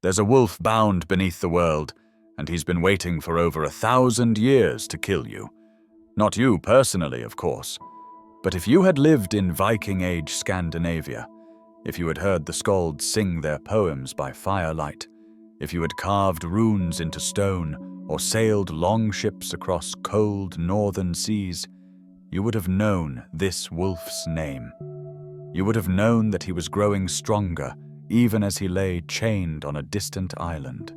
There's a wolf bound beneath the world, and he's been waiting for over 1,000 years to kill you. Not you personally, of course, but if you had lived in Viking-age Scandinavia, if you had heard the skalds sing their poems by firelight, if you had carved runes into stone or sailed long ships across cold northern seas, you would have known this wolf's name. You would have known that he was growing stronger even as he lay chained on a distant island.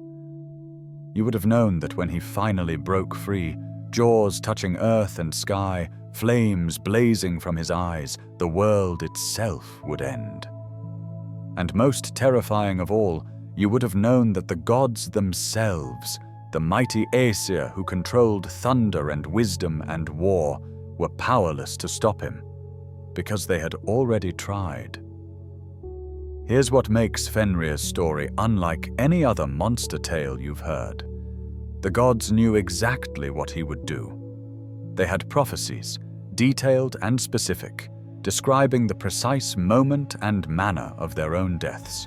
You would have known that when he finally broke free, jaws touching earth and sky, flames blazing from his eyes, the world itself would end. And most terrifying of all, you would have known that the gods themselves, the mighty Aesir who controlled thunder and wisdom and war, were powerless to stop him, because they had already tried. Here's what makes Fenrir's story unlike any other monster tale you've heard. The gods knew exactly what he would do. They had prophecies, detailed and specific, describing the precise moment and manner of their own deaths.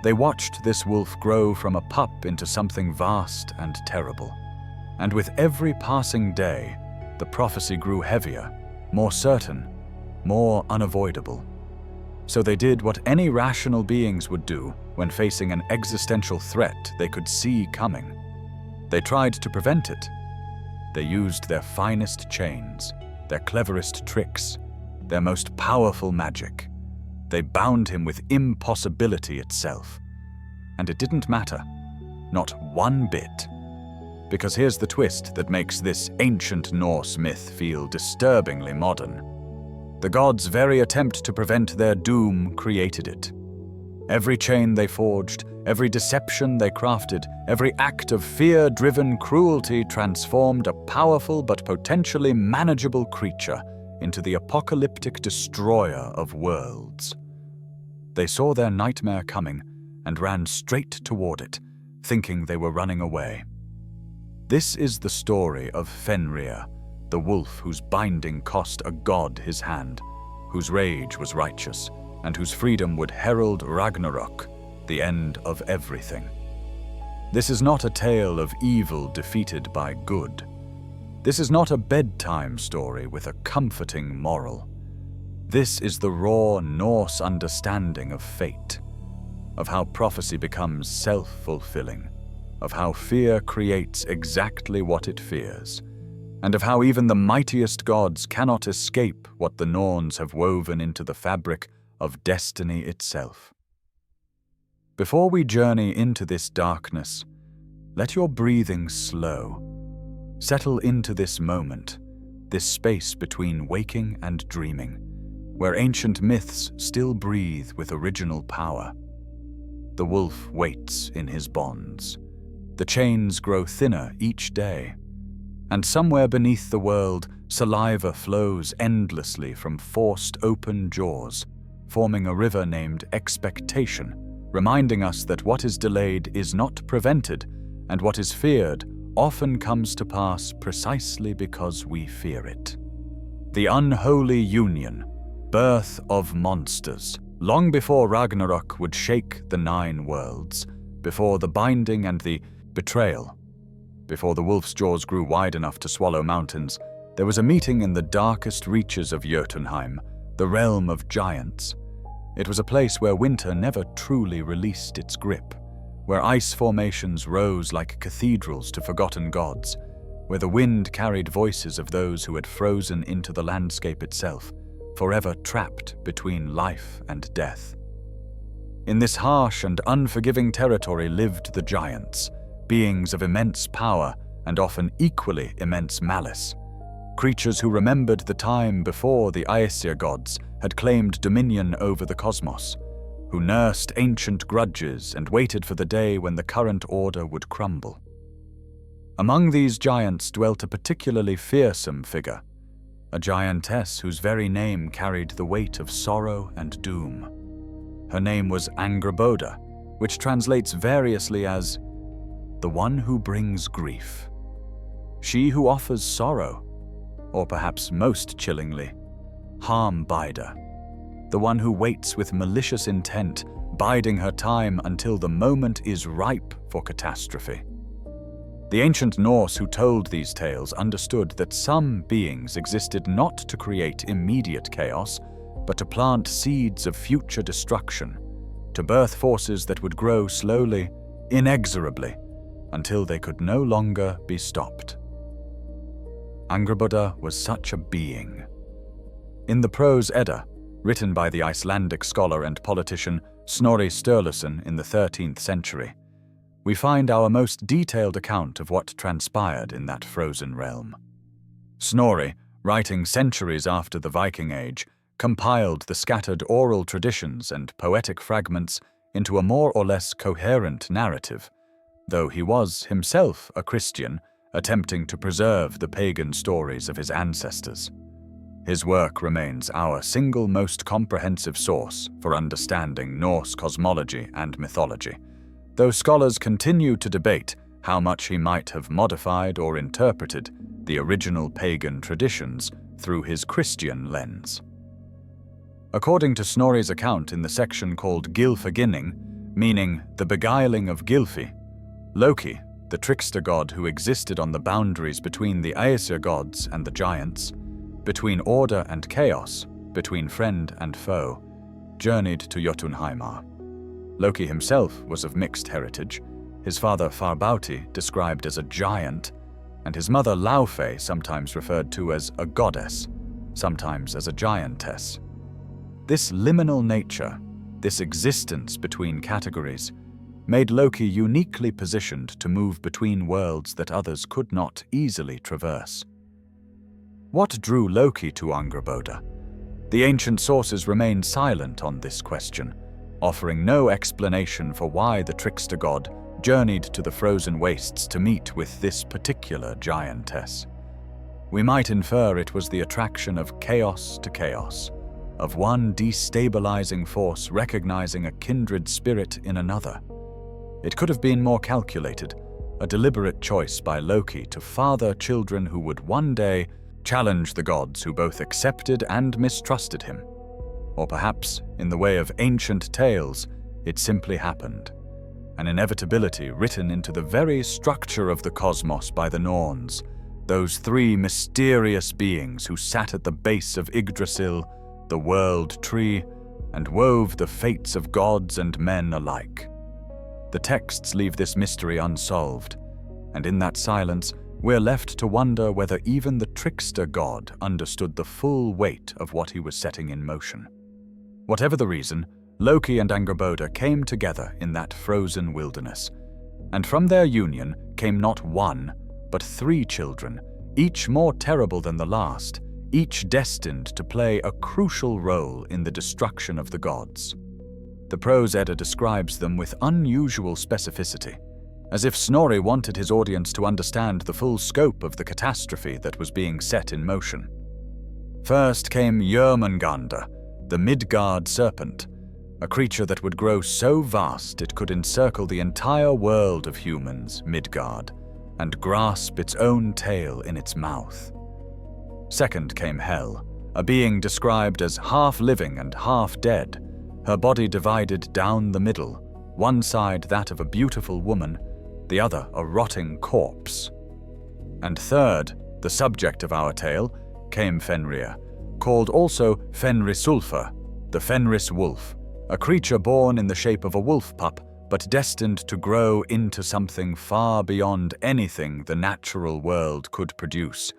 They watched this wolf grow from a pup into something vast and terrible. And with every passing day, the prophecy grew heavier, more certain, more unavoidable. So they did what any rational beings would do when facing an existential threat they could see coming. They tried to prevent it. They used their finest chains, their cleverest tricks, their most powerful magic. They bound him with impossibility itself. And it didn't matter, not one bit. Because here's the twist that makes this ancient Norse myth feel disturbingly modern. The gods' very attempt to prevent their doom created it. Every chain they forged, every deception they crafted, every act of fear-driven cruelty transformed a powerful but potentially manageable creature into the apocalyptic destroyer of worlds. They saw their nightmare coming and ran straight toward it, thinking they were running away. This is the story of Fenrir, the wolf whose binding cost a god his hand, whose rage was righteous, and whose freedom would herald Ragnarok, the end of everything. This is not a tale of evil defeated by good. This is not a bedtime story with a comforting moral. This is the raw Norse understanding of fate, of how prophecy becomes self-fulfilling, of how fear creates exactly what it fears, and of how even the mightiest gods cannot escape what the Norns have woven into the fabric of destiny itself. Before we journey into this darkness, let your breathing slow. Settle into this moment, this space between waking and dreaming, where ancient myths still breathe with original power. The wolf waits in his bonds. The chains grow thinner each day. And somewhere beneath the world, saliva flows endlessly from forced open jaws, forming a river named expectation, reminding us that what is delayed is not prevented, and what is feared often comes to pass precisely because we fear it. The unholy union, birth of monsters, long before Ragnarok would shake the 9 worlds, before the binding and the betrayal. Before the wolf's jaws grew wide enough to swallow mountains, there was a meeting in the darkest reaches of Jotunheim, the realm of giants. It was a place where winter never truly released its grip, where ice formations rose like cathedrals to forgotten gods, where the wind carried voices of those who had frozen into the landscape itself, forever trapped between life and death. In this harsh and unforgiving territory lived the giants, beings of immense power and often equally immense malice, creatures who remembered the time before the Aesir gods had claimed dominion over the cosmos, who nursed ancient grudges and waited for the day when the current order would crumble. Among these giants dwelt a particularly fearsome figure, a giantess whose very name carried the weight of sorrow and doom. Her name was Angrboda, which translates variously as the one who brings grief, she who offers sorrow, or perhaps most chillingly, Harmbider, the one who waits with malicious intent, biding her time until the moment is ripe for catastrophe. The ancient Norse who told these tales understood that some beings existed not to create immediate chaos, but to plant seeds of future destruction, to birth forces that would grow slowly, inexorably, until they could no longer be stopped. Angrboda was such a being. In the Prose Edda, written by the Icelandic scholar and politician Snorri Sturluson in the 13th century, we find our most detailed account of what transpired in that frozen realm. Snorri, writing centuries after the Viking Age, compiled the scattered oral traditions and poetic fragments into a more or less coherent narrative, though he was himself a Christian, attempting to preserve the pagan stories of his ancestors. His work remains our single most comprehensive source for understanding Norse cosmology and mythology, though scholars continue to debate how much he might have modified or interpreted the original pagan traditions through his Christian lens. According to Snorri's account in the section called Gylfaginning, meaning the beguiling of Gylfi, Loki, the trickster god who existed on the boundaries between the Aesir gods and the giants, between order and chaos, between friend and foe, journeyed to Jotunheimar. Loki himself was of mixed heritage, his father Farbauti described as a giant, and his mother Laufey sometimes referred to as a goddess, sometimes as a giantess. This liminal nature, this existence between categories, made Loki uniquely positioned to move between worlds that others could not easily traverse. What drew Loki to Angrboda? The ancient sources remain silent on this question, offering no explanation for why the trickster god journeyed to the frozen wastes to meet with this particular giantess. We might infer it was the attraction of chaos to chaos, of one destabilizing force recognizing a kindred spirit in another. It could have been more calculated, a deliberate choice by Loki to father children who would one day challenge the gods who both accepted and mistrusted him. Or perhaps, in the way of ancient tales, it simply happened, an inevitability written into the very structure of the cosmos by the Norns, those three mysterious beings who sat at the base of Yggdrasil, the world tree, and wove the fates of gods and men alike. The texts leave this mystery unsolved, and in that silence, we're left to wonder whether even the trickster god understood the full weight of what he was setting in motion. Whatever the reason, Loki and Angrboda came together in that frozen wilderness, and from their union came not one, but 3 children, each more terrible than the last, each destined to play a crucial role in the destruction of the gods. The Prose Edda describes them with unusual specificity, as if Snorri wanted his audience to understand the full scope of the catastrophe that was being set in motion. First came Jörmungandr, the Midgard serpent, a creature that would grow so vast it could encircle the entire world of humans, Midgard, and grasp its own tail in its mouth. Second came Hel, a being described as half living and half dead, her body divided down the middle, one side that of a beautiful woman, the other a rotting corpse. And third, the subject of our tale, came Fenrir, called also Fenrisulfur, the Fenris wolf, a creature born in the shape of a wolf pup, but destined to grow into something far beyond anything the natural world could produce.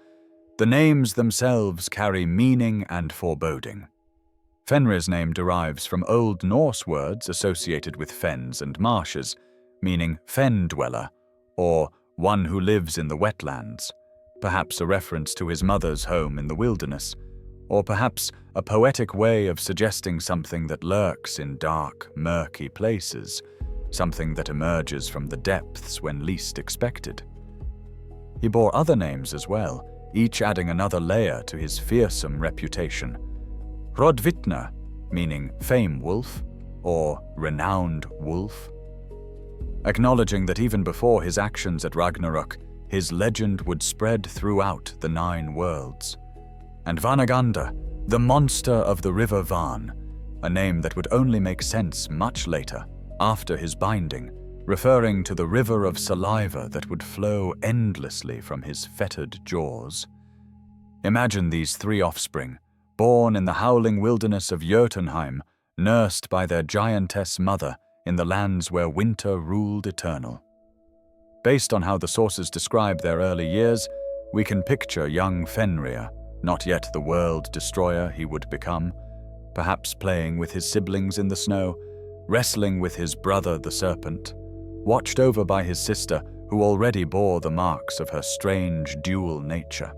The names themselves carry meaning and foreboding. Fenrir's name derives from Old Norse words associated with fens and marshes, meaning fen dweller, or one who lives in the wetlands, perhaps a reference to his mother's home in the wilderness, or perhaps a poetic way of suggesting something that lurks in dark, murky places, something that emerges from the depths when least expected. He bore other names as well, each adding another layer to his fearsome reputation. Hrodvitna, meaning fame wolf, or renowned wolf. Acknowledging that even before his actions at Ragnarok, his legend would spread throughout the 9 worlds. And Vanaganda, the monster of the river Van, a name that would only make sense much later, after his binding, referring to the river of saliva that would flow endlessly from his fettered jaws. Imagine these three offspring, born in the howling wilderness of Jotunheim, nursed by their giantess mother in the lands where winter ruled eternal. Based on how the sources describe their early years, we can picture young Fenrir, not yet the world destroyer he would become, perhaps playing with his siblings in the snow, wrestling with his brother the serpent, watched over by his sister who already bore the marks of her strange dual nature.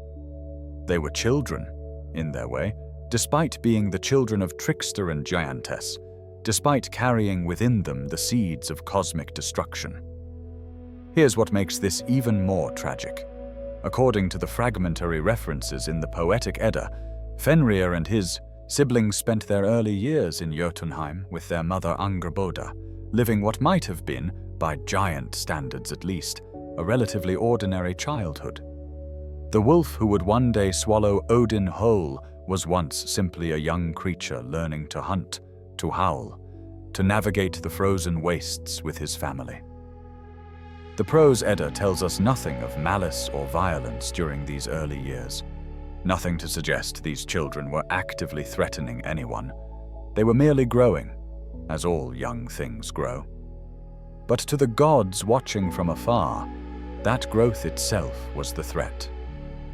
They were children, in their way, despite being the children of trickster and giantess, despite carrying within them the seeds of cosmic destruction. Here's what makes this even more tragic. According to the fragmentary references in the Poetic Edda, Fenrir and his siblings spent their early years in Jotunheim with their mother Angrboda, living what might have been, by giant standards at least, a relatively ordinary childhood. The wolf who would one day swallow Odin whole was once simply a young creature learning to hunt, to howl, to navigate the frozen wastes with his family. The Prose Edda tells us nothing of malice or violence during these early years. Nothing to suggest these children were actively threatening anyone. They were merely growing, as all young things grow. But to the gods watching from afar, that growth itself was the threat.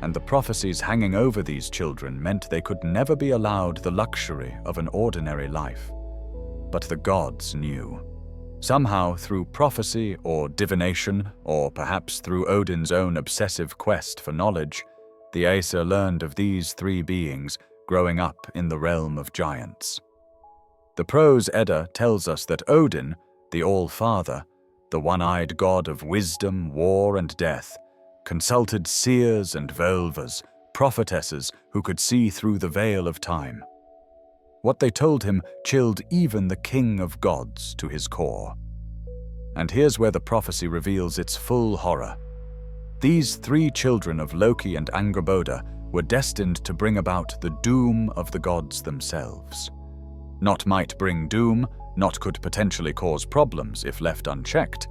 And the prophecies hanging over these children meant they could never be allowed the luxury of an ordinary life. But the gods knew. Somehow, through prophecy or divination, or perhaps through Odin's own obsessive quest for knowledge, the Aesir learned of these three beings growing up in the realm of giants. The Prose Edda tells us that Odin, the All-Father, the one-eyed god of wisdom, war, and death, consulted seers and Völvas, prophetesses who could see through the veil of time. What they told him chilled even the king of gods to his core. And here's where the prophecy reveals its full horror. These three children of Loki and Angrboda were destined to bring about the doom of the gods themselves. Not might bring doom, not could potentially cause problems if left unchecked,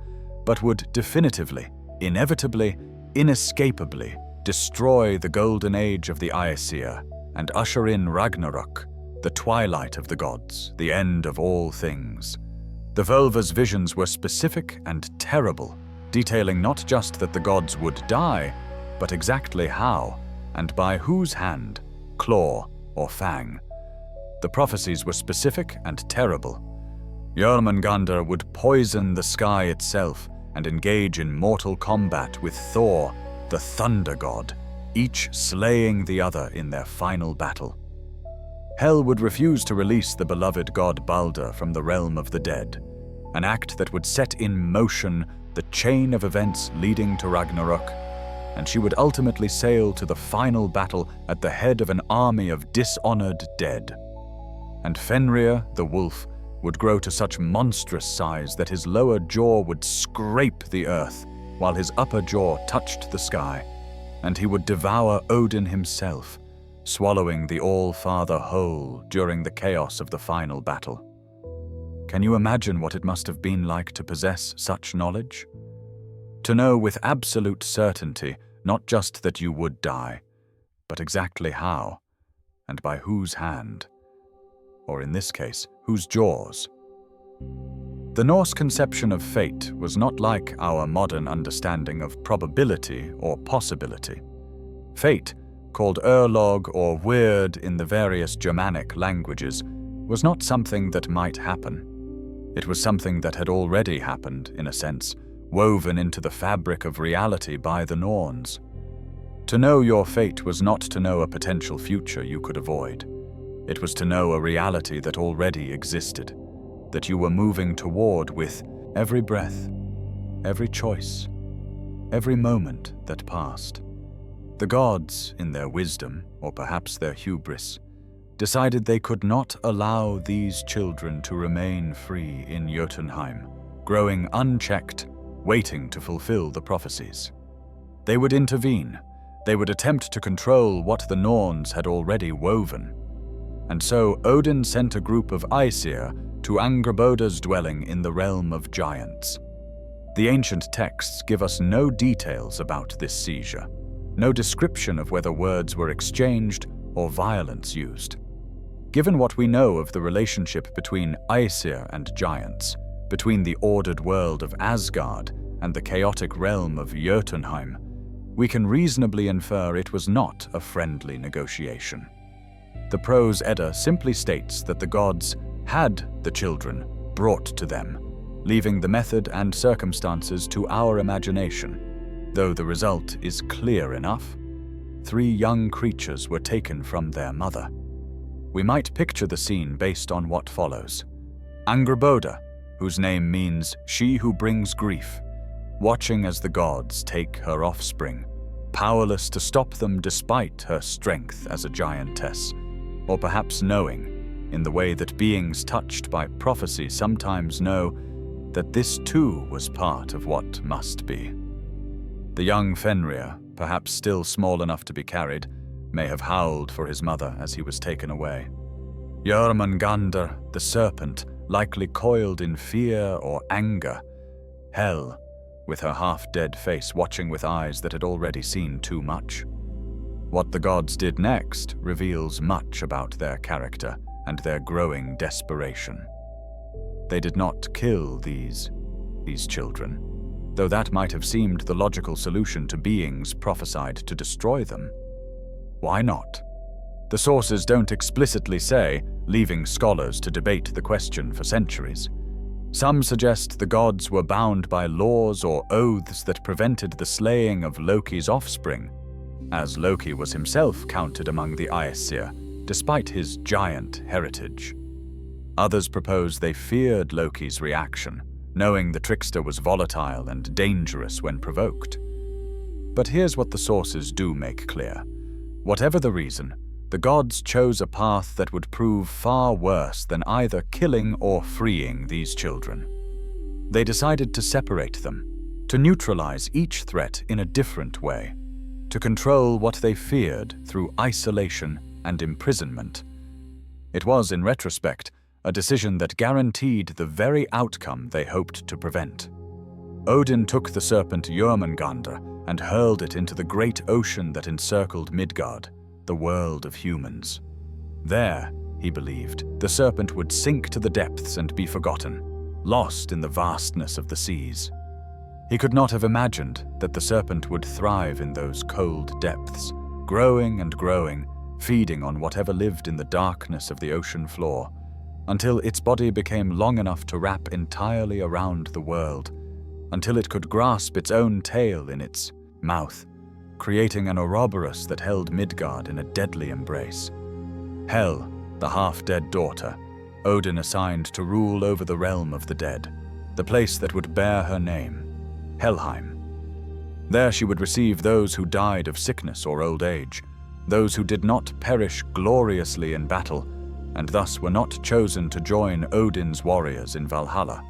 but would definitively, inevitably, inescapably destroy the golden age of the Aesir and usher in Ragnarok, the twilight of the gods, the end of all things. The Völva's visions were specific and terrible, detailing not just that the gods would die, but exactly how, and by whose hand, claw, or fang. The prophecies were specific and terrible. Jörmungandr would poison the sky itself and engage in mortal combat with Thor, the thunder god, each slaying the other in their final battle. Hel would refuse to release the beloved god Balder from the realm of the dead, an act that would set in motion the chain of events leading to Ragnarok, and she would ultimately sail to the final battle at the head of an army of dishonored dead. And Fenrir, the wolf, would grow to such monstrous size that his lower jaw would scrape the earth, while his upper jaw touched the sky, and he would devour Odin himself, swallowing the All-Father whole during the chaos of the final battle. Can you imagine what it must have been like to possess such knowledge? To know with absolute certainty not just that you would die, but exactly how, and by whose hand, or in this case, whose jaws. The Norse conception of fate was not like our modern understanding of probability or possibility. Fate, called Örlog or Weird in the various Germanic languages, was not something that might happen. It was something that had already happened, in a sense, woven into the fabric of reality by the Norns. To know your fate was not to know a potential future you could avoid. It was to know a reality that already existed, that you were moving toward with every breath, every choice, every moment that passed. The gods, in their wisdom, or perhaps their hubris, decided they could not allow these children to remain free in Jotunheim, growing unchecked, waiting to fulfill the prophecies. They would intervene. They would attempt to control what the Norns had already woven. and so Odin sent a group of Aesir to Angrboda's dwelling in the realm of giants. The ancient texts give us no details about this seizure, no description of whether words were exchanged or violence used. Given what we know of the relationship between Aesir and giants, between the ordered world of Asgard and the chaotic realm of Jotunheim, we can reasonably infer it was not a friendly negotiation. The Prose Edda simply states that the gods had the children brought to them, leaving the method and circumstances to our imagination, though the result is clear enough. 3 young creatures were taken from their mother. We might picture the scene based on what follows. Angrboda, whose name means she who brings grief, watching as the gods take her offspring, powerless to stop them despite her strength as a giantess, or perhaps knowing, in the way that beings touched by prophecy sometimes know, that this too was part of what must be. The young Fenrir, perhaps still small enough to be carried, may have howled for his mother as he was taken away. Jörmungandr, the serpent, likely coiled in fear or anger. Hel, with her half-dead face watching with eyes that had already seen too much. What the gods did next reveals much about their character and their growing desperation. They did not kill these children, though that might have seemed the logical solution to beings prophesied to destroy them. Why not? The sources don't explicitly say, leaving scholars to debate the question for centuries. Some suggest the gods were bound by laws or oaths that prevented the slaying of Loki's offspring, as Loki was himself counted among the Aesir, despite his giant heritage. Others propose they feared Loki's reaction, knowing the trickster was volatile and dangerous when provoked. But here's what the sources do make clear. Whatever the reason, the gods chose a path that would prove far worse than either killing or freeing these children. They decided to separate them, to neutralize each threat in a different way, to control what they feared through isolation and imprisonment. It was, in retrospect, a decision that guaranteed the very outcome they hoped to prevent. Odin took the serpent Jörmungandr and hurled it into the great ocean that encircled Midgard, the world of humans. There, he believed, the serpent would sink to the depths and be forgotten, lost in the vastness of the seas. He could not have imagined that the serpent would thrive in those cold depths, growing and growing, feeding on whatever lived in the darkness of the ocean floor, until its body became long enough to wrap entirely around the world, until it could grasp its own tail in its mouth, creating an Ouroboros that held Midgard in a deadly embrace. Hel, the half-dead daughter, Odin assigned to rule over the realm of the dead, the place that would bear her name, Helheim. There she would receive those who died of sickness or old age, those who did not perish gloriously in battle, and thus were not chosen to join Odin's warriors in Valhalla.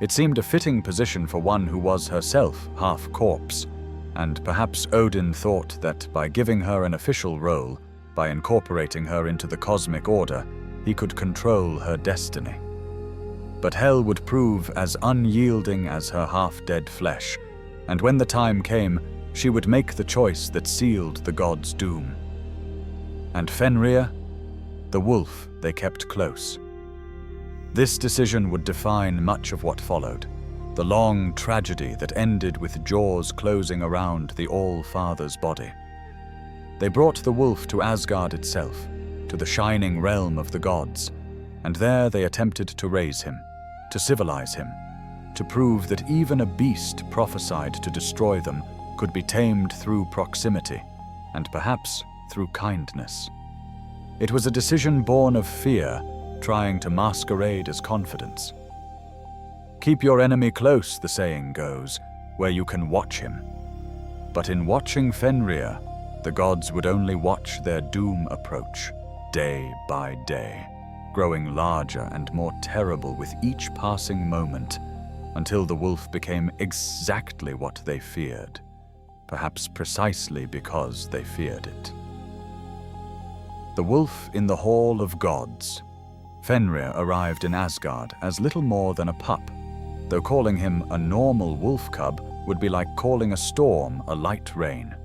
It seemed a fitting position for one who was herself half corpse, and perhaps Odin thought that by giving her an official role, by incorporating her into the cosmic order, he could control her destiny. But Hel would prove as unyielding as her half-dead flesh, and when the time came, she would make the choice that sealed the gods' doom. And Fenrir? The wolf they kept close. This decision would define much of what followed, the long tragedy that ended with jaws closing around the All-Father's body. They brought the wolf to Asgard itself, to the shining realm of the gods, and there they attempted to raise him, to civilize him, to prove that even a beast prophesied to destroy them could be tamed through proximity, and perhaps through kindness. It was a decision born of fear, trying to masquerade as confidence. Keep your enemy close, the saying goes, where you can watch him. But in watching Fenrir, the gods would only watch their doom approach, day by day, growing larger and more terrible with each passing moment, until the wolf became exactly what they feared, perhaps precisely because they feared it. The Wolf in the Hall of Gods. Fenrir arrived in Asgard as little more than a pup, though calling him a normal wolf cub would be like calling a storm a light rain.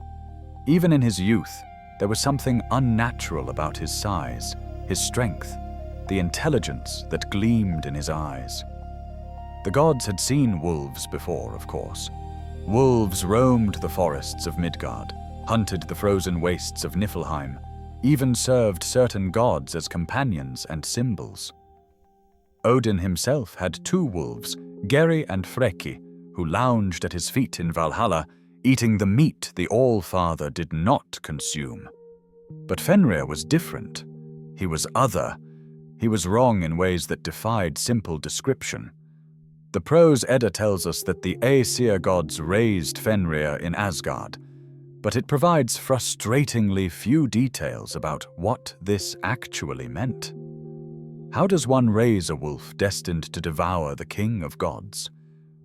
Even in his youth, there was something unnatural about his size, his strength, the intelligence that gleamed in his eyes. The gods had seen wolves before, of course. Wolves roamed the forests of Midgard, hunted the frozen wastes of Niflheim, even served certain gods as companions and symbols. Odin himself had 2 wolves, Geri and Freki, who lounged at his feet in Valhalla, eating the meat the All-Father did not consume. But Fenrir was different. He was other. He was wrong in ways that defied simple description. The Prose Edda tells us that the Aesir gods raised Fenrir in Asgard, but it provides frustratingly few details about what this actually meant. How does one raise a wolf destined to devour the king of gods?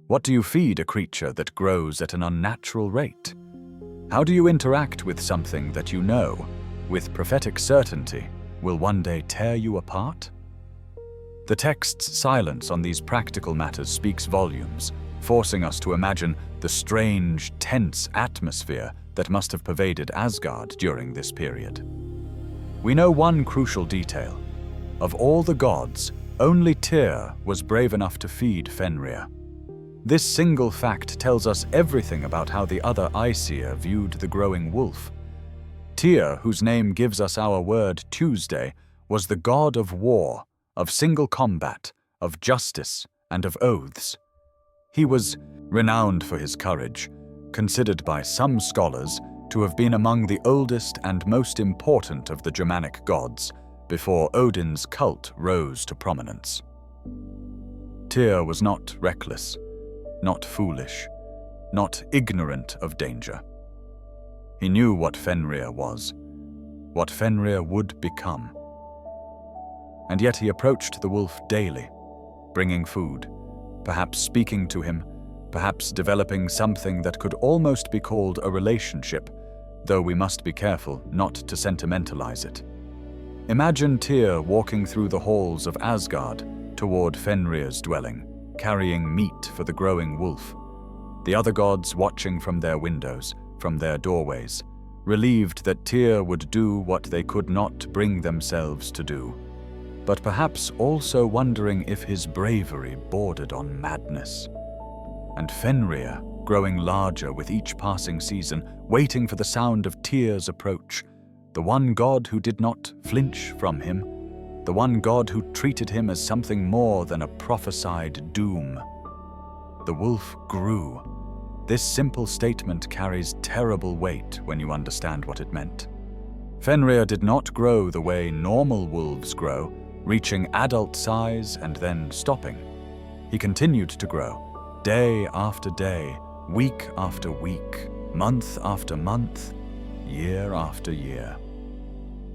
What do you feed a creature that grows at an unnatural rate? How do you interact with something that you know, with prophetic certainty, will one day tear you apart? The text's silence on these practical matters speaks volumes, forcing us to imagine the strange, tense atmosphere that must have pervaded Asgard during this period. We know one crucial detail. Of all the gods, only Tyr was brave enough to feed Fenrir. This single fact tells us everything about how the other Aesir viewed the growing wolf. Tyr, whose name gives us our word Tuesday, was the god of war, of single combat, of justice, and of oaths. He was renowned for his courage, considered by some scholars to have been among the oldest and most important of the Germanic gods, before Odin's cult rose to prominence. Tyr was not reckless, not foolish, not ignorant of danger. He knew what Fenrir was, what Fenrir would become. And yet he approached the wolf daily, bringing food, perhaps speaking to him, perhaps developing something that could almost be called a relationship, though we must be careful not to sentimentalize it. Imagine Tyr walking through the halls of Asgard toward Fenrir's dwelling, carrying meat for the growing wolf. The other gods watching from their windows, from their doorways, relieved that Tyr would do what they could not bring themselves to do, but perhaps also wondering if his bravery bordered on madness. And Fenrir, growing larger with each passing season, waiting for the sound of Tyr's approach, the one god who did not flinch from him, the one god who treated him as something more than a prophesied doom. The wolf grew. This simple statement carries terrible weight when you understand what it meant. Fenrir did not grow the way normal wolves grow, reaching adult size and then stopping. He continued to grow, day after day, week after week, month after month, year after year.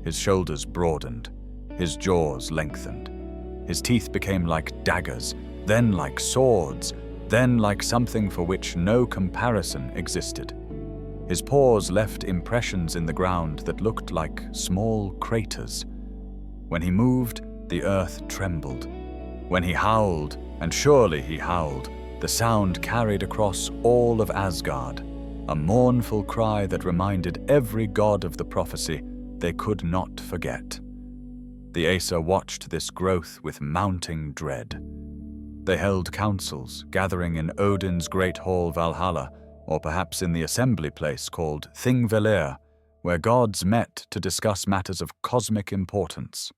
His shoulders broadened, his jaws lengthened. His teeth became like daggers, then like swords, then like something for which no comparison existed. His paws left impressions in the ground that looked like small craters. When he moved, the earth trembled. When he howled, and surely he howled, the sound carried across all of Asgard, a mournful cry that reminded every god of the prophecy they could not forget. The Aesir watched this growth with mounting dread. They held councils, gathering in Odin's great hall Valhalla, or perhaps in the assembly place called Thingvellir, where gods met to discuss matters of cosmic importance.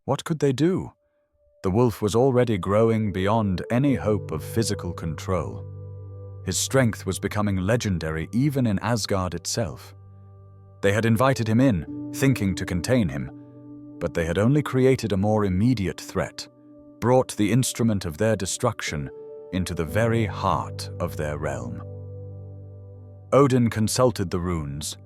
What could they do? The wolf was already growing beyond any hope of physical control. His strength was becoming legendary even in Asgard itself. They had invited him in, thinking to contain him, but they had only created a more immediate threat, brought the instrument of their destruction into the very heart of their realm. Odin consulted the runes,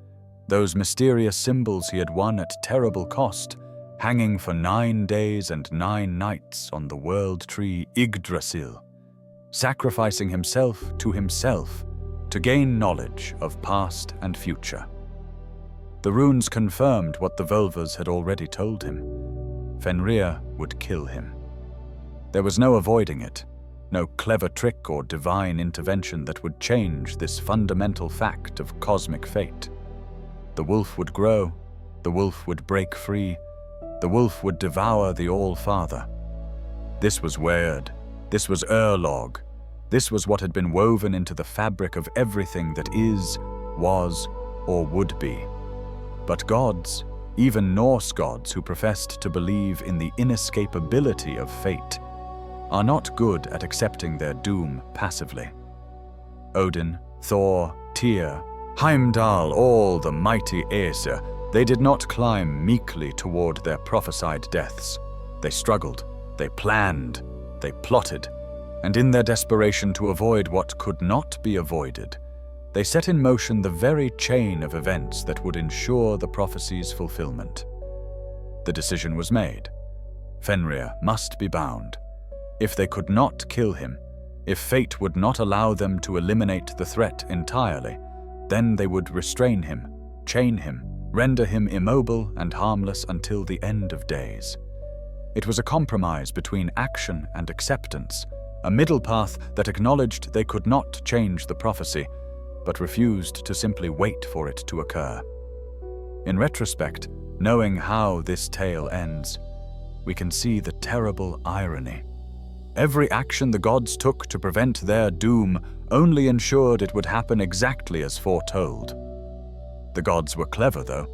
those mysterious symbols he had won at terrible cost, hanging for 9 days and 9 nights on the world tree Yggdrasil, sacrificing himself to gain knowledge of past and future. The runes confirmed what the Volvas had already told him. Fenrir would kill him. There was no avoiding it, no clever trick or divine intervention that would change this fundamental fact of cosmic fate. The wolf would grow, the wolf would break free, the wolf would devour the All-Father. This was weird, this was Urlog, this was what had been woven into the fabric of everything that is, was, or would be. But gods, even Norse gods who professed to believe in the inescapability of fate, are not good at accepting their doom passively. Odin, Thor, Tyr, Heimdall, all the mighty Aesir, they did not climb meekly toward their prophesied deaths. They struggled, they planned, they plotted, and in their desperation to avoid what could not be avoided, they set in motion the very chain of events that would ensure the prophecy's fulfillment. The decision was made. Fenrir must be bound. If they could not kill him, if fate would not allow them to eliminate the threat entirely, then they would restrain him, chain him, render him immobile and harmless until the end of days. It was a compromise between action and acceptance, a middle path that acknowledged they could not change the prophecy, but refused to simply wait for it to occur. In retrospect, knowing how this tale ends, we can see the terrible irony. Every action the gods took to prevent their doom only ensured it would happen exactly as foretold. The gods were clever, though.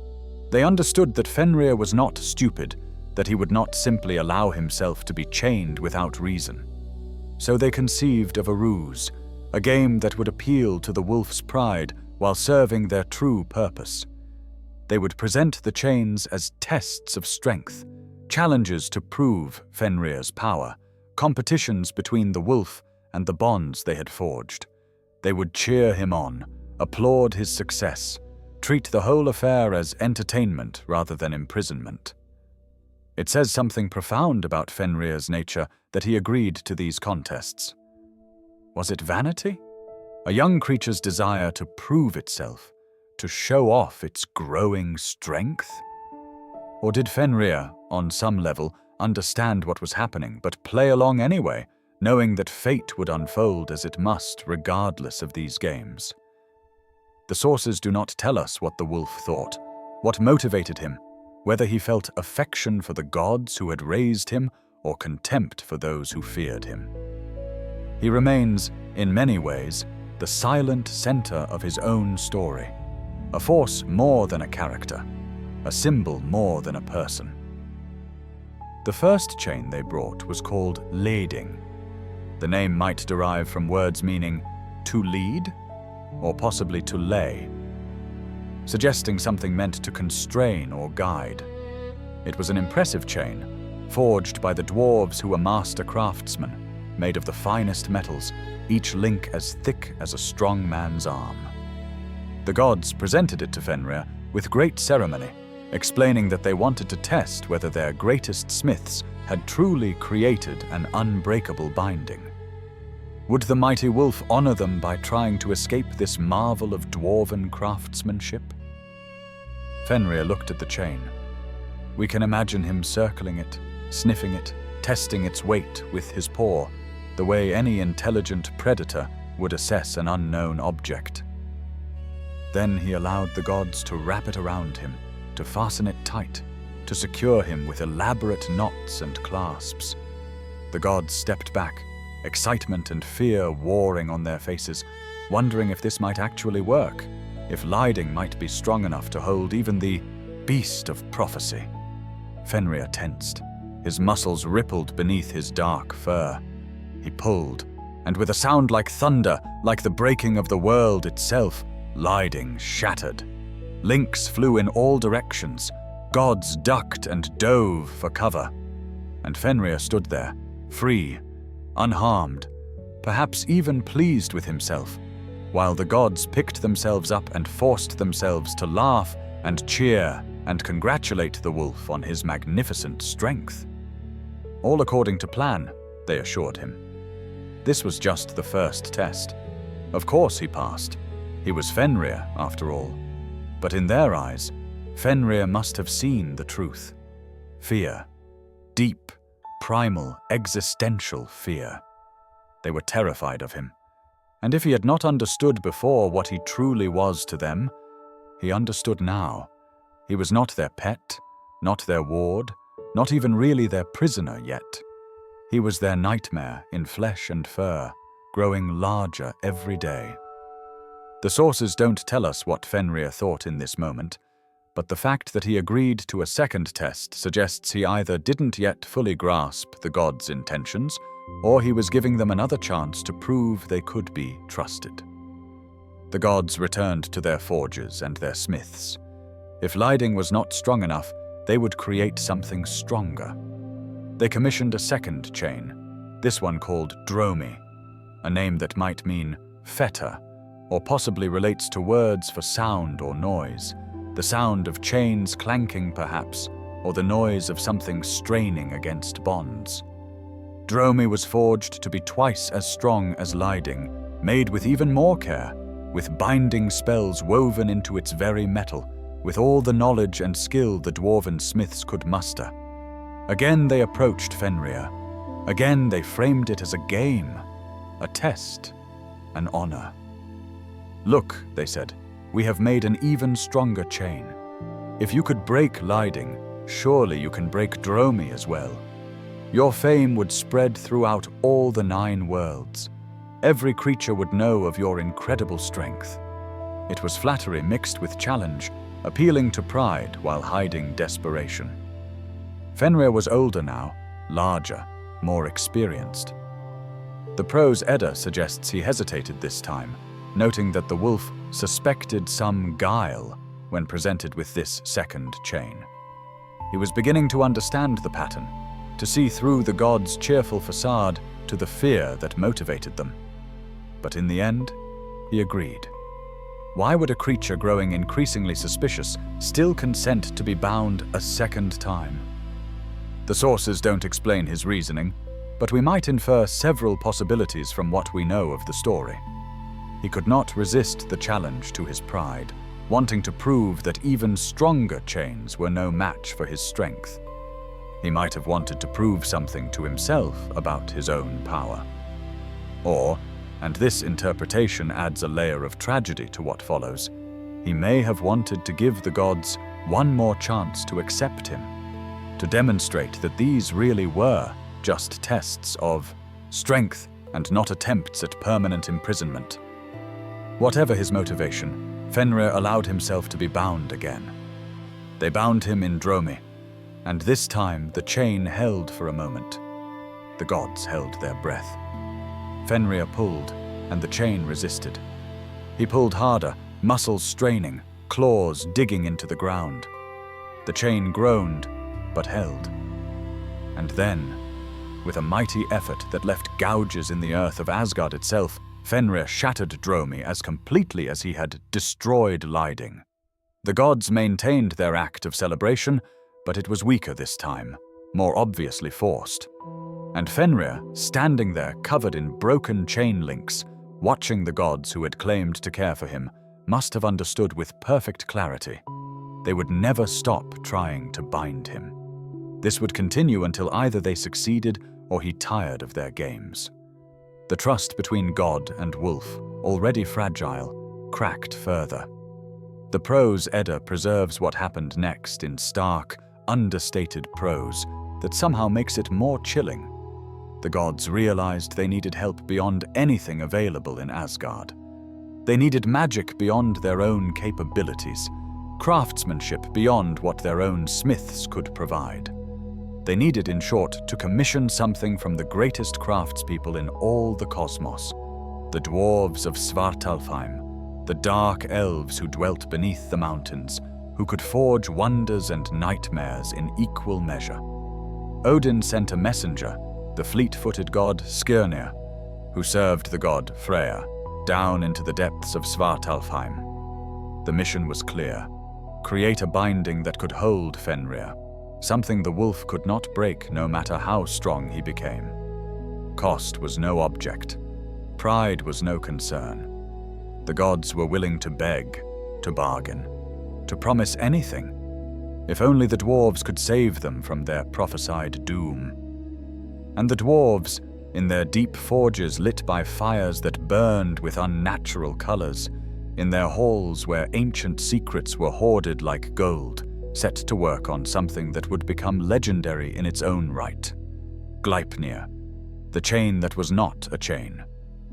They understood that Fenrir was not stupid, that he would not simply allow himself to be chained without reason. So they conceived of a ruse, a game that would appeal to the wolf's pride while serving their true purpose. They would present the chains as tests of strength, challenges to prove Fenrir's power, competitions between the wolf and the bonds they had forged. They would cheer him on, applaud his success, treat the whole affair as entertainment rather than imprisonment. It says something profound about Fenrir's nature that he agreed to these contests. Was it vanity? A young creature's desire to prove itself, to show off its growing strength? Or did Fenrir, on some level, understand what was happening but play along anyway, knowing that fate would unfold as it must regardless of these games? The sources do not tell us what the wolf thought, what motivated him, whether he felt affection for the gods who had raised him or contempt for those who feared him. He remains, in many ways, the silent center of his own story, a force more than a character, a symbol more than a person. The first chain they brought was called lading. The name might derive from words meaning to lead, or possibly to lay, suggesting something meant to constrain or guide. It was an impressive chain, forged by the dwarves who were master craftsmen, made of the finest metals, each link as thick as a strong man's arm. The gods presented it to Fenrir with great ceremony, explaining that they wanted to test whether their greatest smiths had truly created an unbreakable binding. Would the mighty wolf honor them by trying to escape this marvel of dwarven craftsmanship? Fenrir looked at the chain. We can imagine him circling it, sniffing it, testing its weight with his paw, the way any intelligent predator would assess an unknown object. Then he allowed the gods to wrap it around him, to fasten it tight, to secure him with elaborate knots and clasps. The gods stepped back, excitement and fear warring on their faces, wondering if this might actually work, if Lyding might be strong enough to hold even the beast of prophecy. Fenrir tensed. His muscles rippled beneath his dark fur. He pulled, and with a sound like thunder, like the breaking of the world itself, Lyding shattered. Links flew in all directions. Gods ducked and dove for cover. And Fenrir stood there, free, unharmed, perhaps even pleased with himself, while the gods picked themselves up and forced themselves to laugh and cheer and congratulate the wolf on his magnificent strength. All according to plan, they assured him. This was just the first test. Of course he passed. He was Fenrir, after all. But in their eyes, Fenrir must have seen the truth. Fear. Deep, primal, existential fear. They were terrified of him. And if he had not understood before what he truly was to them, he understood now. He was not their pet, not their ward, not even really their prisoner yet. He was their nightmare in flesh and fur, growing larger every day. The sources don't tell us what Fenrir thought in this moment, but the fact that he agreed to a second test suggests he either didn't yet fully grasp the gods' intentions, or he was giving them another chance to prove they could be trusted. The gods returned to their forges and their smiths. If Lyding was not strong enough, they would create something stronger. They commissioned a second chain, this one called Dromi, a name that might mean fetter, or possibly relates to words for sound or noise, the sound of chains clanking perhaps, or the noise of something straining against bonds. Dromi was forged to be twice as strong as Lyding, made with even more care, with binding spells woven into its very metal, with all the knowledge and skill the dwarven smiths could muster. Again they approached Fenrir. Again they framed it as a game, a test, an honor. "Look," they said, "we have made an even stronger chain. If you could break Lyding, surely you can break Dromi as well. Your fame would spread throughout all the 9 worlds. Every creature would know of your incredible strength." It was flattery mixed with challenge, appealing to pride while hiding desperation. Fenrir was older now, larger, more experienced. The prose Edda suggests he hesitated this time, noting that the wolf suspected some guile when presented with this second chain. He was beginning to understand the pattern, to see through the gods' cheerful facade to the fear that motivated them. But in the end, he agreed. Why would a creature growing increasingly suspicious still consent to be bound a second time? The sources don't explain his reasoning, but we might infer several possibilities from what we know of the story. He could not resist the challenge to his pride, wanting to prove that even stronger chains were no match for his strength. He might have wanted to prove something to himself about his own power. Or, and this interpretation adds a layer of tragedy to what follows, he may have wanted to give the gods one more chance to accept him, to demonstrate that these really were just tests of strength and not attempts at permanent imprisonment. Whatever his motivation, Fenrir allowed himself to be bound again. They bound him in Dromi, and this time the chain held for a moment. The gods held their breath. Fenrir pulled, and the chain resisted. He pulled harder, muscles straining, claws digging into the ground. The chain groaned, but held. And then, with a mighty effort that left gouges in the earth of Asgard itself, Fenrir shattered Dromi as completely as he had destroyed Lyding. The gods maintained their act of celebration, but it was weaker this time, more obviously forced. And Fenrir, standing there covered in broken chain links, watching the gods who had claimed to care for him, must have understood with perfect clarity. They would never stop trying to bind him. This would continue until either they succeeded or he tired of their games. The trust between god and wolf, already fragile, cracked further. The prose Edda preserves what happened next in stark, understated prose that somehow makes it more chilling. The gods realized they needed help beyond anything available in Asgard. They needed magic beyond their own capabilities, craftsmanship beyond what their own smiths could provide. They needed, in short, to commission something from the greatest craftspeople in all the cosmos, the dwarves of Svartalfheim, the dark elves who dwelt beneath the mountains, who could forge wonders and nightmares in equal measure. Odin sent a messenger, the fleet-footed god Skirnir, who served the god Freyr, down into the depths of Svartalfheim. The mission was clear: create a binding that could hold Fenrir, something the wolf could not break no matter how strong he became. Cost was no object. Pride was no concern. The gods were willing to beg, to bargain, to promise anything, If only the dwarves could save them from their prophesied doom. And the dwarves, in their deep forges lit by fires that burned with unnatural colors, in their halls where ancient secrets were hoarded like gold, set to work on something that would become legendary in its own right. Gleipnir, the chain that was not a chain,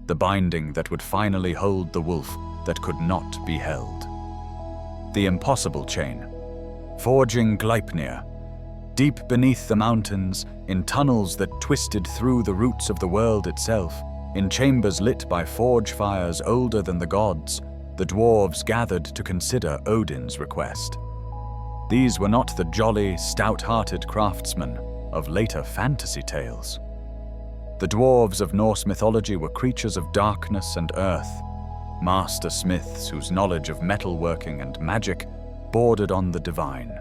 the binding that would finally hold the wolf that could not be held. The impossible chain, forging Gleipnir, deep beneath the mountains, in tunnels that twisted through the roots of the world itself, in chambers lit by forge fires older than the gods, the dwarves gathered to consider Odin's request. These were not the jolly, stout-hearted craftsmen of later fantasy tales. The dwarves of Norse mythology were creatures of darkness and earth, master smiths whose knowledge of metalworking and magic bordered on the divine.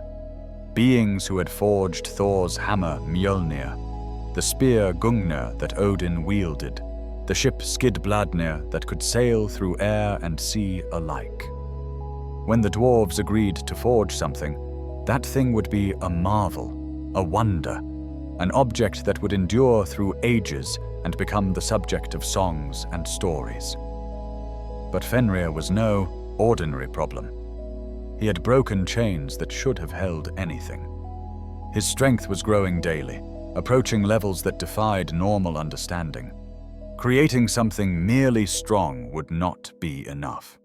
Beings who had forged Thor's hammer Mjolnir, the spear Gungnir that Odin wielded, the ship Skidbladnir that could sail through air and sea alike. When the dwarves agreed to forge something, that thing would be a marvel, a wonder, an object that would endure through ages and become the subject of songs and stories. But Fenrir was no ordinary problem. He had broken chains that should have held anything. His strength was growing daily, approaching levels that defied normal understanding. Creating something merely strong would not be enough.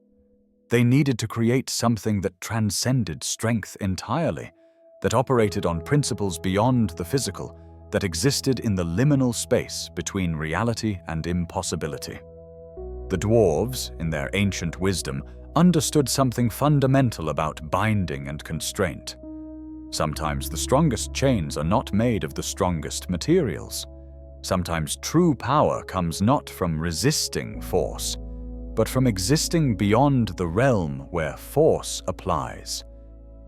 They needed to create something that transcended strength entirely, that operated on principles beyond the physical, that existed in the liminal space between reality and impossibility. The dwarves, in their ancient wisdom, understood something fundamental about binding and constraint. Sometimes the strongest chains are not made of the strongest materials. Sometimes true power comes not from resisting force, but from existing beyond the realm where force applies.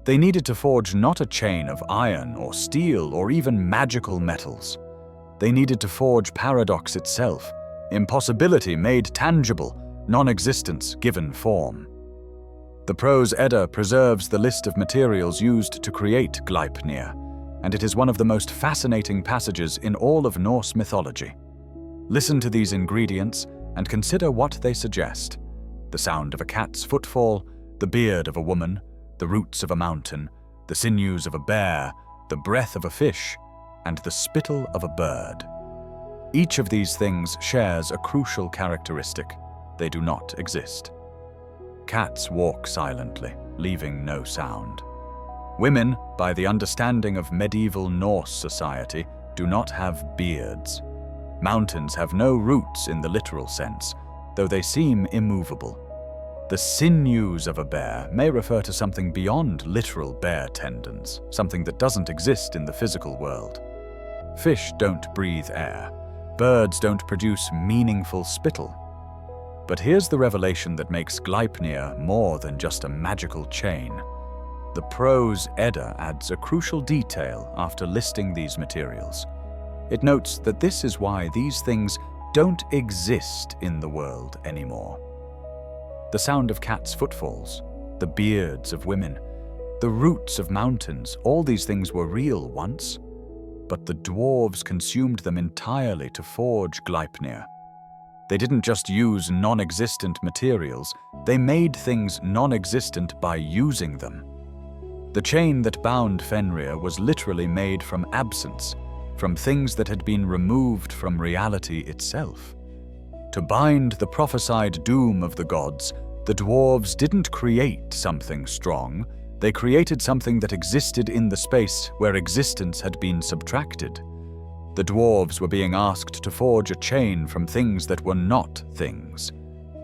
They needed to forge not a chain of iron or steel or even magical metals. They needed to forge paradox itself, impossibility made tangible, non-existence given form. The Prose Edda preserves the list of materials used to create Gleipnir, and it is one of the most fascinating passages in all of Norse mythology. Listen to these ingredients and consider what they suggest: the sound of a cat's footfall, the beard of a woman, the roots of a mountain, the sinews of a bear, the breath of a fish, and the spittle of a bird. Each of these things shares a crucial characteristic: they do not exist. Cats walk silently, leaving no sound. Women, by the understanding of medieval Norse society, do not have beards. Mountains have no roots in the literal sense, though they seem immovable. The sinews of a bear may refer to something beyond literal bear tendons, something that doesn't exist in the physical world. Fish don't breathe air. Birds don't produce meaningful spittle. But here's the revelation that makes Gleipnir more than just a magical chain. The Prose Edda adds a crucial detail after listing these materials. It notes that this is why these things don't exist in the world anymore. The sound of cats' footfalls, the beards of women, the roots of mountains, all these things were real once, but the dwarves consumed them entirely to forge Gleipnir. They didn't just use non-existent materials, they made things non-existent by using them. The chain that bound Fenrir was literally made from absence, from things that had been removed from reality itself. To bind the prophesied doom of the gods, the dwarves didn't create something strong, they created something that existed in the space where existence had been subtracted. The dwarves were being asked to forge a chain from things that were not things,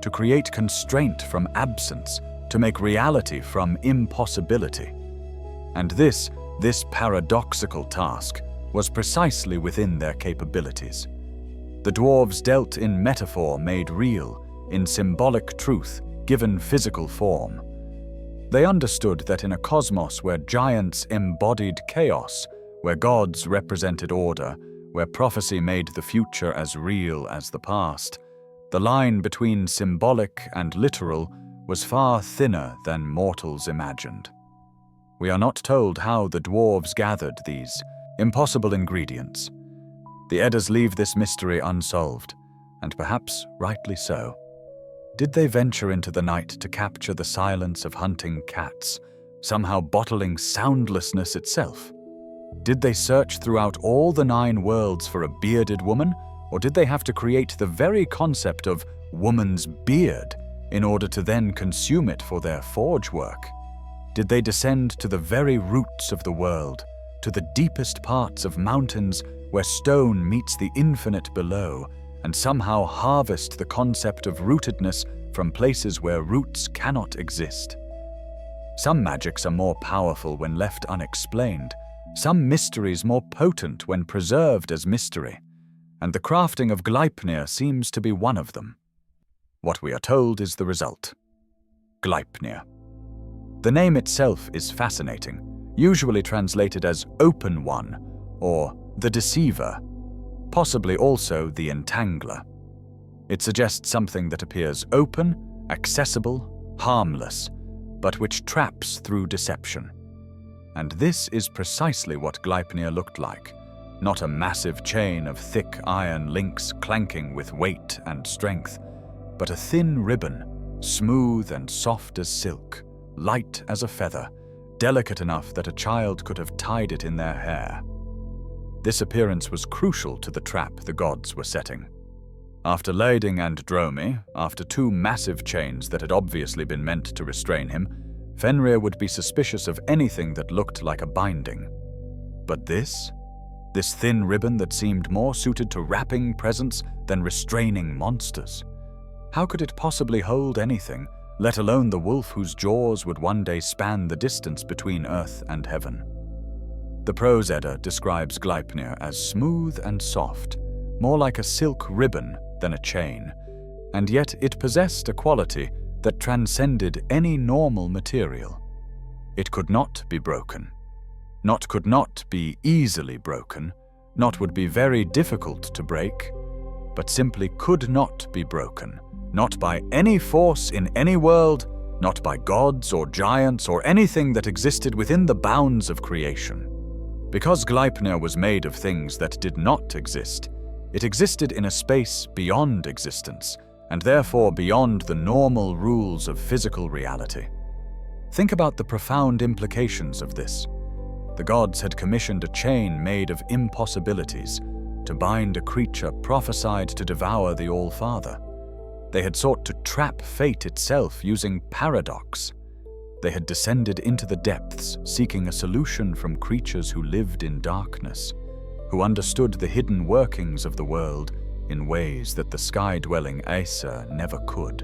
to create constraint from absence, to make reality from impossibility. And this paradoxical task was precisely within their capabilities. The dwarves dealt in metaphor made real, in symbolic truth given physical form. They understood that in a cosmos where giants embodied chaos, where gods represented order, where prophecy made the future as real as the past, the line between symbolic and literal was far thinner than mortals imagined. We are not told how the dwarves gathered these impossible ingredients. The Eddas leave this mystery unsolved, and perhaps rightly so. Did they venture into the night to capture the silence of hunting cats, somehow bottling soundlessness itself? Did they search throughout all the 9 worlds for a bearded woman, or did they have to create the very concept of woman's beard in order to then consume it for their forge work? Did they descend to the very roots of the world, to the deepest parts of mountains where stone meets the infinite below, and somehow harvest the concept of rootedness from places where roots cannot exist? Some magics are more powerful when left unexplained, some mysteries more potent when preserved as mystery, and the crafting of Gleipnir seems to be one of them. What we are told is the result. Gleipnir. The name itself is fascinating, usually translated as Open One, or the Deceiver, possibly also the Entangler. It suggests something that appears open, accessible, harmless, but which traps through deception. And this is precisely what Gleipnir looked like, not a massive chain of thick iron links clanking with weight and strength, but a thin ribbon, smooth and soft as silk, light as a feather, delicate enough that a child could have tied it in their hair. This appearance was crucial to the trap the gods were setting. After Laeding and Dromi, after 2 massive chains that had obviously been meant to restrain him, Fenrir would be suspicious of anything that looked like a binding. But this thin ribbon that seemed more suited to wrapping presents than restraining monsters. How could it possibly hold anything, let alone the wolf whose jaws would one day span the distance between earth and heaven? The Prose Edda describes Gleipnir as smooth and soft, more like a silk ribbon than a chain, and yet it possessed a quality that transcended any normal material. It could not be broken. Not could not be easily broken, not would be very difficult to break, but simply could not be broken, not by any force in any world, not by gods or giants or anything that existed within the bounds of creation. Because Gleipnir was made of things that did not exist, it existed in a space beyond existence, and therefore beyond the normal rules of physical reality. Think about the profound implications of this. The gods had commissioned a chain made of impossibilities to bind a creature prophesied to devour the All-Father. They had sought to trap fate itself using paradox. They had descended into the depths, seeking a solution from creatures who lived in darkness, who understood the hidden workings of the world in ways that the sky-dwelling Aesir never could.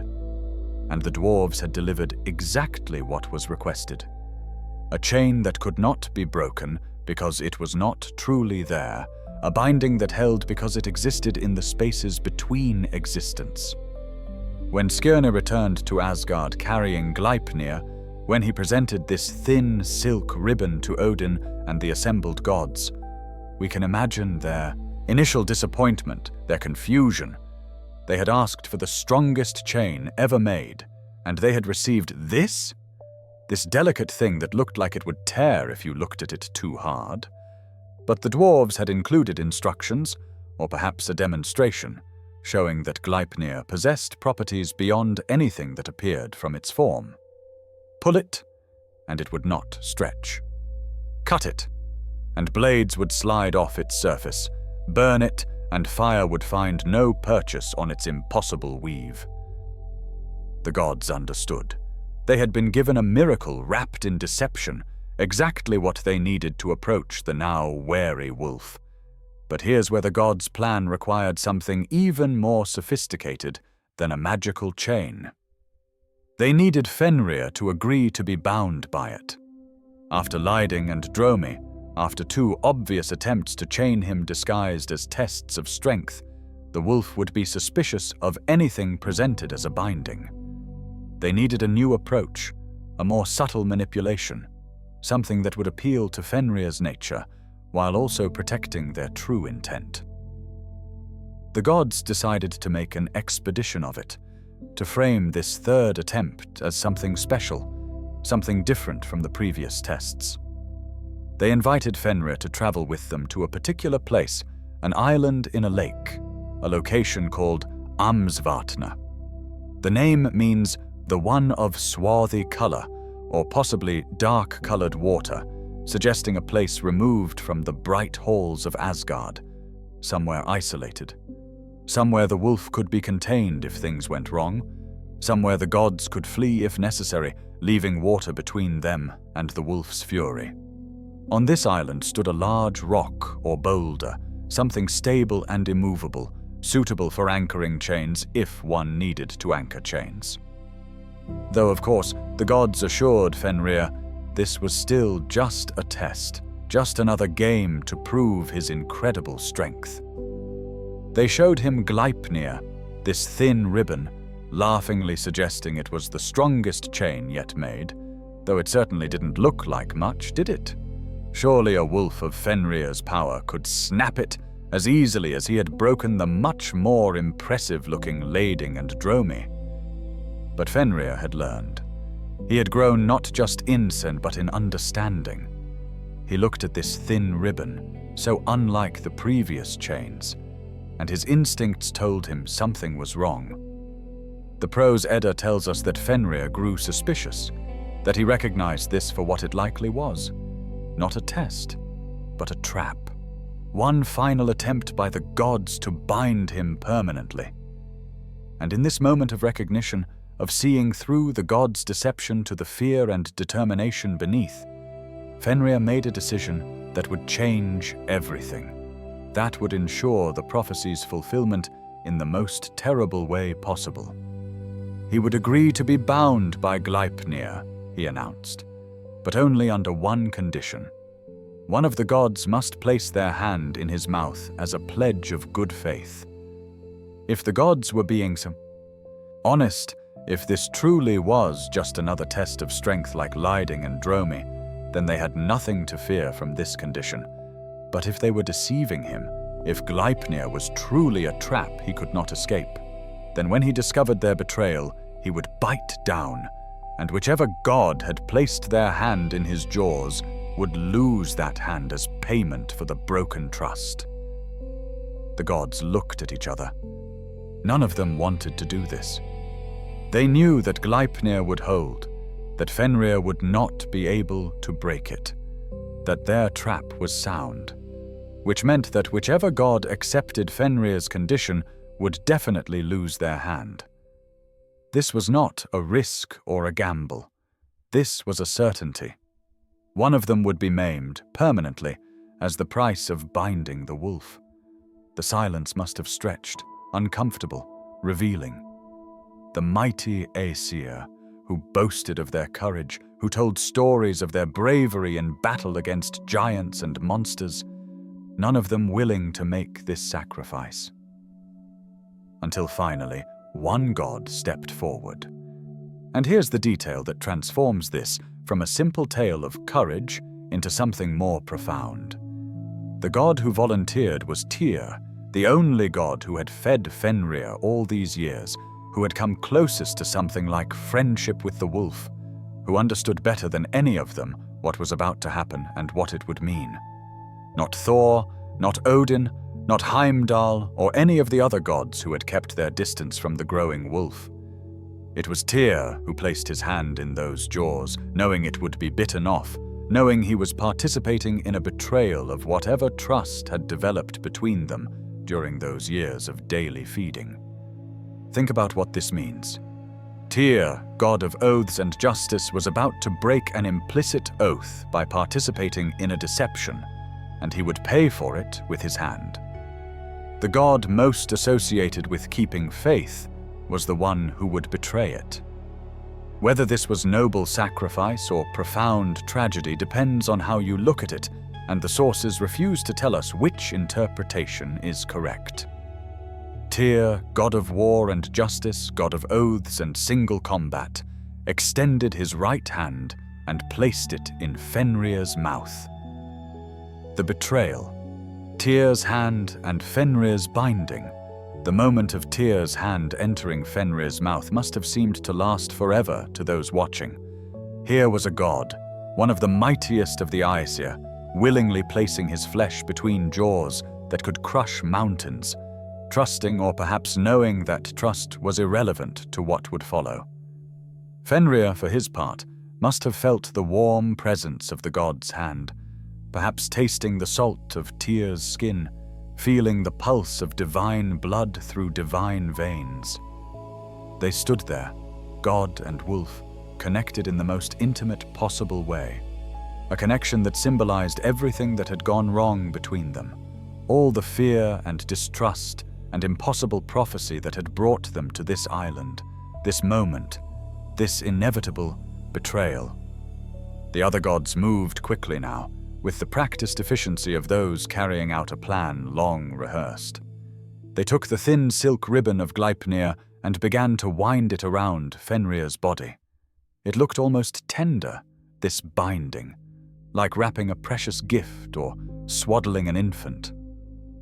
And the dwarves had delivered exactly what was requested. A chain that could not be broken because it was not truly there, a binding that held because it existed in the spaces between existence. When Skirnir returned to Asgard carrying Gleipnir, when he presented this thin silk ribbon to Odin and the assembled gods, we can imagine their initial disappointment, their confusion. They had asked for the strongest chain ever made, and they had received this delicate thing that looked like it would tear if you looked at it too hard. But the dwarves had included instructions, or perhaps a demonstration, showing that Gleipnir possessed properties beyond anything that appeared from its form. Pull it, and it would not stretch. Cut it, and blades would slide off its surface. Burn it, and fire would find no purchase on its impossible weave. The gods understood. They had been given a miracle wrapped in deception, exactly what they needed to approach the now wary wolf. But here's where the gods' plan required something even more sophisticated than a magical chain. They needed Fenrir to agree to be bound by it. After Laeding and Dromi, after 2 obvious attempts to chain him disguised as tests of strength, the wolf would be suspicious of anything presented as a binding. They needed a new approach, a more subtle manipulation, something that would appeal to Fenrir's nature while also protecting their true intent. The gods decided to make an expedition of it, to frame this 3rd attempt as something special, something different from the previous tests. They invited Fenrir to travel with them to a particular place, an island in a lake, a location called Amsvatna. The name means the one of swarthy color, or possibly dark-colored water, suggesting a place removed from the bright halls of Asgard, somewhere isolated, somewhere the wolf could be contained if things went wrong, somewhere the gods could flee if necessary, leaving water between them and the wolf's fury. On this island stood a large rock or boulder, something stable and immovable, suitable for anchoring chains if one needed to anchor chains. Though, of course, the gods assured Fenrir this was still just a test, just another game to prove his incredible strength. They showed him Gleipnir, this thin ribbon, laughingly suggesting it was the strongest chain yet made, though it certainly didn't look like much, did it? Surely a wolf of Fenrir's power could snap it as easily as he had broken the much more impressive-looking lading and dromi. But Fenrir had learned. He had grown not just in sense but in understanding. He looked at this thin ribbon, so unlike the previous chains, and his instincts told him something was wrong. The prose Edda tells us that Fenrir grew suspicious, that he recognized this for what it likely was. Not a test, but a trap. One final attempt by the gods to bind him permanently. And in this moment of recognition, of seeing through the gods' deception to the fear and determination beneath, Fenrir made a decision that would change everything. That would ensure the prophecy's fulfillment in the most terrible way possible. He would agree to be bound by Gleipnir, he announced, but only under one condition. One of the gods must place their hand in his mouth as a pledge of good faith. If the gods were being honest, if this truly was just another test of strength like Lyding and Dromi, then they had nothing to fear from this condition. But if they were deceiving him, if Gleipnir was truly a trap he could not escape, then when he discovered their betrayal, he would bite down, and whichever god had placed their hand in his jaws would lose that hand as payment for the broken trust. The gods looked at each other. None of them wanted to do this. They knew that Gleipnir would hold, that Fenrir would not be able to break it, that their trap was sound, which meant that whichever god accepted Fenrir's condition would definitely lose their hand. This was not a risk or a gamble. This was a certainty. One of them would be maimed, permanently, as the price of binding the wolf. The silence must have stretched, uncomfortable, revealing. The mighty Aesir, who boasted of their courage, who told stories of their bravery in battle against giants and monsters, none of them willing to make this sacrifice. Until finally, one god stepped forward. And here's the detail that transforms this from a simple tale of courage into something more profound. The god who volunteered was Tyr, the only god who had fed Fenrir all these years, who had come closest to something like friendship with the wolf, who understood better than any of them what was about to happen and what it would mean. Not Thor, not Odin, not Heimdall, or any of the other gods who had kept their distance from the growing wolf. It was Tyr who placed his hand in those jaws, knowing it would be bitten off, knowing he was participating in a betrayal of whatever trust had developed between them during those years of daily feeding. Think about what this means. Tyr, god of oaths and justice, was about to break an implicit oath by participating in a deception, and he would pay for it with his hand. The god most associated with keeping faith was the one who would betray it. Whether this was noble sacrifice or profound tragedy depends on how you look at it, and the sources refuse to tell us which interpretation is correct. Tyr, god of war and justice, god of oaths and single combat, extended his right hand and placed it in Fenrir's mouth. The betrayal, Tyr's hand and Fenrir's binding. The moment of Tyr's hand entering Fenrir's mouth must have seemed to last forever to those watching. Here was a god, one of the mightiest of the Aesir, willingly placing his flesh between jaws that could crush mountains, trusting or perhaps knowing that trust was irrelevant to what would follow. Fenrir, for his part, must have felt the warm presence of the god's hand, perhaps tasting the salt of Tyr's skin, feeling the pulse of divine blood through divine veins. They stood there, god and wolf, connected in the most intimate possible way, a connection that symbolized everything that had gone wrong between them, all the fear and distrust and impossible prophecy that had brought them to this island, this moment, this inevitable betrayal. The other gods moved quickly now, with the practiced efficiency of those carrying out a plan long rehearsed. They took the thin silk ribbon of Gleipnir and began to wind it around Fenrir's body. It looked almost tender, this binding, like wrapping a precious gift or swaddling an infant.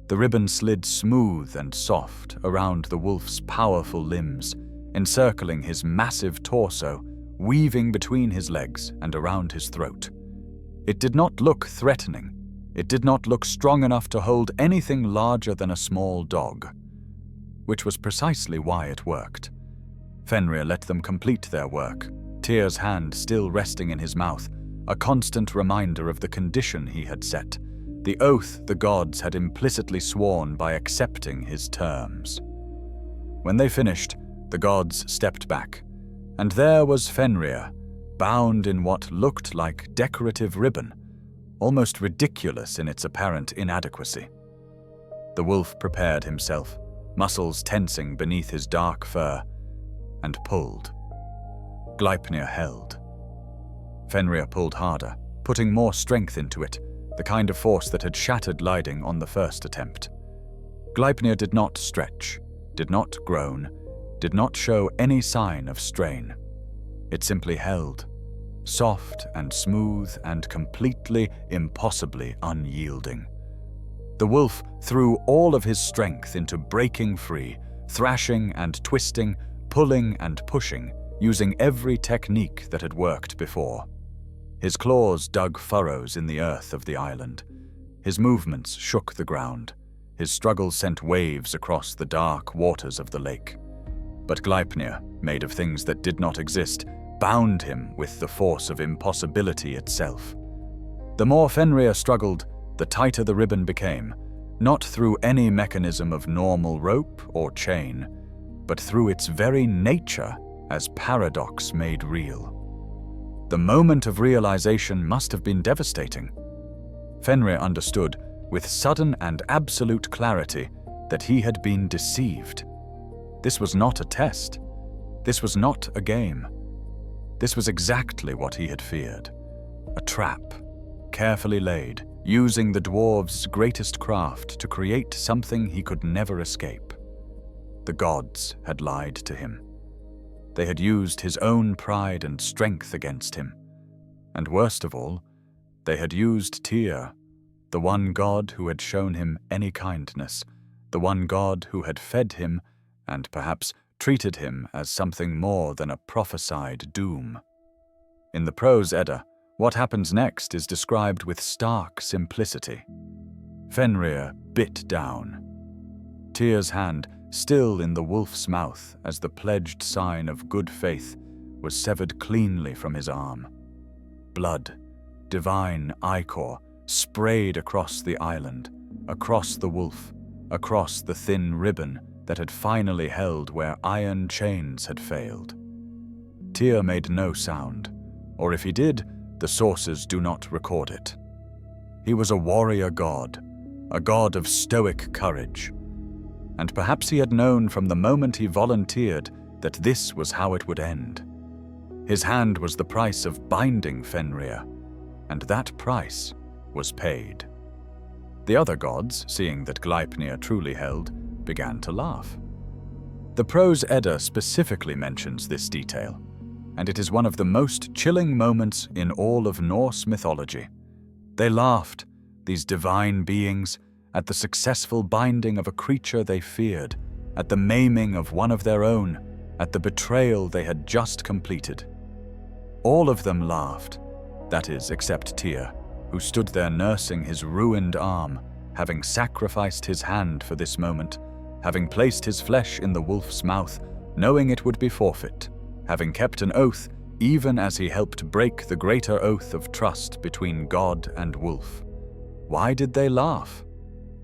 The ribbon slid smooth and soft around the wolf's powerful limbs, encircling his massive torso, weaving between his legs and around his throat. It did not look threatening. It did not look strong enough to hold anything larger than a small dog, which was precisely why it worked. Fenrir let them complete their work, Tyr's hand still resting in his mouth, a constant reminder of the condition he had set, the oath the gods had implicitly sworn by accepting his terms. When they finished, the gods stepped back, and there was Fenrir, bound in what looked like decorative ribbon, almost ridiculous in its apparent inadequacy. The wolf prepared himself, muscles tensing beneath his dark fur, and pulled. Gleipnir held. Fenrir pulled harder, putting more strength into it, the kind of force that had shattered Lyding on the first attempt. Gleipnir did not stretch, did not groan, did not show any sign of strain. It simply held, soft and smooth and completely, impossibly unyielding. The wolf threw all of his strength into breaking free, thrashing and twisting, pulling and pushing, using every technique that had worked before. His claws dug furrows in the earth of the island. His movements shook the ground. His struggles sent waves across the dark waters of the lake. But Gleipnir, made of things that did not exist, bound him with the force of impossibility itself. The more Fenrir struggled, the tighter the ribbon became, not through any mechanism of normal rope or chain, but through its very nature as paradox made real. The moment of realization must have been devastating. Fenrir understood, with sudden and absolute clarity, that he had been deceived. This was not a test. This was not a game. This was exactly what he had feared. A trap, carefully laid, using the dwarves' greatest craft to create something he could never escape. The gods had lied to him. They had used his own pride and strength against him. And worst of all, they had used Tyr, the one god who had shown him any kindness, the one god who had fed him and perhaps treated him as something more than a prophesied doom. In the prose Edda, what happens next is described with stark simplicity. Fenrir bit down. Tyr's hand, still in the wolf's mouth as the pledged sign of good faith, was severed cleanly from his arm. Blood, divine ichor, sprayed across the island, across the wolf, across the thin ribbon that had finally held where iron chains had failed. Tyr made no sound, or if he did, the sources do not record it. He was a warrior god, a god of stoic courage. And perhaps he had known from the moment he volunteered that this was how it would end. His hand was the price of binding Fenrir, and that price was paid. The other gods, seeing that Gleipnir truly held, began to laugh. The prose Edda specifically mentions this detail, and it is one of the most chilling moments in all of Norse mythology. They laughed, these divine beings, at the successful binding of a creature they feared, at the maiming of one of their own, at the betrayal they had just completed. All of them laughed, that is, except Tyr, who stood there nursing his ruined arm, having sacrificed his hand for this moment, having placed his flesh in the wolf's mouth, knowing it would be forfeit, having kept an oath even as he helped break the greater oath of trust between God and wolf. Why did they laugh?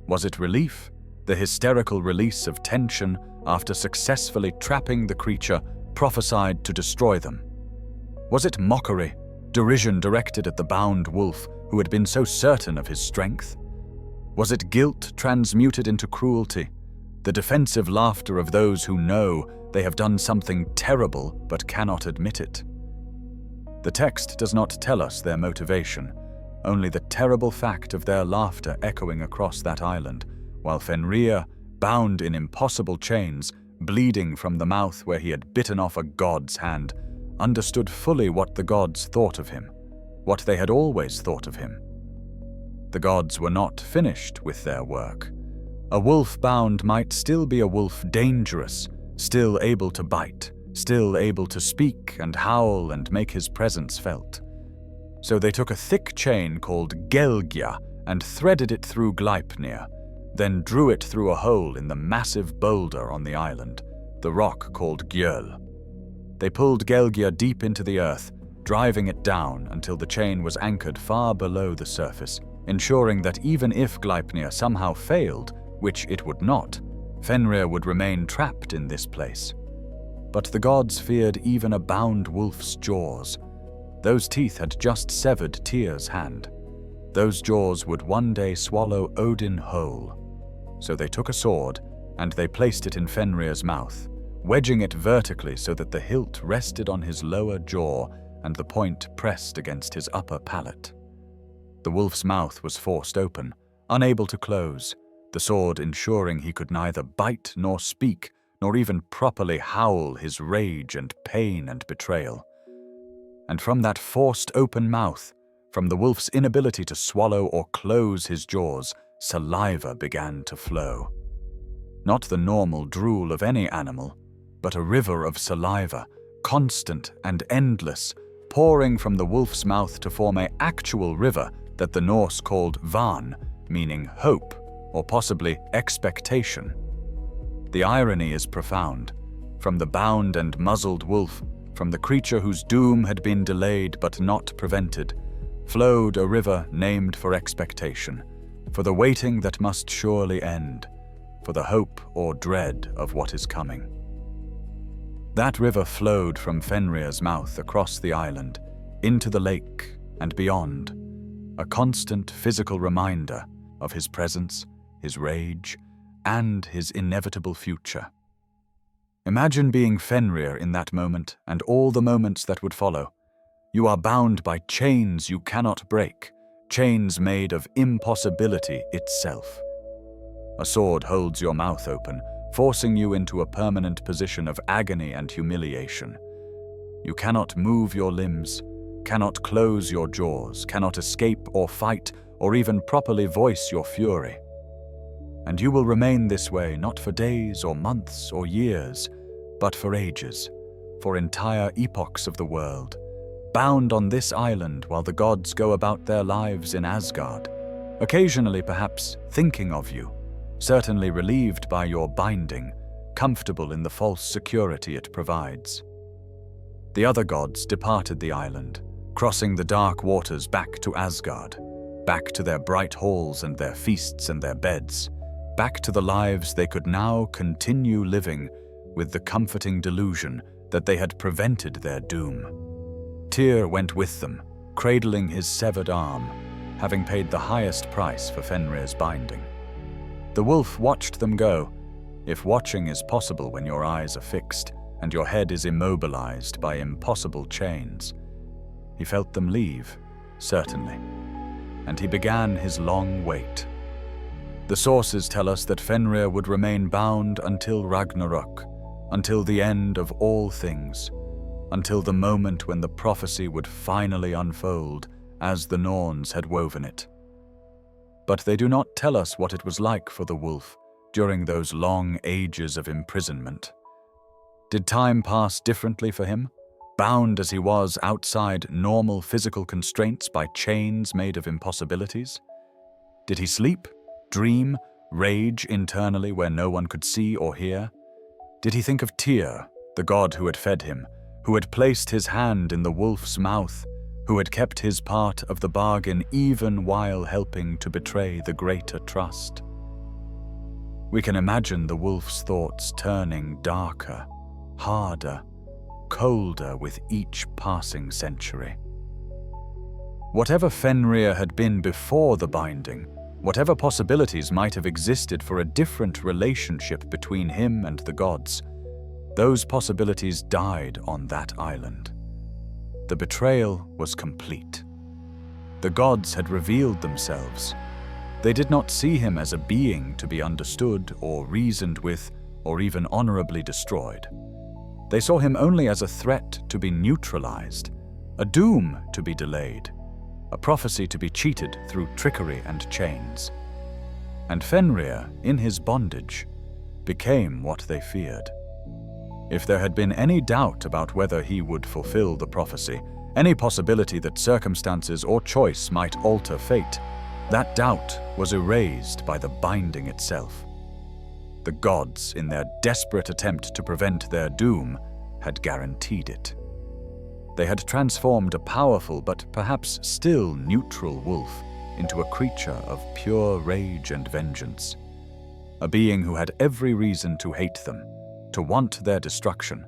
Was it relief, the hysterical release of tension after successfully trapping the creature prophesied to destroy them? Was it mockery, derision directed at the bound wolf who had been so certain of his strength? Was it guilt transmuted into cruelty, the defensive laughter of those who know they have done something terrible but cannot admit it? The text does not tell us their motivation, only the terrible fact of their laughter echoing across that island, while Fenrir, bound in impossible chains, bleeding from the mouth where he had bitten off a god's hand, understood fully what the gods thought of him, what they had always thought of him. The gods were not finished with their work. A wolf bound might still be a wolf dangerous, still able to bite, still able to speak and howl and make his presence felt. So they took a thick chain called Gelgja and threaded it through Gleipnir, then drew it through a hole in the massive boulder on the island, the rock called Gjöll. They pulled Gelgja deep into the earth, driving it down until the chain was anchored far below the surface, ensuring that even if Gleipnir somehow failed, which it would not, Fenrir would remain trapped in this place. But the gods feared even a bound wolf's jaws. Those teeth had just severed Tyr's hand. Those jaws would one day swallow Odin whole. So they took a sword, and they placed it in Fenrir's mouth, wedging it vertically so that the hilt rested on his lower jaw and the point pressed against his upper palate. The wolf's mouth was forced open, unable to close, the sword ensuring he could neither bite nor speak, nor even properly howl his rage and pain and betrayal. And from that forced open mouth, from the wolf's inability to swallow or close his jaws, saliva began to flow. Not the normal drool of any animal, but a river of saliva, constant and endless, pouring from the wolf's mouth to form an actual river that the Norse called van, meaning hope, or possibly expectation. The irony is profound. From the bound and muzzled wolf, from the creature whose doom had been delayed but not prevented, flowed a river named for expectation, for the waiting that must surely end, for the hope or dread of what is coming. That river flowed from Fenrir's mouth across the island, into the lake and beyond, a constant physical reminder of his presence, his rage, and his inevitable future. Imagine being Fenrir in that moment and all the moments that would follow. You are bound by chains you cannot break, chains made of impossibility itself. A sword holds your mouth open, forcing you into a permanent position of agony and humiliation. You cannot move your limbs, cannot close your jaws, cannot escape or fight, or even properly voice your fury. And you will remain this way not for days or months or years, but for ages, for entire epochs of the world, bound on this island while the gods go about their lives in Asgard, occasionally perhaps thinking of you, certainly relieved by your binding, comfortable in the false security it provides. The other gods departed the island, crossing the dark waters back to Asgard, back to their bright halls and their feasts and their beds, back to the lives they could now continue living with the comforting delusion that they had prevented their doom. Tyr went with them, cradling his severed arm, having paid the highest price for Fenrir's binding. The wolf watched them go, if watching is possible when your eyes are fixed and your head is immobilized by impossible chains. He felt them leave, certainly, and he began his long wait. The sources tell us that Fenrir would remain bound until Ragnarok, until the end of all things, until the moment when the prophecy would finally unfold as the Norns had woven it. But they do not tell us what it was like for the wolf during those long ages of imprisonment. Did time pass differently for him? bound as he was outside normal physical constraints by chains made of impossibilities? Did he sleep, dream, rage internally where no one could see or hear? Did he think of Tyr, the god who had fed him, who had placed his hand in the wolf's mouth, who had kept his part of the bargain even while helping to betray the greater trust? We can imagine the wolf's thoughts turning darker, harder, colder with each passing century. Whatever Fenrir had been before the binding, whatever possibilities might have existed for a different relationship between him and the gods, those possibilities died on that island. The betrayal was complete. The gods had revealed themselves. They did not see him as a being to be understood or reasoned with or even honorably destroyed. They saw him only as a threat to be neutralized, a doom to be delayed, a prophecy to be cheated through trickery and chains. And Fenrir, in his bondage, became what they feared. If there had been any doubt about whether he would fulfill the prophecy, any possibility that circumstances or choice might alter fate, that doubt was erased by the binding itself. The gods, in their desperate attempt to prevent their doom, had guaranteed it. They had transformed a powerful but perhaps still neutral wolf into a creature of pure rage and vengeance, a being who had every reason to hate them, to want their destruction,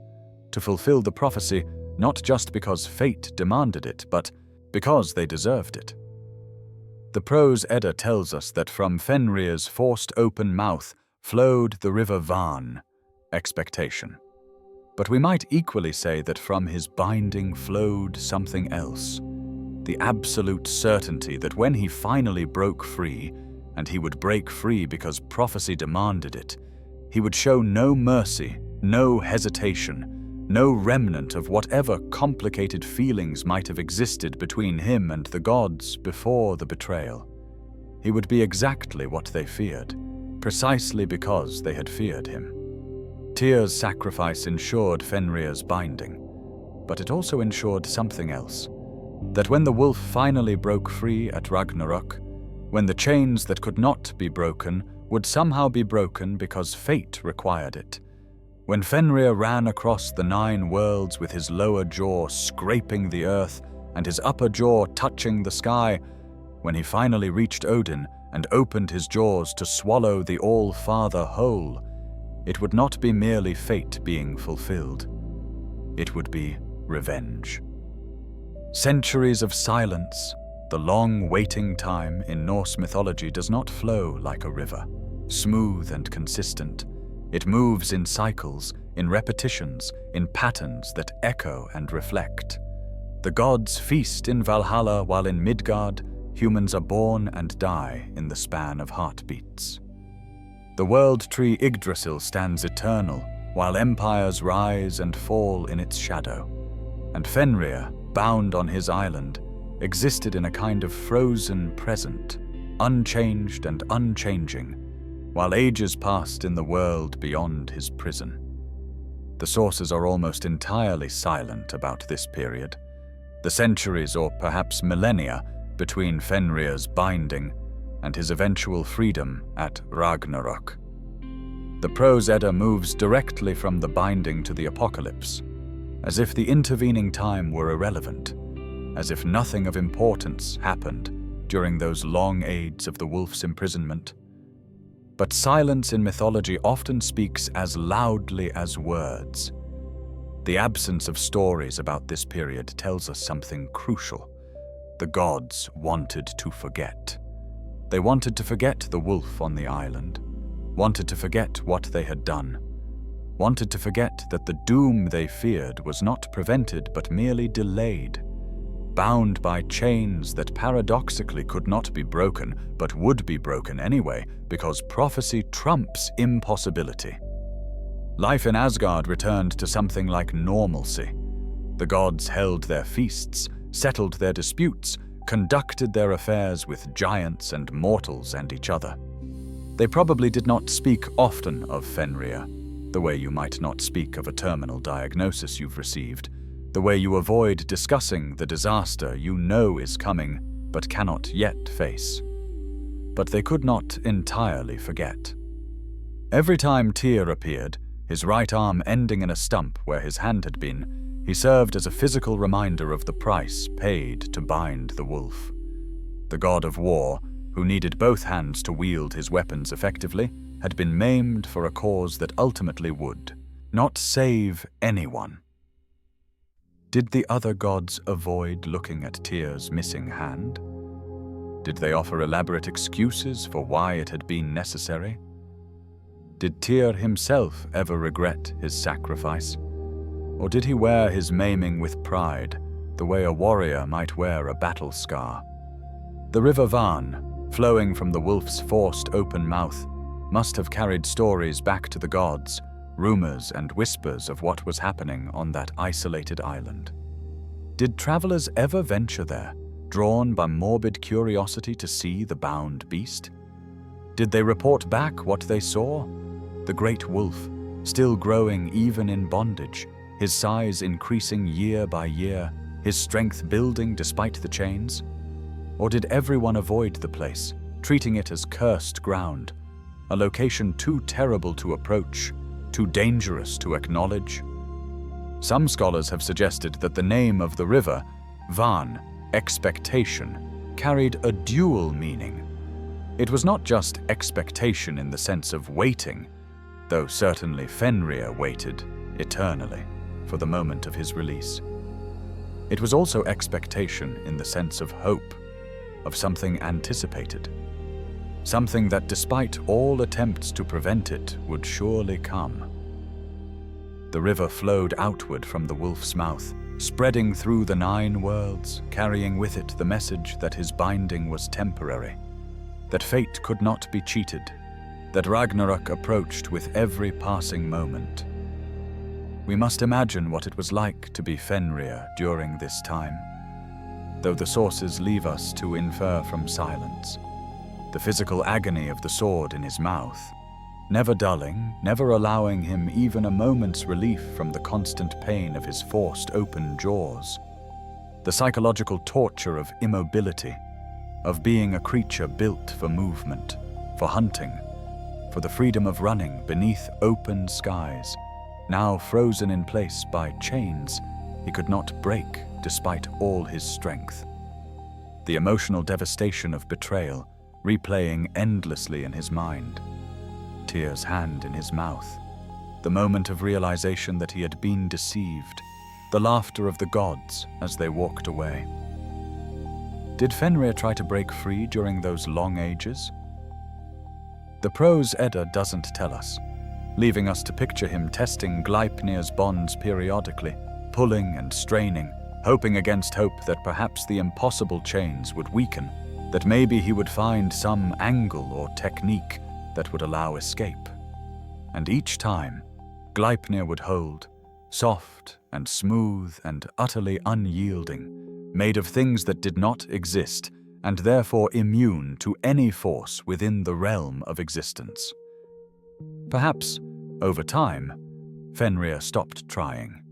to fulfill the prophecy not just because fate demanded it, but because they deserved it. The prose Edda tells us that from Fenrir's forced open mouth flowed the river Van, expectation. But we might equally say that from his binding flowed something else, the absolute certainty that when he finally broke free, and he would break free because prophecy demanded it, he would show no mercy, no hesitation, no remnant of whatever complicated feelings might have existed between him and the gods before the betrayal. He would be exactly what they feared, precisely because they had feared him. Tyr's sacrifice ensured Fenrir's binding, but it also ensured something else. That when the wolf finally broke free at Ragnarok, when the chains that could not be broken would somehow be broken because fate required it, when Fenrir ran across the 9 worlds with his lower jaw scraping the earth and his upper jaw touching the sky, when he finally reached Odin and opened his jaws to swallow the All-Father whole, it would not be merely fate being fulfilled. It would be revenge. Centuries of silence, the long waiting time in Norse mythology does not flow like a river, smooth and consistent. It moves in cycles, in repetitions, in patterns that echo and reflect. The gods feast in Valhalla while in Midgard, humans are born and die in the span of heartbeats. The world tree Yggdrasil stands eternal, while empires rise and fall in its shadow. And Fenrir, bound on his island, existed in a kind of frozen present, unchanged and unchanging, while ages passed in the world beyond his prison. The sources are almost entirely silent about this period, the centuries or perhaps millennia between Fenrir's binding and his eventual freedom at Ragnarok. The prose Edda moves directly from the binding to the apocalypse, as if the intervening time were irrelevant, as if nothing of importance happened during those long aids of the wolf's imprisonment. But silence in mythology often speaks as loudly as words. The absence of stories about this period tells us something crucial. The gods wanted to forget. They wanted to forget the wolf on the island, wanted to forget what they had done, wanted to forget that the doom they feared was not prevented but merely delayed, bound by chains that paradoxically could not be broken but would be broken anyway because prophecy trumps impossibility. Life in Asgard returned to something like normalcy. The gods held their feasts, settled their disputes, conducted their affairs with giants and mortals and each other. They probably did not speak often of Fenrir, the way you might not speak of a terminal diagnosis you've received, the way you avoid discussing the disaster you know is coming but cannot yet face. But they could not entirely forget. Every time Tyr appeared, his right arm ending in a stump where his hand had been, he served as a physical reminder of the price paid to bind the wolf. The god of war, who needed both hands to wield his weapons effectively, had been maimed for a cause that ultimately would not save anyone. Did the other gods avoid looking at Tyr's missing hand? Did they offer elaborate excuses for why it had been necessary? Did Tyr himself ever regret his sacrifice? Or did he wear his maiming with pride, the way a warrior might wear a battle scar? The river Van, flowing from the wolf's forced open mouth, must have carried stories back to the gods, rumors and whispers of what was happening on that isolated island. Did travelers ever venture there, drawn by morbid curiosity to see the bound beast? Did they report back what they saw? The great wolf, still growing even in bondage, his size increasing year by year, his strength building despite the chains? Or did everyone avoid the place, treating it as cursed ground, a location too terrible to approach, too dangerous to acknowledge? Some scholars have suggested that the name of the river, Van, expectation, carried a dual meaning. It was not just expectation in the sense of waiting, though certainly Fenrir waited eternally for the moment of his release. It was also expectation in the sense of hope, of something anticipated, something that despite all attempts to prevent it would surely come. The river flowed outward from the wolf's mouth, spreading through the 9 worlds, carrying with it the message that his binding was temporary, that fate could not be cheated, that Ragnarok approached with every passing moment. We must imagine what it was like to be Fenrir during this time, though the sources leave us to infer from silence. The physical agony of the sword in his mouth, never dulling, never allowing him even a moment's relief from the constant pain of his forced open jaws. The psychological torture of immobility, of being a creature built for movement, for hunting, for the freedom of running beneath open skies, now frozen in place by chains he could not break despite all his strength. The emotional devastation of betrayal replaying endlessly in his mind. Tyr's hand in his mouth, the moment of realization that he had been deceived, the laughter of the gods as they walked away. Did Fenrir try to break free during those long ages? The Prose Edda doesn't tell us, leaving us to picture him testing Gleipnir's bonds periodically, pulling and straining, hoping against hope that perhaps the impossible chains would weaken, that maybe he would find some angle or technique that would allow escape. And each time, Gleipnir would hold, soft and smooth and utterly unyielding, made of things that did not exist, and therefore immune to any force within the realm of existence. Perhaps, over time, Fenrir stopped trying.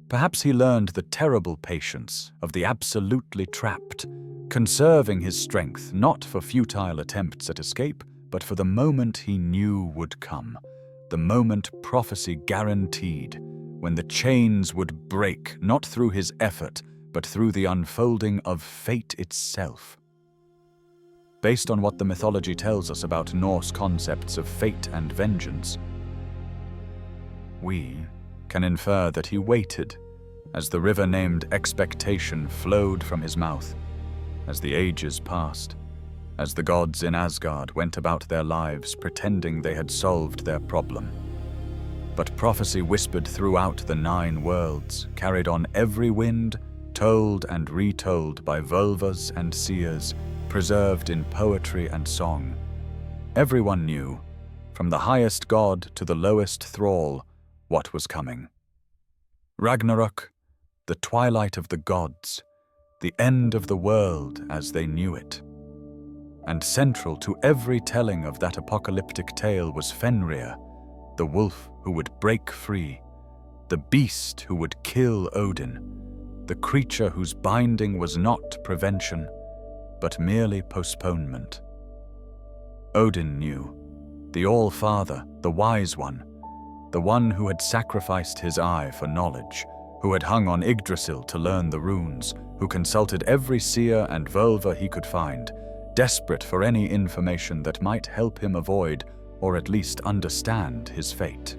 Perhaps he learned the terrible patience of the absolutely trapped, conserving his strength not for futile attempts at escape, but for the moment he knew would come, the moment prophecy guaranteed, when the chains would break not through his effort, but through the unfolding of fate itself. Based on what the mythology tells us about Norse concepts of fate and vengeance, we can infer that he waited as the river named expectation flowed from his mouth, as the ages passed, as the gods in Asgard went about their lives pretending they had solved their problem. But prophecy whispered throughout the 9 worlds, carried on every wind, told and retold by vulvas and seers, preserved in poetry and song. Everyone knew, from the highest god to the lowest thrall, what was coming. Ragnarok, the twilight of the gods, the end of the world as they knew it. And central to every telling of that apocalyptic tale was Fenrir, the wolf who would break free, the beast who would kill Odin, the creature whose binding was not prevention, but merely postponement. Odin knew, the All-Father, the Wise One, the one who had sacrificed his eye for knowledge, who had hung on Yggdrasil to learn the runes, who consulted every seer and Völva he could find, desperate for any information that might help him avoid or at least understand his fate.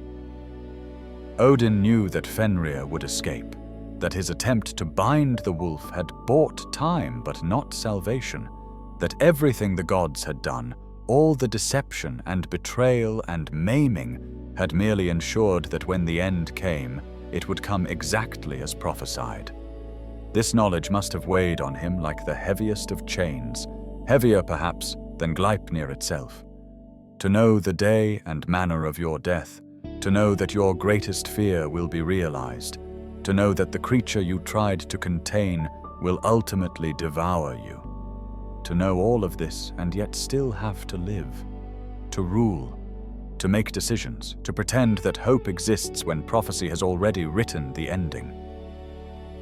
Odin knew that Fenrir would escape, that his attempt to bind the wolf had bought time but not salvation, that everything the gods had done, all the deception and betrayal and maiming, had merely ensured that when the end came, it would come exactly as prophesied. This knowledge must have weighed on him like the heaviest of chains, heavier perhaps than Gleipnir itself. To know the day and manner of your death, to know that your greatest fear will be realized, to know that the creature you tried to contain will ultimately devour you. To know all of this and yet still have to live, to rule, to make decisions, to pretend that hope exists when prophecy has already written the ending.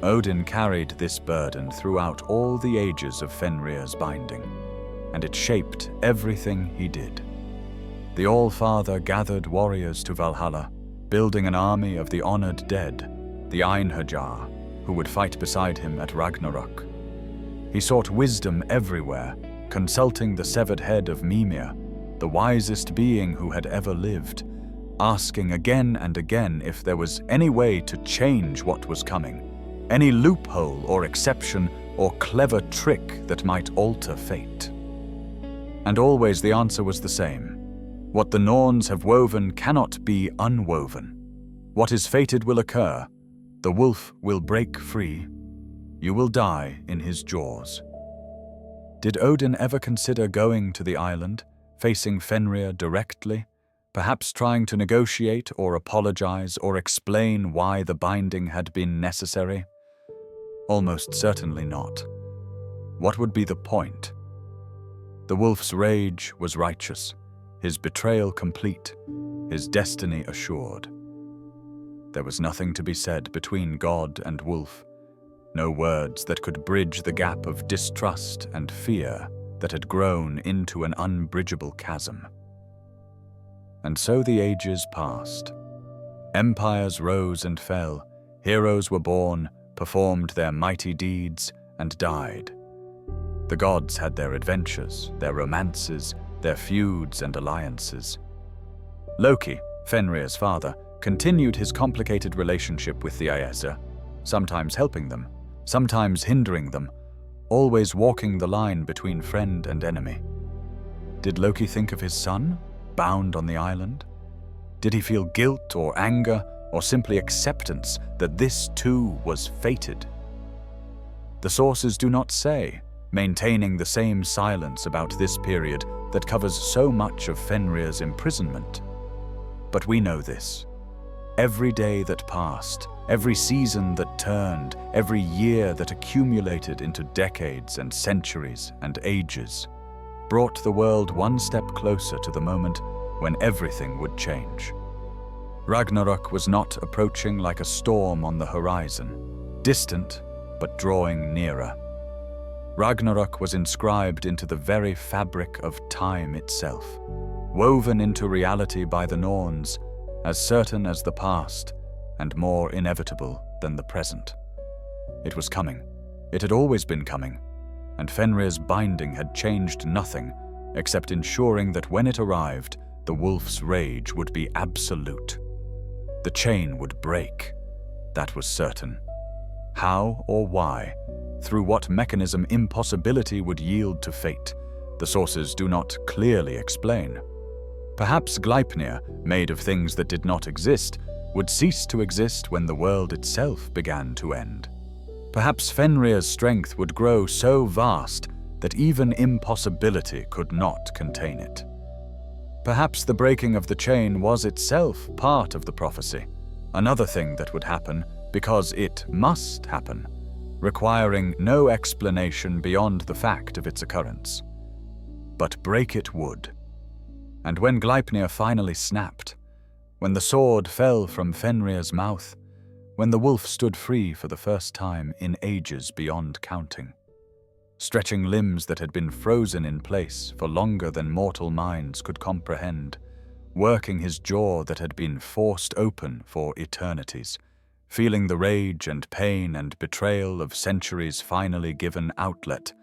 Odin carried this burden throughout all the ages of Fenrir's binding, and it shaped everything he did. The All-Father gathered warriors to Valhalla, building an army of the honored dead, the Einherjar, who would fight beside him at Ragnarok. He sought wisdom everywhere, consulting the severed head of Mimir, the wisest being who had ever lived, asking again and again if there was any way to change what was coming, any loophole or exception or clever trick that might alter fate. And always the answer was the same. What the Norns have woven cannot be unwoven. What is fated will occur. The wolf will break free. You will die in his jaws. Did Odin ever consider going to the island, facing Fenrir directly, perhaps trying to negotiate or apologize or explain why the binding had been necessary? Almost certainly not. What would be the point? The wolf's rage was righteous, his betrayal complete, his destiny assured. There was nothing to be said between God and wolf, no words that could bridge the gap of distrust and fear that had grown into an unbridgeable chasm. And so the ages passed. Empires rose and fell, heroes were born, performed their mighty deeds, and died. The gods had their adventures, their romances, their feuds and alliances. Loki, Fenrir's father, continued his complicated relationship with the Aesir, sometimes helping them, sometimes hindering them, always walking the line between friend and enemy. Did Loki think of his son, bound on the island? Did he feel guilt or anger or simply acceptance that this too was fated? The sources do not say, maintaining the same silence about this period that covers so much of Fenrir's imprisonment. But we know this. Every day that passed, every season that turned, every year that accumulated into decades and centuries and ages, brought the world one step closer to the moment when everything would change. Ragnarok was not approaching like a storm on the horizon, distant but drawing nearer. Ragnarok was inscribed into the very fabric of time itself, woven into reality by the Norns, as certain as the past and more inevitable than the present. It was coming. It had always been coming, and Fenrir's binding had changed nothing except ensuring that when it arrived, the wolf's rage would be absolute. The chain would break. That was certain. How or why, through what mechanism impossibility would yield to fate, the sources do not clearly explain. Perhaps Gleipnir, made of things that did not exist, would cease to exist when the world itself began to end. Perhaps Fenrir's strength would grow so vast that even impossibility could not contain it. Perhaps the breaking of the chain was itself part of the prophecy, another thing that would happen because it must happen, requiring no explanation beyond the fact of its occurrence. But break it would. And when Gleipnir finally snapped, when the sword fell from Fenrir's mouth, when the wolf stood free for the first time in ages beyond counting. Stretching limbs that had been frozen in place for longer than mortal minds could comprehend, working his jaw that had been forced open for eternities, feeling the rage and pain and betrayal of centuries finally given outlet.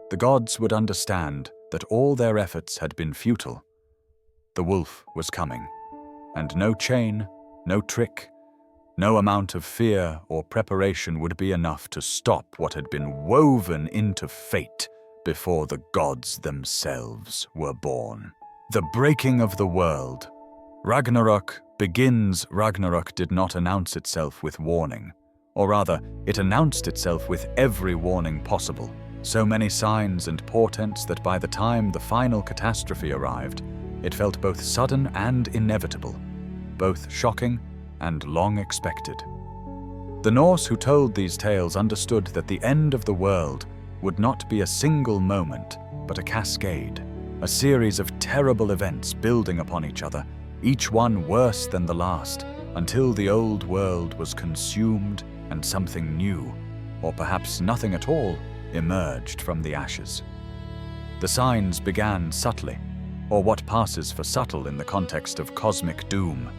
The gods would understand that all their efforts had been futile. The wolf was coming, and no chain, no trick, no amount of fear or preparation would be enough to stop what had been woven into fate before the gods themselves were born. The breaking of the world. Ragnarok begins. Ragnarok did not announce itself with warning, or rather, it announced itself with every warning possible. So many signs and portents that by the time the final catastrophe arrived, it felt both sudden and inevitable, both shocking and long expected. The Norse who told these tales understood that the end of the world would not be a single moment, but a cascade, a series of terrible events building upon each other, each one worse than the last, until the old world was consumed and something new, or perhaps nothing at all, emerged from the ashes. The signs began subtly, or what passes for subtle in the context of cosmic doom.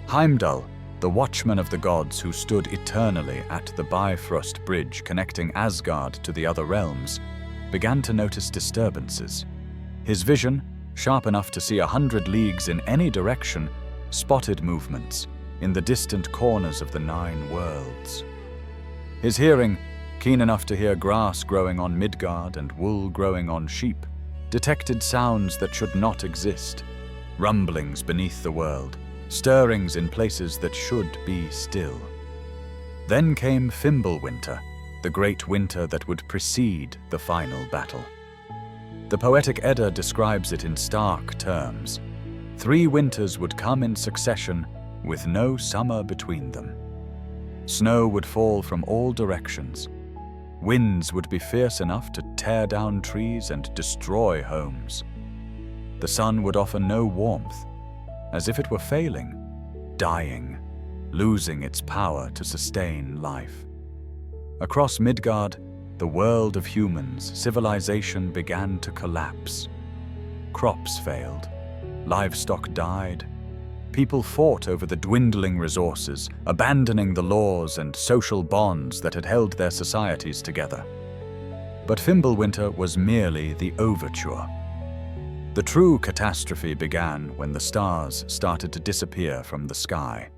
Heimdall, the watchman of the gods who stood eternally at the Bifrost Bridge connecting Asgard to the other realms, began to notice disturbances. His vision, sharp enough to see 100 leagues in any direction, spotted movements in the distant corners of the 9 worlds. His hearing, keen enough to hear grass growing on Midgard and wool growing on sheep, detected sounds that should not exist, rumblings beneath the world, stirrings in places that should be still. Then came Fimbulwinter, the great winter that would precede the final battle. The poetic Edda describes it in stark terms. 3 winters would come in succession with no summer between them. Snow would fall from all directions. Winds would be fierce enough to tear down trees and destroy homes. The sun would offer no warmth, as if it were failing, dying, losing its power to sustain life. Across Midgard, the world of humans, civilization began to collapse. Crops failed, livestock died, people fought over the dwindling resources, abandoning the laws and social bonds that had held their societies together. But Fimbulwinter was merely the overture. The true catastrophe began when the stars started to disappear from the sky.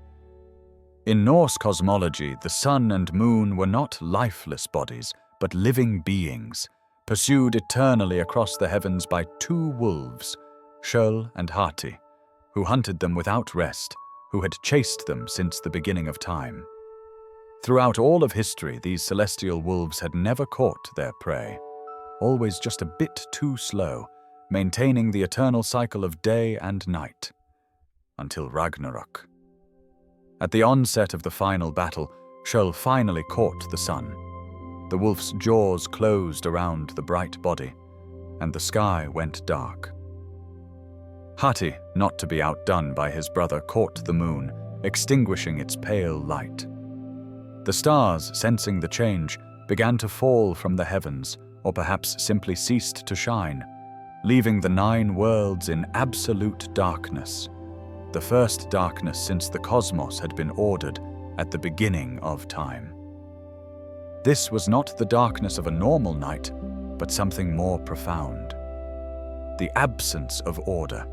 In Norse cosmology, the sun and moon were not lifeless bodies, but living beings, pursued eternally across the heavens by 2 wolves, Skjöll and Hati, who hunted them without rest, who had chased them since the beginning of time. Throughout all of history, these celestial wolves had never caught their prey, always just a bit too slow, maintaining the eternal cycle of day and night, until Ragnarok. At the onset of the final battle, Skjöll finally caught the sun. The wolf's jaws closed around the bright body, and the sky went dark. Hati, not to be outdone by his brother, caught the moon, extinguishing its pale light. The stars, sensing the change, began to fall from the heavens, or perhaps simply ceased to shine, leaving the 9 worlds in absolute darkness, the first darkness since the cosmos had been ordered at the beginning of time. This was not the darkness of a normal night, but something more profound. The absence of order,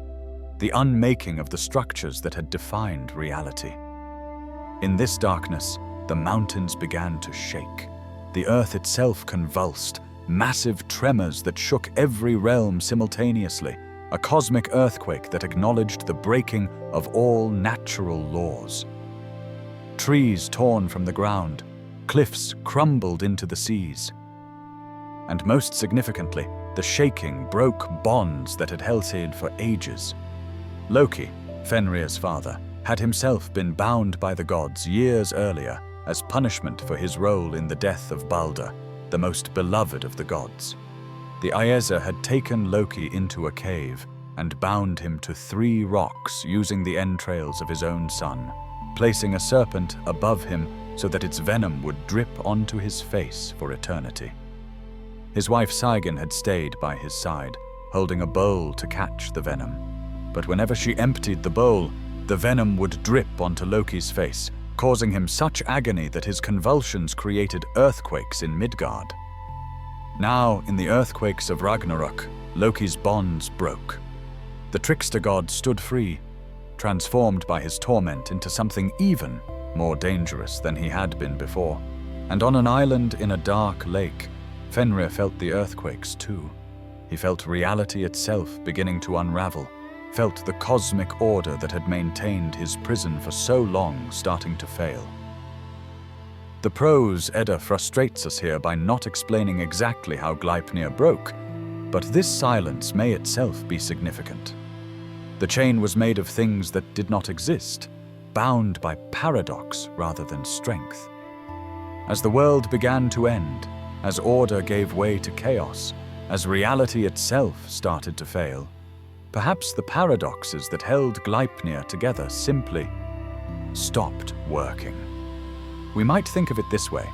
the unmaking of the structures that had defined reality. In this darkness, the mountains began to shake, the earth itself convulsed, massive tremors that shook every realm simultaneously, a cosmic earthquake that acknowledged the breaking of all natural laws. Trees torn from the ground, cliffs crumbled into the seas. And most significantly, the shaking broke bonds that had held for ages. Loki, Fenrir's father, had himself been bound by the gods years earlier as punishment for his role in the death of Balder, the most beloved of the gods. The Aesir had taken Loki into a cave and bound him to 3 rocks using the entrails of his own son, placing a serpent above him so that its venom would drip onto his face for eternity. His wife Sigyn had stayed by his side, holding a bowl to catch the venom. But whenever she emptied the bowl, the venom would drip onto Loki's face, causing him such agony that his convulsions created earthquakes in Midgard. Now, in the earthquakes of Ragnarok, Loki's bonds broke. The trickster god stood free, transformed by his torment into something even more dangerous than he had been before. And on an island in a dark lake, Fenrir felt the earthquakes too. He felt reality itself beginning to unravel, felt the cosmic order that had maintained his prison for so long starting to fail. The prose Edda frustrates us here by not explaining exactly how Gleipnir broke, but this silence may itself be significant. The chain was made of things that did not exist, bound by paradox rather than strength. As the world began to end, as order gave way to chaos, as reality itself started to fail, perhaps the paradoxes that held Gleipnir together simply stopped working. We might think of it this way.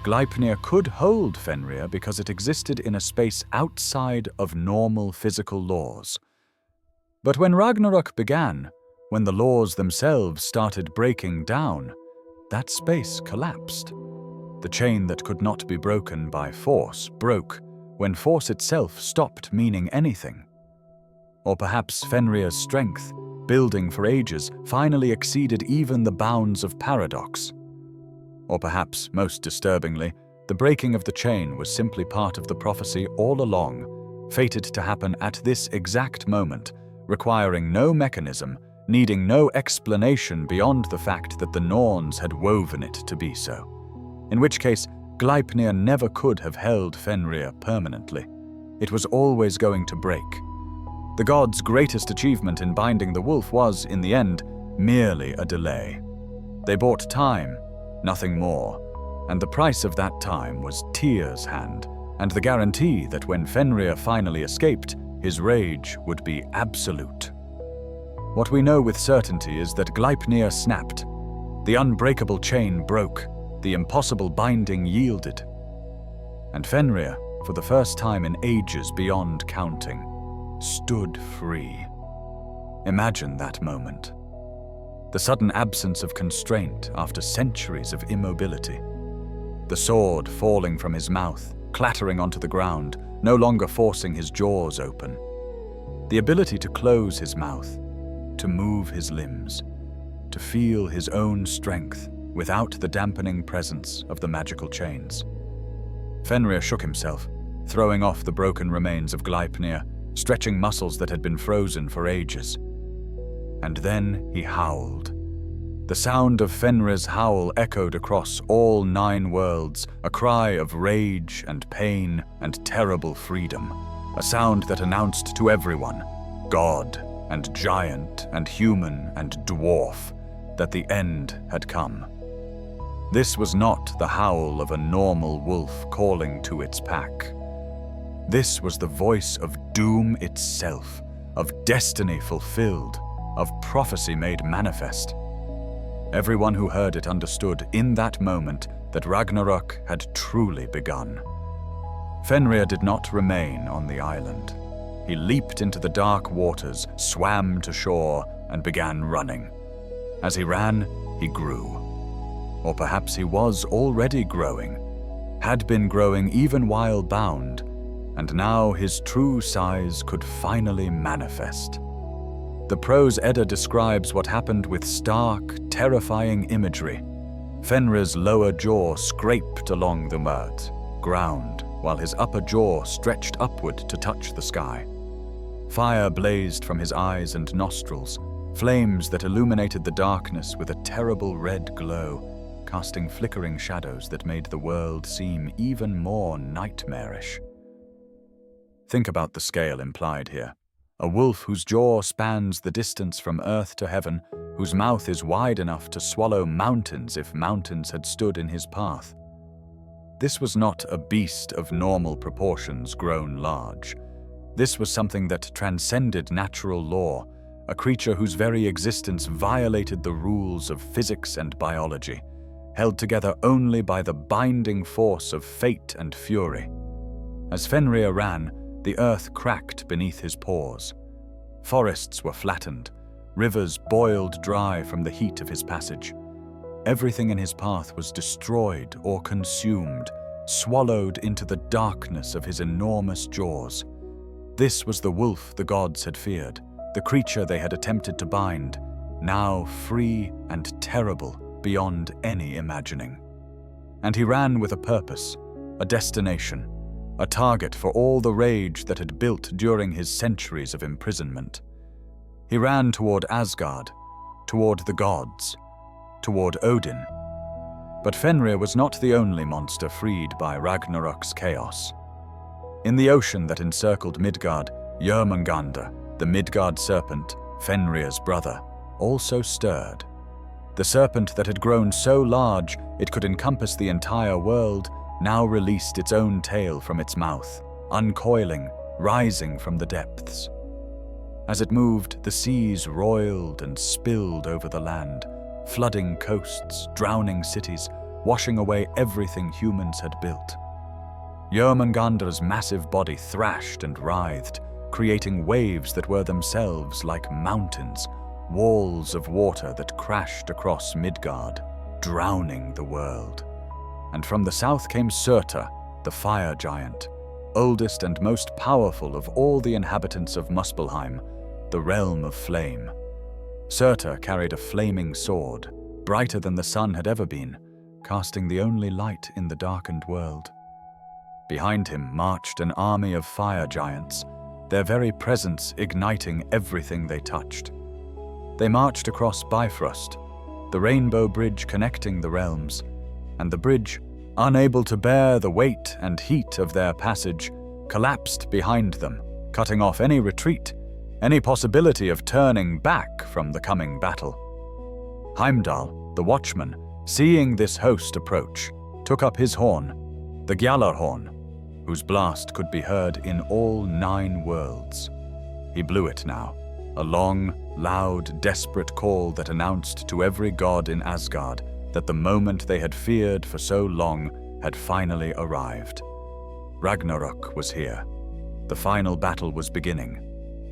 Gleipnir could hold Fenrir because it existed in a space outside of normal physical laws. But when Ragnarok began, when the laws themselves started breaking down, that space collapsed. The chain that could not be broken by force broke when force itself stopped meaning anything. Or perhaps Fenrir's strength, building for ages, finally exceeded even the bounds of paradox. Or perhaps, most disturbingly, the breaking of the chain was simply part of the prophecy all along, fated to happen at this exact moment, requiring no mechanism, needing no explanation beyond the fact that the Norns had woven it to be so. In which case, Gleipnir never could have held Fenrir permanently. It was always going to break. The gods' greatest achievement in binding the wolf was, in the end, merely a delay. They bought time, nothing more, and the price of that time was Tyr's hand, and the guarantee that when Fenrir finally escaped, his rage would be absolute. What we know with certainty is that Gleipnir snapped. The unbreakable chain broke. The impossible binding yielded. And Fenrir, for the first time in ages beyond counting, stood free. Imagine that moment. The sudden absence of constraint after centuries of immobility. The sword falling from his mouth, clattering onto the ground, no longer forcing his jaws open. The ability to close his mouth, to move his limbs, to feel his own strength without the dampening presence of the magical chains. Fenrir shook himself, throwing off the broken remains of Gleipnir, stretching muscles that had been frozen for ages. And then he howled. The sound of Fenrir's howl echoed across all 9 worlds, a cry of rage and pain and terrible freedom, a sound that announced to everyone, god and giant and human and dwarf, that the end had come. This was not the howl of a normal wolf calling to its pack. This was the voice of doom itself, of destiny fulfilled, of prophecy made manifest. Everyone who heard it understood in that moment that Ragnarok had truly begun. Fenrir did not remain on the island. He leaped into the dark waters, swam to shore, and began running. As he ran, he grew. Or perhaps he was already growing, had been growing even while bound, and now his true size could finally manifest. The prose Edda describes what happened with stark, terrifying imagery. Fenrir's lower jaw scraped along the ground, while his upper jaw stretched upward to touch the sky. Fire blazed from his eyes and nostrils, flames that illuminated the darkness with a terrible red glow, casting flickering shadows that made the world seem even more nightmarish. Think about the scale implied here. A wolf whose jaw spans the distance from earth to heaven, whose mouth is wide enough to swallow mountains if mountains had stood in his path. This was not a beast of normal proportions grown large. This was something that transcended natural law, a creature whose very existence violated the rules of physics and biology, held together only by the binding force of fate and fury. As Fenrir ran, the earth cracked beneath his paws. Forests were flattened, rivers boiled dry from the heat of his passage. Everything in his path was destroyed or consumed, swallowed into the darkness of his enormous jaws. This was the wolf the gods had feared, the creature they had attempted to bind, now free and terrible beyond any imagining. And he ran with a purpose, a destination, a target for all the rage that had built during his centuries of imprisonment. He ran toward Asgard, toward the gods, toward Odin. But Fenrir was not the only monster freed by Ragnarok's chaos. In the ocean that encircled Midgard, Jörmungandr, the Midgard serpent, Fenrir's brother, also stirred. The serpent that had grown so large it could encompass the entire world now released its own tail from its mouth, uncoiling, rising from the depths. As it moved, the seas roiled and spilled over the land, flooding coasts, drowning cities, washing away everything humans had built. Jörmungandr's massive body thrashed and writhed, creating waves that were themselves like mountains, walls of water that crashed across Midgard, drowning the world. And from the south came Surtur, the fire giant, oldest and most powerful of all the inhabitants of Muspelheim, the realm of flame. Surtur carried a flaming sword, brighter than the sun had ever been, casting the only light in the darkened world. Behind him marched an army of fire giants, their very presence igniting everything they touched. They marched across Bifrost, the rainbow bridge connecting the realms, and the bridge, unable to bear the weight and heat of their passage, collapsed behind them, cutting off any retreat, any possibility of turning back from the coming battle. Heimdall, the watchman, seeing this host approach, took up his horn, the Gjallarhorn, whose blast could be heard in all 9 worlds. He blew it now, a long, loud, desperate call that announced to every god in Asgard that the moment they had feared for so long had finally arrived. Ragnarok was here. The final battle was beginning.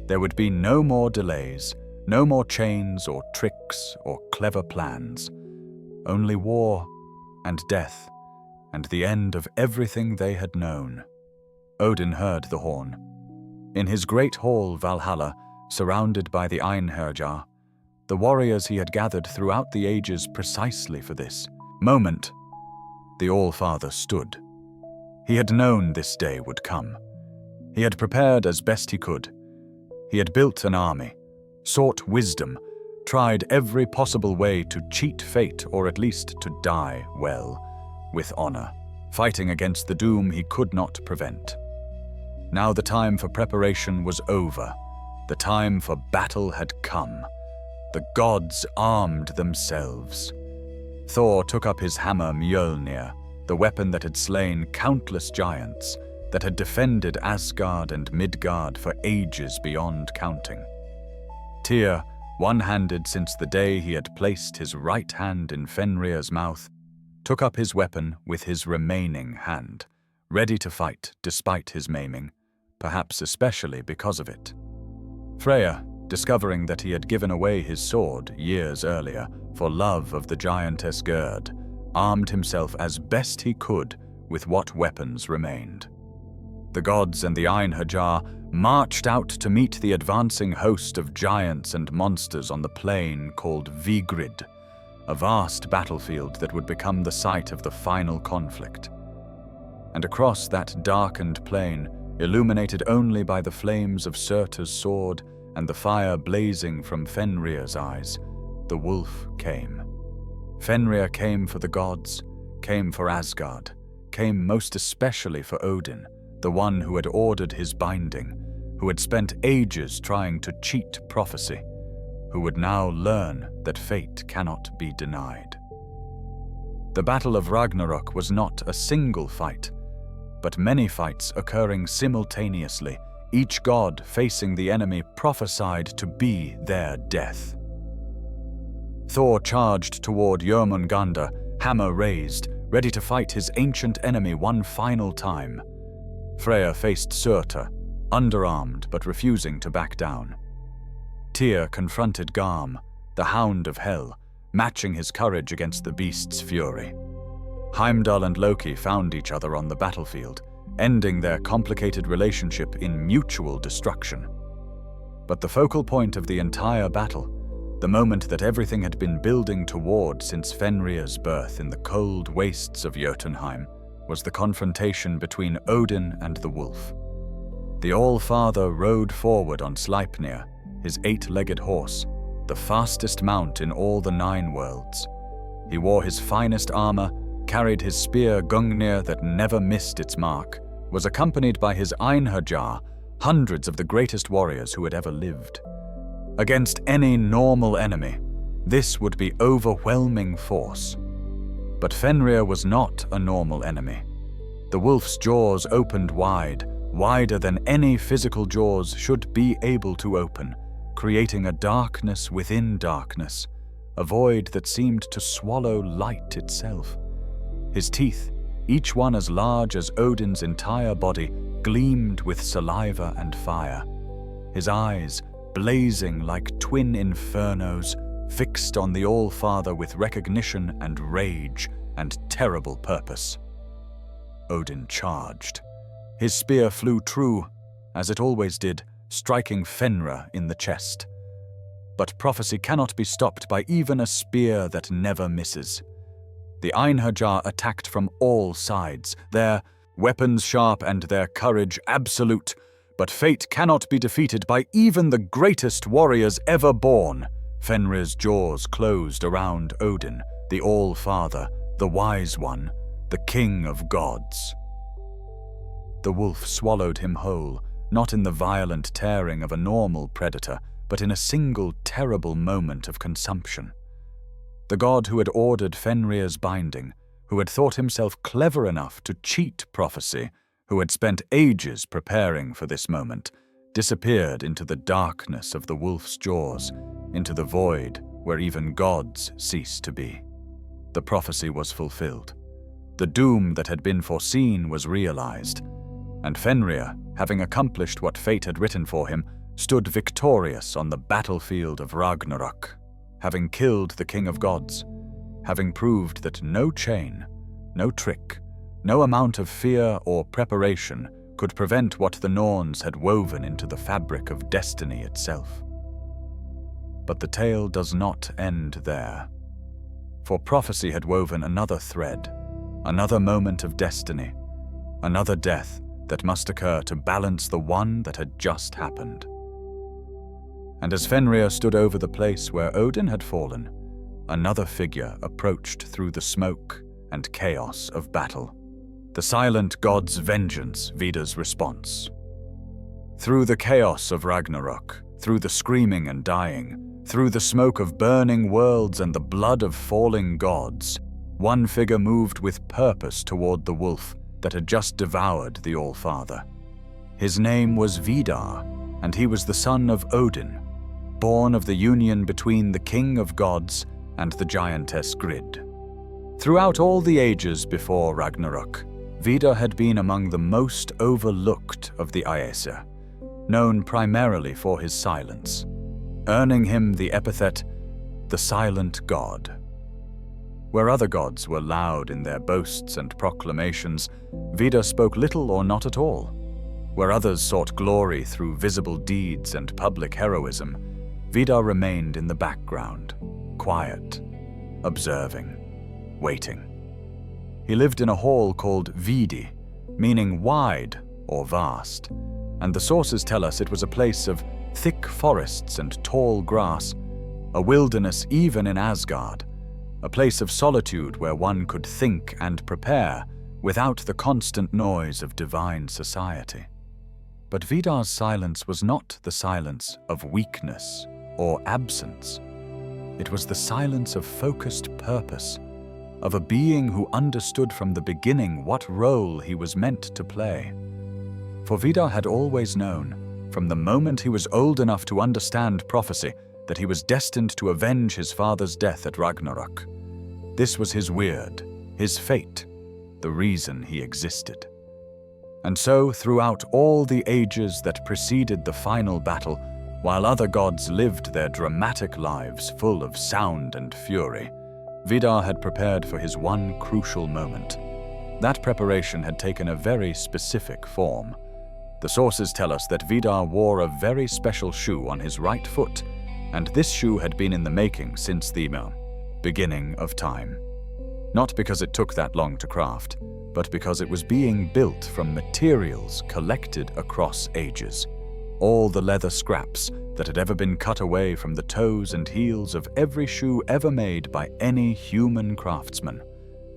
There would be no more delays, no more chains or tricks or clever plans. Only war and death and the end of everything they had known. Odin heard the horn. In his great hall Valhalla, surrounded by the Einherjar, the warriors he had gathered throughout the ages precisely for this moment, the All-Father stood. He had known this day would come. He had prepared as best he could. He had built an army, sought wisdom, tried every possible way to cheat fate or at least to die well, with honor, fighting against the doom he could not prevent. Now the time for preparation was over. The time for battle had come. The gods armed themselves. Thor took up his hammer Mjolnir, the weapon that had slain countless giants, that had defended Asgard and Midgard for ages beyond counting. Tyr, one-handed since the day he had placed his right hand in Fenrir's mouth, took up his weapon with his remaining hand, ready to fight despite his maiming, perhaps especially because of it. Freya, discovering that he had given away his sword years earlier for love of the giantess Gerd, armed himself as best he could with what weapons remained. The gods and the Einherjar marched out to meet the advancing host of giants and monsters on the plain called Vigrid, a vast battlefield that would become the site of the final conflict. And across that darkened plain, illuminated only by the flames of Surtur's sword and the fire blazing from Fenrir's eyes, the wolf came. Fenrir came for the gods, came for Asgard, came most especially for Odin, the one who had ordered his binding, who had spent ages trying to cheat prophecy, who would now learn that fate cannot be denied. The Battle of Ragnarok was not a single fight, but many fights occurring simultaneously each god facing the enemy prophesied to be their death. Thor charged toward Jörmungandr, hammer raised, ready to fight his ancient enemy one final time. Freyr faced Surtur, underarmed but refusing to back down. Tyr confronted Garm, the Hound of Hell, matching his courage against the beast's fury. Heimdall and Loki found each other on the battlefield, ending their complicated relationship in mutual destruction. But the focal point of the entire battle, the moment that everything had been building toward since Fenrir's birth in the cold wastes of Jotunheim, was the confrontation between Odin and the wolf. The All-Father rode forward on Sleipnir, his 8-legged horse, the fastest mount in all the 9 worlds. He wore his finest armor, carried his spear Gungnir that never missed its mark, was accompanied by his Einherjar, hundreds of the greatest warriors who had ever lived. Against any normal enemy, this would be overwhelming force. But Fenrir was not a normal enemy. The wolf's jaws opened wide, wider than any physical jaws should be able to open, creating a darkness within darkness, a void that seemed to swallow light itself. His teeth, each one as large as Odin's entire body, gleamed with saliva and fire. His eyes, blazing like twin infernos, fixed on the All-Father with recognition and rage and terrible purpose. Odin charged. His spear flew true, as it always did, striking Fenrir in the chest. But prophecy cannot be stopped by even a spear that never misses. The Einherjar attacked from all sides, their weapons sharp and their courage absolute, but fate cannot be defeated by even the greatest warriors ever born. Fenrir's jaws closed around Odin, the All-Father, the Wise One, the King of Gods. The wolf swallowed him whole, not in the violent tearing of a normal predator, but in a single terrible moment of consumption. The god who had ordered Fenrir's binding, who had thought himself clever enough to cheat prophecy, who had spent ages preparing for this moment, disappeared into the darkness of the wolf's jaws, into the void where even gods cease to be. The prophecy was fulfilled. The doom that had been foreseen was realized, and Fenrir, having accomplished what fate had written for him, stood victorious on the battlefield of Ragnarok, having killed the King of Gods, having proved that no chain, no trick, no amount of fear or preparation could prevent what the Norns had woven into the fabric of destiny itself. But the tale does not end there, for prophecy had woven another thread, another moment of destiny, another death that must occur to balance the one that had just happened. And as Fenrir stood over the place where Odin had fallen, another figure approached through the smoke and chaos of battle. The silent god's vengeance, Vidar's response. Through the chaos of Ragnarok, through the screaming and dying, through the smoke of burning worlds and the blood of falling gods, one figure moved with purpose toward the wolf that had just devoured the All-Father. His name was Vidar, and he was the son of Odin, born of the union between the King of Gods and the giantess Grid. Throughout all the ages before Ragnarok, Vidar had been among the most overlooked of the Aesir, known primarily for his silence, earning him the epithet, the Silent God. Where other gods were loud in their boasts and proclamations, Vidar spoke little or not at all. Where others sought glory through visible deeds and public heroism, Vidar remained in the background, quiet, observing, waiting. He lived in a hall called Vidi, meaning wide or vast, and the sources tell us it was a place of thick forests and tall grass, a wilderness even in Asgard, a place of solitude where one could think and prepare without the constant noise of divine society. But Vidar's silence was not the silence of weakness or absence. It was the silence of focused purpose, of a being who understood from the beginning what role he was meant to play. For Vidar had always known, from the moment he was old enough to understand prophecy, that he was destined to avenge his father's death at Ragnarok. This was his weird, his fate, the reason he existed. And so, throughout all the ages that preceded the final battle, while other gods lived their dramatic lives full of sound and fury, Vidar had prepared for his one crucial moment. That preparation had taken a very specific form. The sources tell us that Vidar wore a very special shoe on his right foot, and this shoe had been in the making since the beginning of time. Not because it took that long to craft, but because it was being built from materials collected across ages. All the leather scraps that had ever been cut away from the toes and heels of every shoe ever made by any human craftsman.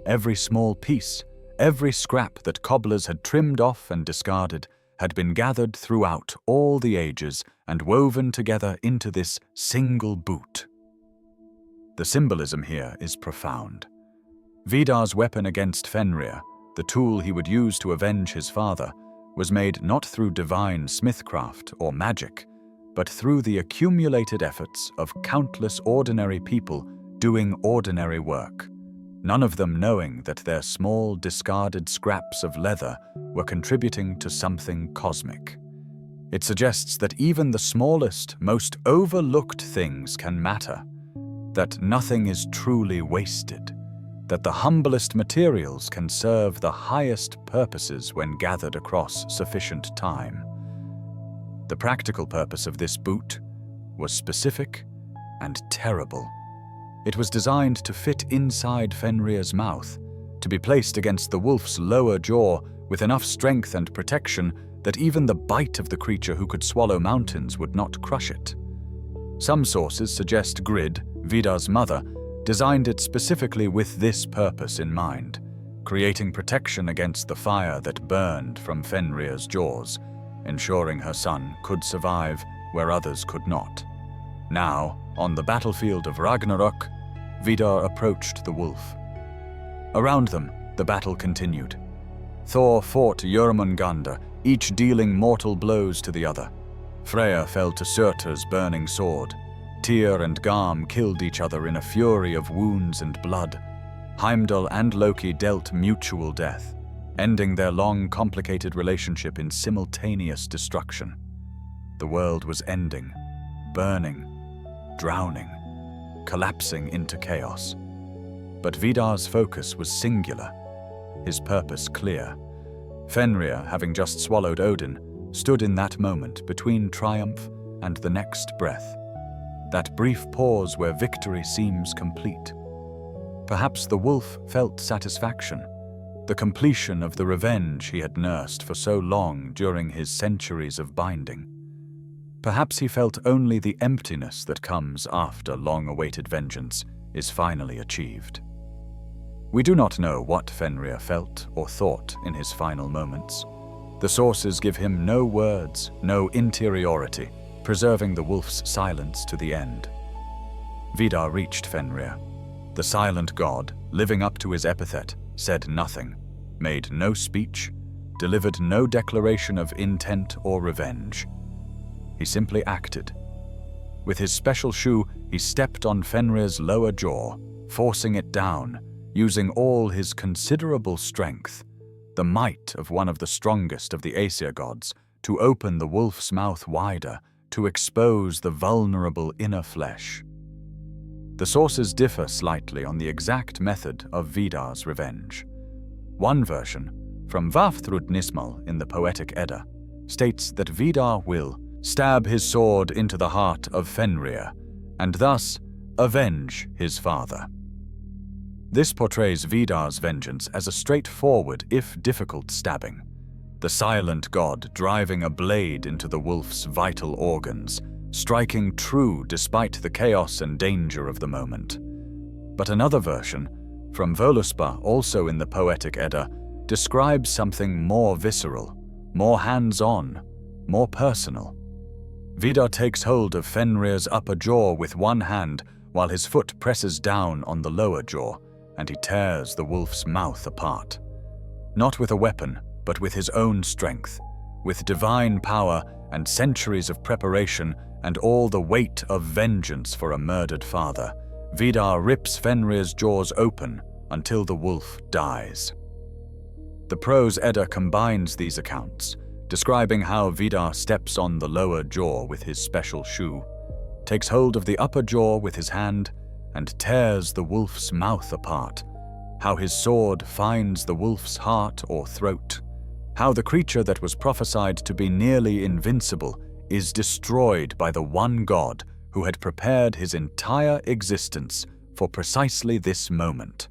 Every small piece, every scrap that cobblers had trimmed off and discarded, had been gathered throughout all the ages and woven together into this single boot. The symbolism here is profound. Vidar's weapon against Fenrir, the tool he would use to avenge his father, was made not through divine smithcraft or magic, but through the accumulated efforts of countless ordinary people doing ordinary work, none of them knowing that their small, discarded scraps of leather were contributing to something cosmic. It suggests that even the smallest, most overlooked things can matter, that nothing is truly wasted, that the humblest materials can serve the highest purposes when gathered across sufficient time. The practical purpose of this boot was specific and terrible. It was designed to fit inside Fenrir's mouth, to be placed against the wolf's lower jaw with enough strength and protection that even the bite of the creature who could swallow mountains would not crush it. Some sources suggest Grid, Vidar's mother, designed it specifically with this purpose in mind, creating protection against the fire that burned from Fenrir's jaws, ensuring her son could survive where others could not. Now, on the battlefield of Ragnarok, Vidar approached the wolf. Around them, the battle continued. Thor fought Jörmungandr, each dealing mortal blows to the other. Freyr fell to Surtur's burning sword. Tyr and Garm killed each other in a fury of wounds and blood. Heimdall and Loki dealt mutual death, ending their long, complicated relationship in simultaneous destruction. The world was ending, burning, drowning, collapsing into chaos. But Vidar's focus was singular, his purpose clear. Fenrir, having just swallowed Odin, stood in that moment between triumph and the next breath. That brief pause where victory seems complete. Perhaps the wolf felt satisfaction, the completion of the revenge he had nursed for so long during his centuries of binding. Perhaps he felt only the emptiness that comes after long-awaited vengeance is finally achieved. We do not know what Fenrir felt or thought in his final moments. The sources give him no words, no interiority, preserving the wolf's silence to the end. Vidar reached Fenrir. The silent god, living up to his epithet, said nothing, made no speech, delivered no declaration of intent or revenge. He simply acted. With his special shoe, he stepped on Fenrir's lower jaw, forcing it down, using all his considerable strength, the might of one of the strongest of the Aesir gods, to open the wolf's mouth wider, to expose the vulnerable inner flesh. The sources differ slightly on the exact method of Vidar's revenge. One version, from Vafthrud Nismal in the Poetic Edda, states that Vidar will stab his sword into the heart of Fenrir, and thus avenge his father. This portrays Vidar's vengeance as a straightforward, if difficult, stabbing. The silent god driving a blade into the wolf's vital organs, striking true despite the chaos and danger of the moment. But another version, from Völuspá, also in the Poetic Edda, describes something more visceral, more hands-on, more personal. Vidar takes hold of Fenrir's upper jaw with one hand while his foot presses down on the lower jaw, and he tears the wolf's mouth apart. Not with a weapon, but with his own strength, With divine power and centuries of preparation and all the weight of vengeance for a murdered father, Vidar rips Fenrir's jaws open until the wolf dies. The prose Edda combines these accounts, describing how Vidar steps on the lower jaw with his special shoe, takes hold of the upper jaw with his hand, and tears the wolf's mouth apart, how his sword finds the wolf's heart or throat, how the creature that was prophesied to be nearly invincible is destroyed by the one god who had prepared his entire existence for precisely this moment.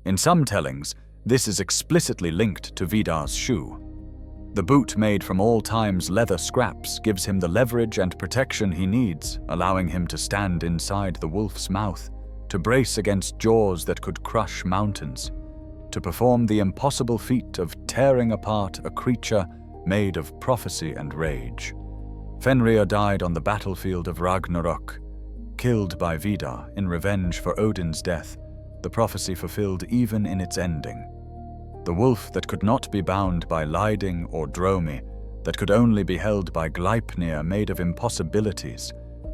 In some tellings, this is explicitly linked to Vidar's shoe. The boot made from all time's leather scraps gives him the leverage and protection he needs, allowing him to stand inside the wolf's mouth, to brace against jaws that could crush mountains, to perform the impossible feat of tearing apart a creature made of prophecy and rage. Fenrir died on the battlefield of Ragnarok, killed by Vidar in revenge for Odin's death, the prophecy fulfilled even in its ending. The wolf that could not be bound by Lyding or Dromi, that could only be held by Gleipnir made of impossibilities,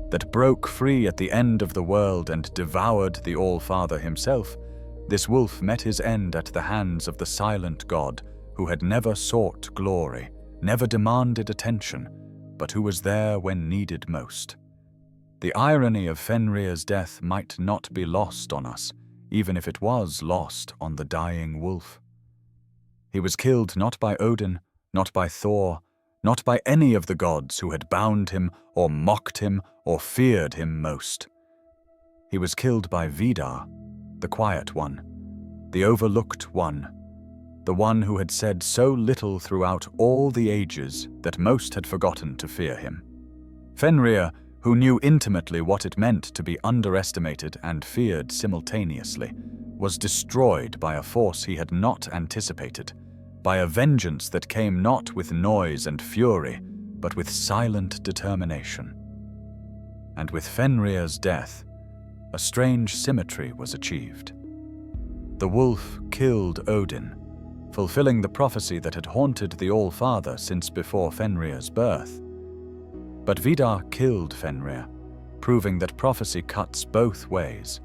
that broke free at the end of the world and devoured the All-Father himself, this wolf met his end at the hands of the silent god who had never sought glory, never demanded attention, but who was there when needed most. The irony of Fenrir's death might not be lost on us, even if it was lost on the dying wolf. He was killed not by Odin, not by Thor, not by any of the gods who had bound him or mocked him or feared him most. He was killed by Vidar, the quiet one, the overlooked one, the one who had said so little throughout all the ages that most had forgotten to fear him. Fenrir, who knew intimately what it meant to be underestimated and feared simultaneously, was destroyed by a force he had not anticipated, by a vengeance that came not with noise and fury, but with silent determination. And with Fenrir's death, a strange symmetry was achieved. The wolf killed Odin, fulfilling the prophecy that had haunted the All-Father since before Fenrir's birth. But Vidar killed Fenrir, proving that prophecy cuts both ways,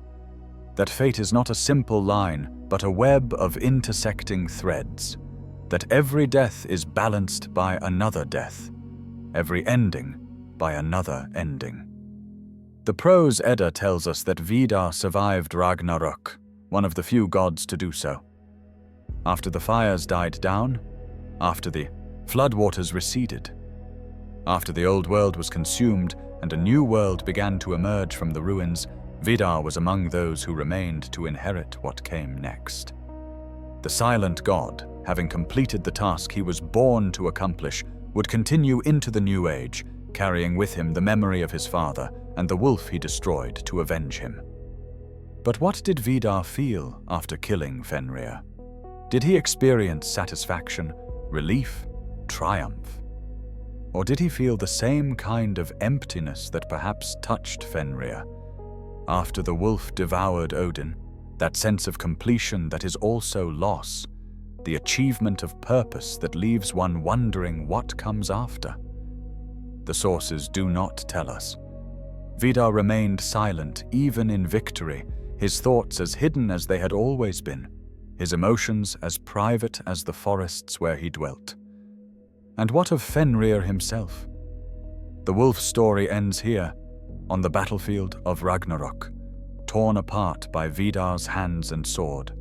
that fate is not a simple line, but a web of intersecting threads, that every death is balanced by another death, every ending by another ending. The prose Edda tells us that Vidar survived Ragnarok, one of the few gods to do so. After the fires died down, after the floodwaters receded, after the old world was consumed and a new world began to emerge from the ruins, Vidar was among those who remained to inherit what came next. The silent god, having completed the task he was born to accomplish, would continue into the new age, carrying with him the memory of his father and the wolf he destroyed to avenge him. But what did Vidar feel after killing Fenrir? Did he experience satisfaction, relief, triumph? Or did he feel the same kind of emptiness that perhaps touched Fenrir? After the wolf devoured Odin, that sense of completion that is also loss, the achievement of purpose that leaves one wondering what comes after. The sources do not tell us. Vidar remained silent even in victory, his thoughts as hidden as they had always been, his emotions as private as the forests where he dwelt. And what of Fenrir himself? The wolf's story ends here, on the battlefield of Ragnarok, torn apart by Vidar's hands and sword.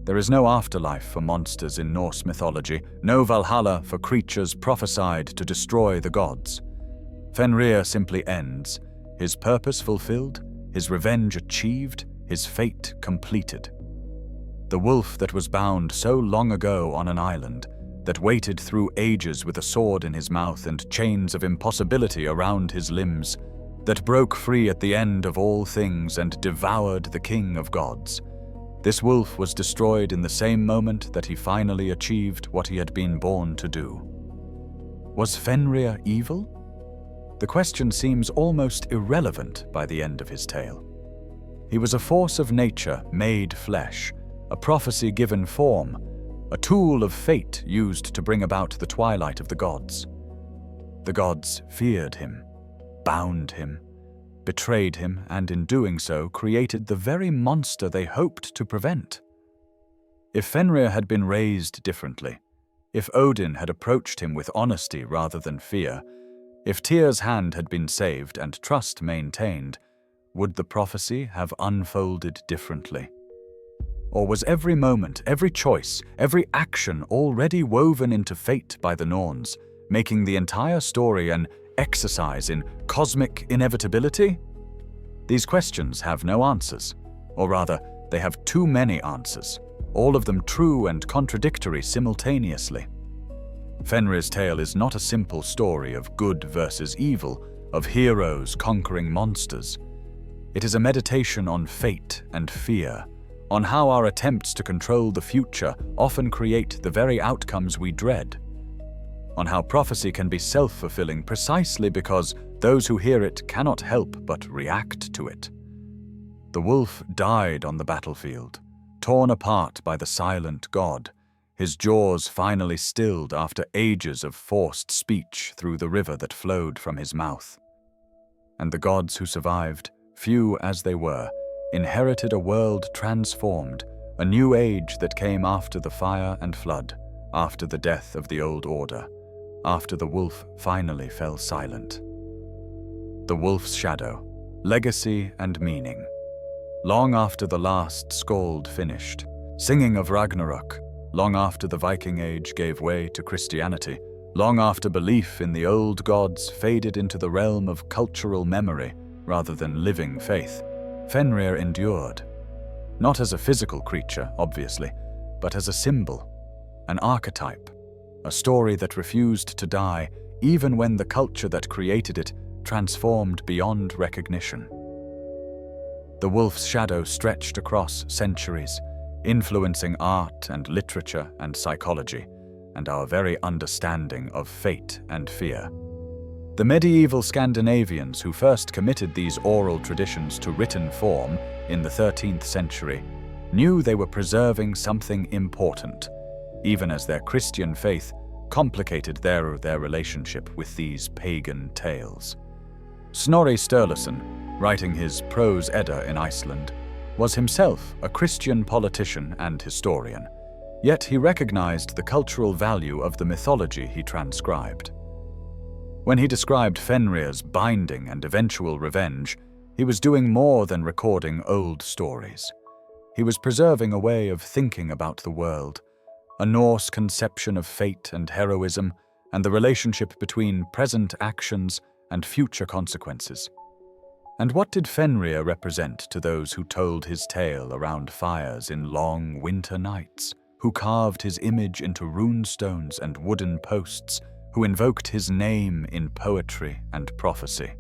There is no afterlife for monsters in Norse mythology, no Valhalla for creatures prophesied to destroy the gods. Fenrir simply ends, his purpose fulfilled, his revenge achieved, his fate completed. The wolf that was bound so long ago on an island, that waited through ages with a sword in his mouth and chains of impossibility around his limbs, that broke free at the end of all things and devoured the king of gods. This wolf was destroyed in the same moment that he finally achieved what he had been born to do. Was Fenrir evil? The question seems almost irrelevant by the end of his tale. He was a force of nature made flesh, a prophecy given form, a tool of fate used to bring about the twilight of the gods. The gods feared him, bound him, betrayed him, and in doing so created the very monster they hoped to prevent. If Fenrir had been raised differently, if Odin had approached him with honesty rather than fear, if Tyr's hand had been saved and trust maintained, would the prophecy have unfolded differently? Or was every moment, every choice, every action already woven into fate by the Norns, making the entire story an exercise in cosmic inevitability? These questions have no answers, or rather, they have too many answers, all of them true and contradictory simultaneously. Fenrir's tale is not a simple story of good versus evil, of heroes conquering monsters. It is a meditation on fate and fear, on how our attempts to control the future often create the very outcomes we dread, on how prophecy can be self-fulfilling precisely because those who hear it cannot help but react to it. The wolf died on the battlefield, torn apart by the silent god, his jaws finally stilled after ages of forced speech through the river that flowed from his mouth. And the gods who survived, few as they were, inherited a world transformed, a new age that came after the fire and flood, after the death of the old order, after the wolf finally fell silent. The wolf's shadow, legacy and meaning. Long after the last skald finished, singing of Ragnarok, long after the Viking Age gave way to Christianity, long after belief in the old gods faded into the realm of cultural memory rather than living faith, Fenrir endured. Not as a physical creature, obviously, but as a symbol, an archetype, a story that refused to die even when the culture that created it transformed beyond recognition. The wolf's shadow stretched across centuries, influencing art and literature and psychology, and our very understanding of fate and fear. The medieval Scandinavians who first committed these oral traditions to written form in the 13th century knew they were preserving something important, even as their Christian faith complicated their relationship with these pagan tales. Snorri Sturluson, writing his Prose Edda in Iceland, was himself a Christian politician and historian, yet he recognized the cultural value of the mythology he transcribed. When he described Fenrir's binding and eventual revenge, he was doing more than recording old stories. He was preserving a way of thinking about the world, a Norse conception of fate and heroism, and the relationship between present actions and future consequences. And what did Fenrir represent to those who told his tale around fires in long winter nights, who carved his image into rune stones and wooden posts, who invoked his name in poetry and prophecy?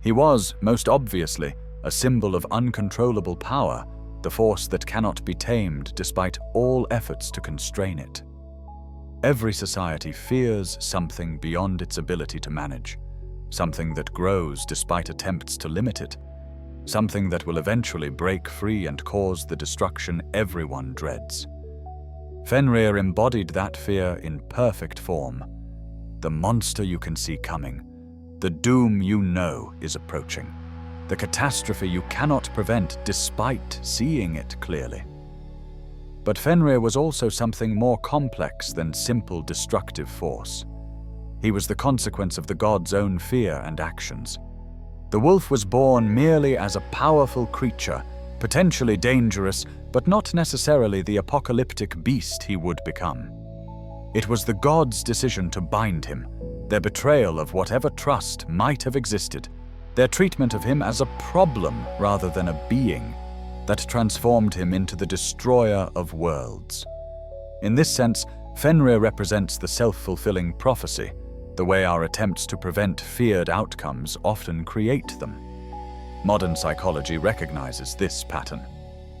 He was, most obviously, a symbol of uncontrollable power, the force that cannot be tamed despite all efforts to constrain it. Every society fears something beyond its ability to manage, something that grows despite attempts to limit it, something that will eventually break free and cause the destruction everyone dreads. Fenrir embodied that fear in perfect form. The monster you can see coming, the doom you know is approaching, the catastrophe you cannot prevent despite seeing it clearly. But Fenrir was also something more complex than simple destructive force. He was the consequence of the gods' own fear and actions. The wolf was born merely as a powerful creature, potentially dangerous, but not necessarily the apocalyptic beast he would become. It was the gods' decision to bind him, their betrayal of whatever trust might have existed, their treatment of him as a problem rather than a being, that transformed him into the destroyer of worlds. In this sense, Fenrir represents the self-fulfilling prophecy, the way our attempts to prevent feared outcomes often create them. Modern psychology recognizes this pattern.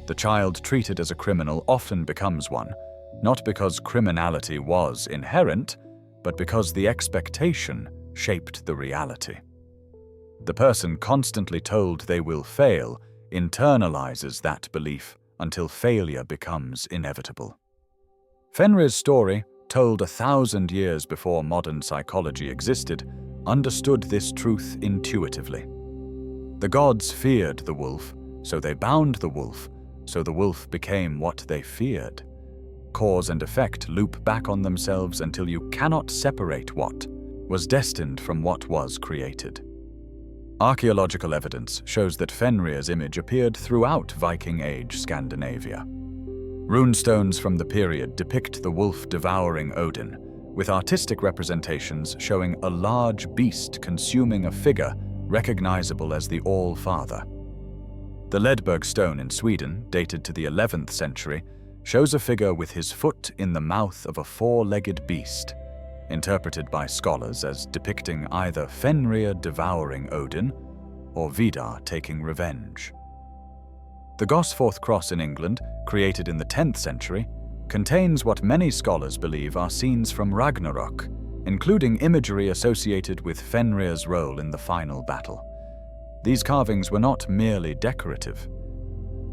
The child treated as a criminal often becomes one, not because criminality was inherent, but because the expectation shaped the reality. The person constantly told they will fail internalizes that belief until failure becomes inevitable. Fenrir's story, told 1,000 years before modern psychology existed, understood this truth intuitively. The gods feared the wolf, so they bound the wolf, so the wolf became what they feared. Cause and effect loop back on themselves until you cannot separate what was destined from what was created. Archaeological evidence shows that Fenrir's image appeared throughout Viking Age Scandinavia. Runestones from the period depict the wolf devouring Odin, with artistic representations showing a large beast consuming a figure recognizable as the All-Father. The Ledberg stone in Sweden, dated to the 11th century, shows a figure with his foot in the mouth of a four-legged beast, interpreted by scholars as depicting either Fenrir devouring Odin or Vidar taking revenge. The Gosforth cross in England, created in the 10th century, contains what many scholars believe are scenes from Ragnarok, including imagery associated with Fenrir's role in the final battle. These carvings were not merely decorative.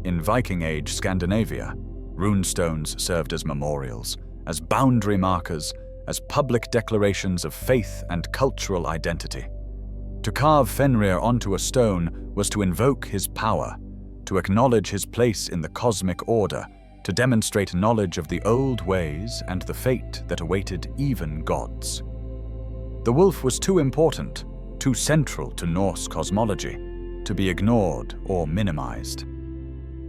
In Viking Age Scandinavia, runestones served as memorials, as boundary markers, as public declarations of faith and cultural identity. To carve Fenrir onto a stone was to invoke his power, to acknowledge his place in the cosmic order, to demonstrate knowledge of the old ways and the fate that awaited even gods. The wolf was too important, too central to Norse cosmology, to be ignored or minimized.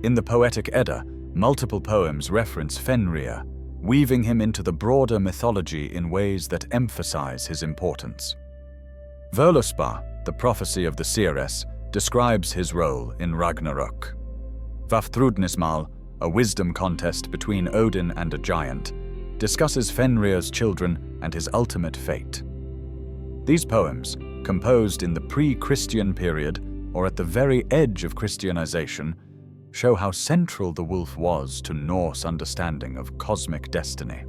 In the Poetic Edda, multiple poems reference Fenrir, weaving him into the broader mythology in ways that emphasize his importance. Völuspá, the prophecy of the seeress, describes his role in Ragnarok. Vafthrudnismal, a wisdom contest between Odin and a giant, discusses Fenrir's children and his ultimate fate. These poems, composed in the pre-Christian period or at the very edge of Christianization, show how central the wolf was to Norse understanding of cosmic destiny.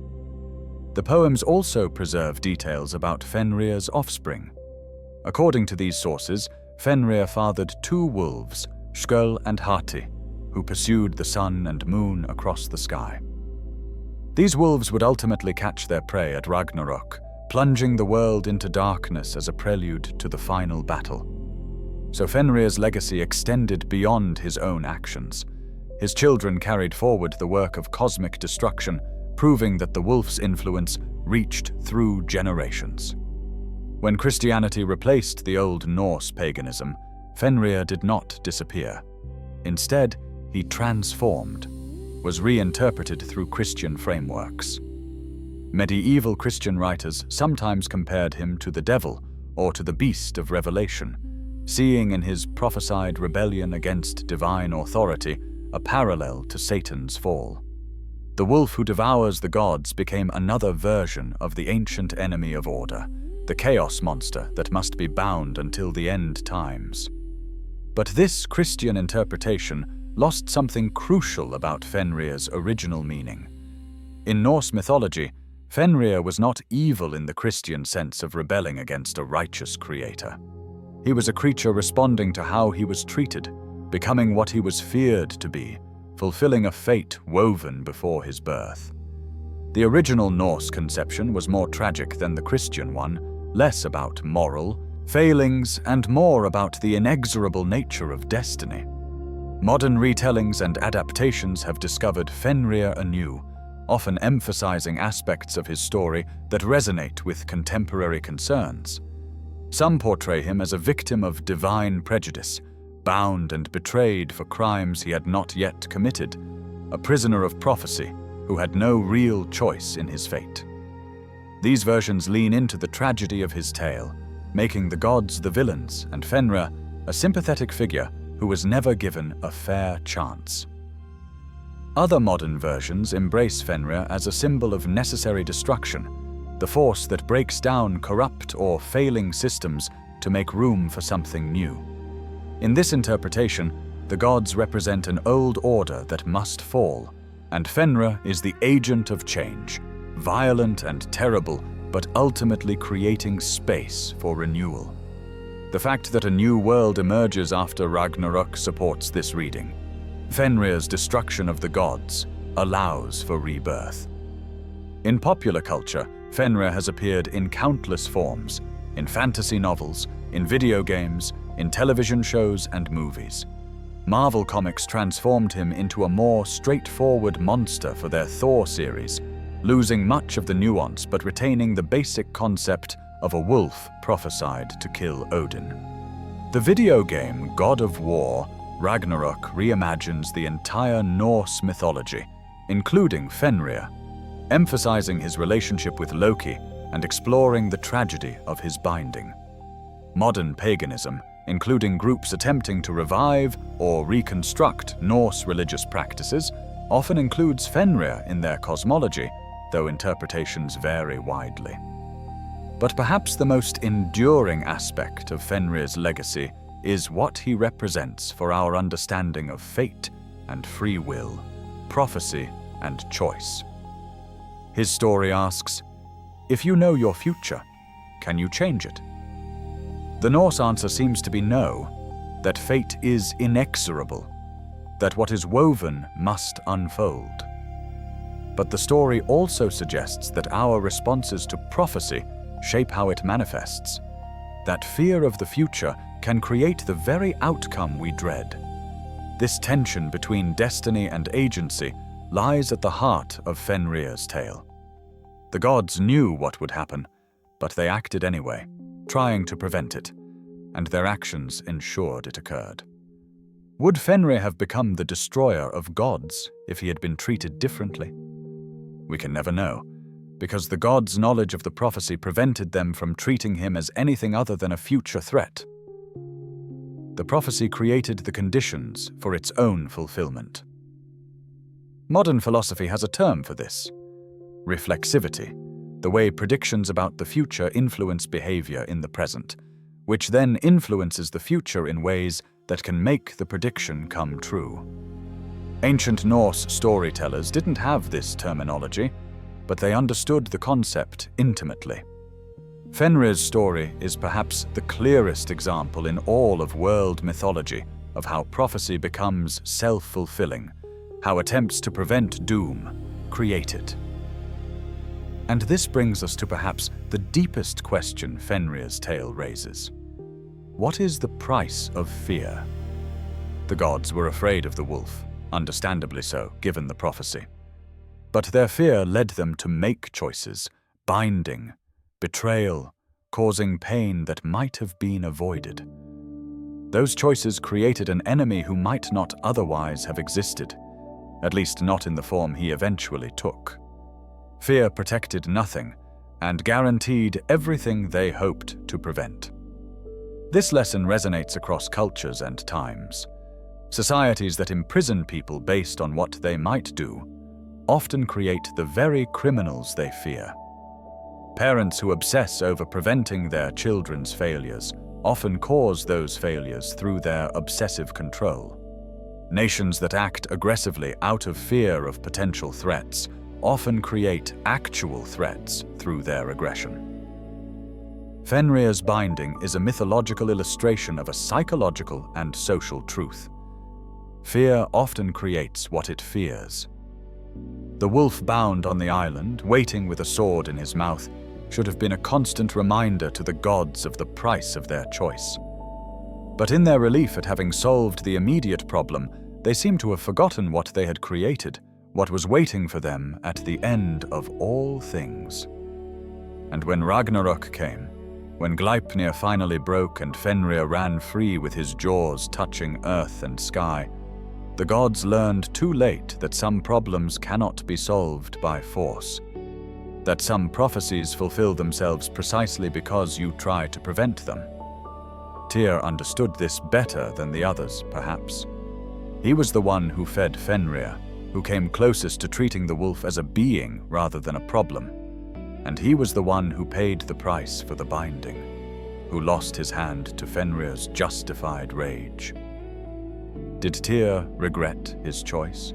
The poems also preserve details about Fenrir's offspring. According to these sources, Fenrir fathered two wolves, Skjöll and Hati, who pursued the sun and moon across the sky. These wolves would ultimately catch their prey at Ragnarok, plunging the world into darkness as a prelude to the final battle. So Fenrir's legacy extended beyond his own actions. His children carried forward the work of cosmic destruction, proving that the wolf's influence reached through generations. When Christianity replaced the old Norse paganism, Fenrir did not disappear. Instead, he transformed, was reinterpreted through Christian frameworks. Medieval Christian writers sometimes compared him to the devil or to the beast of Revelation, seeing in his prophesied rebellion against divine authority a parallel to Satan's fall. The wolf who devours the gods became another version of the ancient enemy of order, the chaos monster that must be bound until the end times. But this Christian interpretation lost something crucial about Fenrir's original meaning. In Norse mythology, Fenrir was not evil in the Christian sense of rebelling against a righteous creator. He was a creature responding to how he was treated, becoming what he was feared to be, fulfilling a fate woven before his birth. The original Norse conception was more tragic than the Christian one, less about moral failings and more about the inexorable nature of destiny. Modern retellings and adaptations have discovered Fenrir anew, often emphasizing aspects of his story that resonate with contemporary concerns. Some portray him as a victim of divine prejudice, bound and betrayed for crimes he had not yet committed, a prisoner of prophecy who had no real choice in his fate. These versions lean into the tragedy of his tale, making the gods the villains and Fenrir a sympathetic figure who was never given a fair chance. Other modern versions embrace Fenrir as a symbol of necessary destruction, the force that breaks down corrupt or failing systems to make room for something new. In this interpretation, the gods represent an old order that must fall, and Fenrir is the agent of change, violent and terrible, but ultimately creating space for renewal. The fact that a new world emerges after Ragnarok supports this reading. Fenrir's destruction of the gods allows for rebirth. In popular culture, Fenrir has appeared in countless forms, in fantasy novels, in video games, in television shows and movies. Marvel Comics transformed him into a more straightforward monster for their Thor series, losing much of the nuance but retaining the basic concept of a wolf prophesied to kill Odin. The video game God of War, Ragnarok reimagines the entire Norse mythology, including Fenrir, emphasizing his relationship with Loki and exploring the tragedy of his binding. Modern paganism, including groups attempting to revive or reconstruct Norse religious practices, often includes Fenrir in their cosmology, though interpretations vary widely. But perhaps the most enduring aspect of Fenrir's legacy is what he represents for our understanding of fate and free will, prophecy and choice. His story asks, if you know your future, can you change it? The Norse answer seems to be no, that fate is inexorable, that what is woven must unfold. But the story also suggests that our responses to prophecy shape how it manifests, that fear of the future can create the very outcome we dread. This tension between destiny and agency lies at the heart of Fenrir's tale. The gods knew what would happen, but they acted anyway, trying to prevent it, and their actions ensured it occurred. Would Fenrir have become the destroyer of gods if he had been treated differently? We can never know, because the gods' knowledge of the prophecy prevented them from treating him as anything other than a future threat. The prophecy created the conditions for its own fulfillment. Modern philosophy has a term for this: reflexivity, the way predictions about the future influence behavior in the present, which then influences the future in ways that can make the prediction come true. Ancient Norse storytellers didn't have this terminology, but they understood the concept intimately. Fenrir's story is perhaps the clearest example in all of world mythology of how prophecy becomes self-fulfilling, how attempts to prevent doom create it. And this brings us to perhaps the deepest question Fenrir's tale raises. What is the price of fear? The gods were afraid of the wolf, understandably so, given the prophecy. But their fear led them to make choices, binding, betrayal, causing pain that might have been avoided. Those choices created an enemy who might not otherwise have existed, at least not in the form he eventually took. Fear protected nothing and guaranteed everything they hoped to prevent. This lesson resonates across cultures and times. Societies that imprison people based on what they might do often create the very criminals they fear. Parents who obsess over preventing their children's failures often cause those failures through their obsessive control. Nations that act aggressively out of fear of potential threats often create actual threats through their aggression. Fenrir's binding is a mythological illustration of a psychological and social truth. Fear often creates what it fears. The wolf bound on the island, waiting with a sword in his mouth, should have been a constant reminder to the gods of the price of their choice. But in their relief at having solved the immediate problem, they seem to have forgotten what they had created, what was waiting for them at the end of all things. And when Ragnarok came, when Gleipnir finally broke and Fenrir ran free with his jaws touching earth and sky, the gods learned too late that some problems cannot be solved by force, that some prophecies fulfill themselves precisely because you try to prevent them. Tyr understood this better than the others, perhaps. He was the one who fed Fenrir, who came closest to treating the wolf as a being rather than a problem. And he was the one who paid the price for the binding, who lost his hand to Fenrir's justified rage. Did Tyr regret his choice?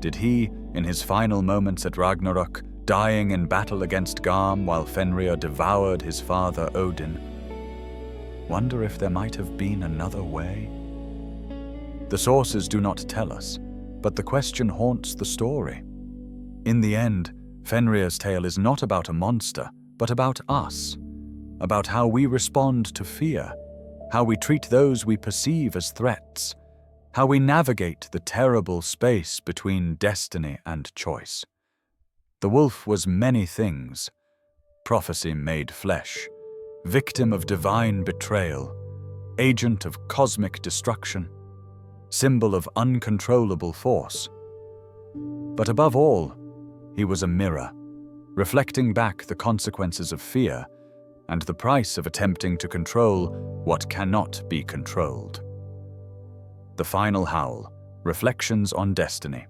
Did he, in his final moments at Ragnarok, dying in battle against Garm while Fenrir devoured his father Odin, wonder if there might have been another way? The sources do not tell us, but the question haunts the story. In the end, Fenrir's tale is not about a monster, but about us, about how we respond to fear, how we treat those we perceive as threats, how we navigate the terrible space between destiny and choice. The wolf was many things: prophecy made flesh, victim of divine betrayal, agent of cosmic destruction, symbol of uncontrollable force. But above all, he was a mirror, reflecting back the consequences of fear and the price of attempting to control what cannot be controlled. The Final Howl, Reflections on Destiny.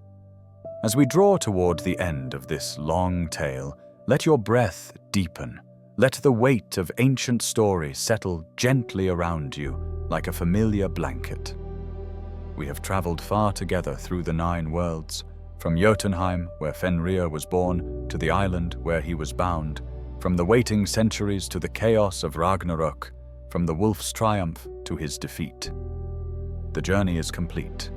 As we draw toward the end of this long tale, let your breath deepen. Let the weight of ancient story settle gently around you like a familiar blanket. We have traveled far together through the 9 worlds, from Jotunheim, where Fenrir was born, to the island where he was bound, from the waiting centuries to the chaos of Ragnarok, from the wolf's triumph to his defeat. The journey is complete,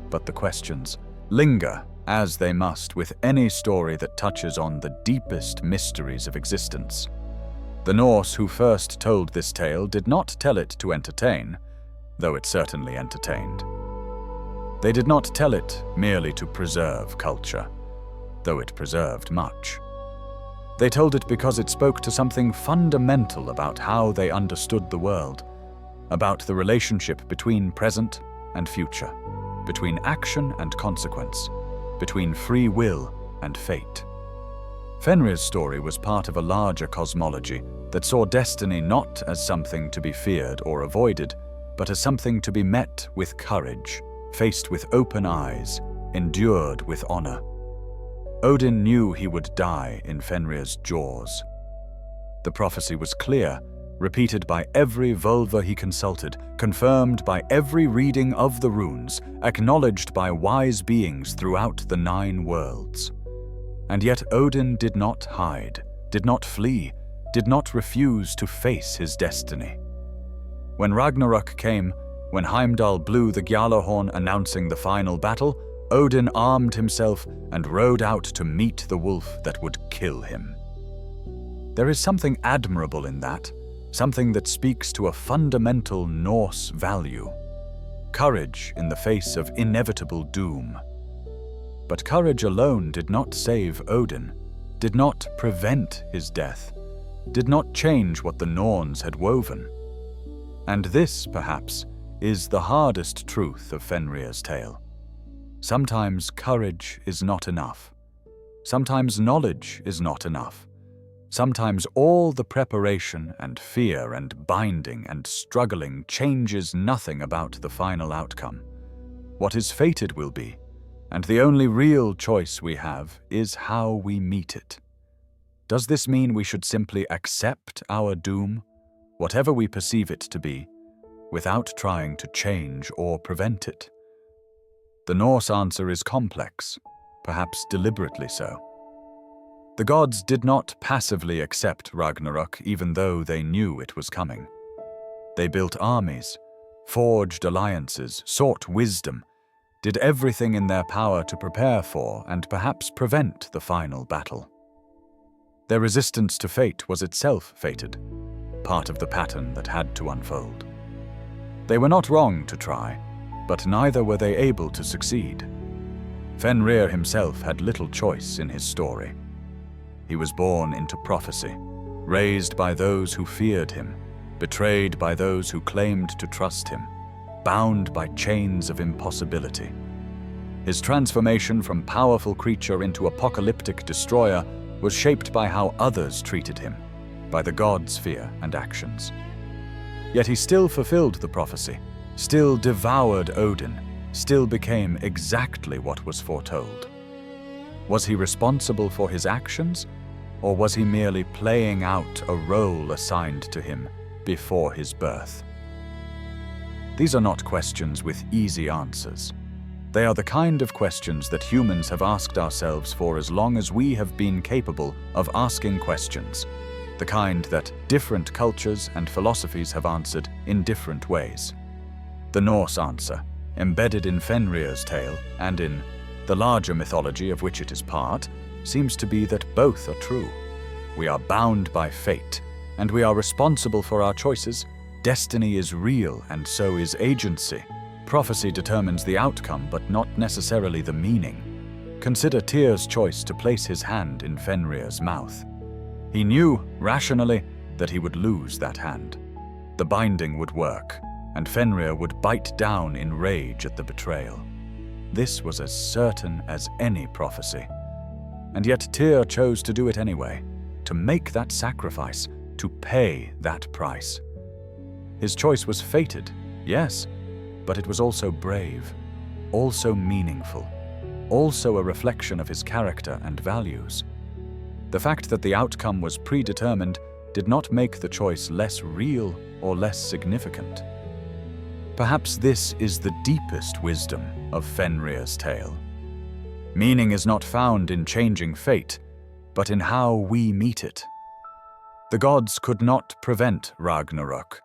but the questions linger, as they must with any story that touches on the deepest mysteries of existence. The Norse who first told this tale did not tell it to entertain, though it certainly entertained. They did not tell it merely to preserve culture, though it preserved much. They told it because it spoke to something fundamental about how they understood the world, about the relationship between present and future, between action and consequence, between free will and fate. Fenrir's story was part of a larger cosmology that saw destiny not as something to be feared or avoided, but as something to be met with courage, faced with open eyes, endured with honor. Odin knew he would die in Fenrir's jaws. The prophecy was clear, repeated by every vulva he consulted, confirmed by every reading of the runes, acknowledged by wise beings throughout the 9 worlds. And yet Odin did not hide, did not flee, did not refuse to face his destiny. When Ragnarok came, when Heimdall blew the Gjallarhorn announcing the final battle, Odin armed himself and rode out to meet the wolf that would kill him. There is something admirable in that, something that speaks to a fundamental Norse value: courage in the face of inevitable doom. But courage alone did not save Odin, did not prevent his death, did not change what the Norns had woven. And this, perhaps, is the hardest truth of Fenrir's tale. Sometimes courage is not enough. Sometimes knowledge is not enough. Sometimes all the preparation and fear and binding and struggling changes nothing about the final outcome. What is fated will be, and the only real choice we have is how we meet it. Does this mean we should simply accept our doom, whatever we perceive it to be, without trying to change or prevent it? The Norse answer is complex, perhaps deliberately so. The gods did not passively accept Ragnarok even though they knew it was coming. They built armies, forged alliances, sought wisdom, did everything in their power to prepare for and perhaps prevent the final battle. Their resistance to fate was itself fated, part of the pattern that had to unfold. They were not wrong to try, but neither were they able to succeed. Fenrir himself had little choice in his story. He was born into prophecy, raised by those who feared him, betrayed by those who claimed to trust him, bound by chains of impossibility. His transformation from powerful creature into apocalyptic destroyer was shaped by how others treated him, by the gods' fear and actions. Yet he still fulfilled the prophecy, still devoured Odin, still became exactly what was foretold. Was he responsible for his actions, or was he merely playing out a role assigned to him before his birth? These are not questions with easy answers. They are the kind of questions that humans have asked ourselves for as long as we have been capable of asking questions, the kind that different cultures and philosophies have answered in different ways. The Norse answer, embedded in Fenrir's tale and in the larger mythology of which it is part, seems to be that both are true. We are bound by fate, and we are responsible for our choices. Destiny is real, and so is agency. Prophecy determines the outcome, but not necessarily the meaning. Consider Tyr's choice to place his hand in Fenrir's mouth. He knew, rationally, that he would lose that hand. The binding would work, and Fenrir would bite down in rage at the betrayal. This was as certain as any prophecy. And yet Tyr chose to do it anyway, to make that sacrifice, to pay that price. His choice was fated, yes, but it was also brave, also meaningful, also a reflection of his character and values. The fact that the outcome was predetermined did not make the choice less real or less significant. Perhaps this is the deepest wisdom of Fenrir's tale. Meaning is not found in changing fate, but in how we meet it. The gods could not prevent Ragnarok,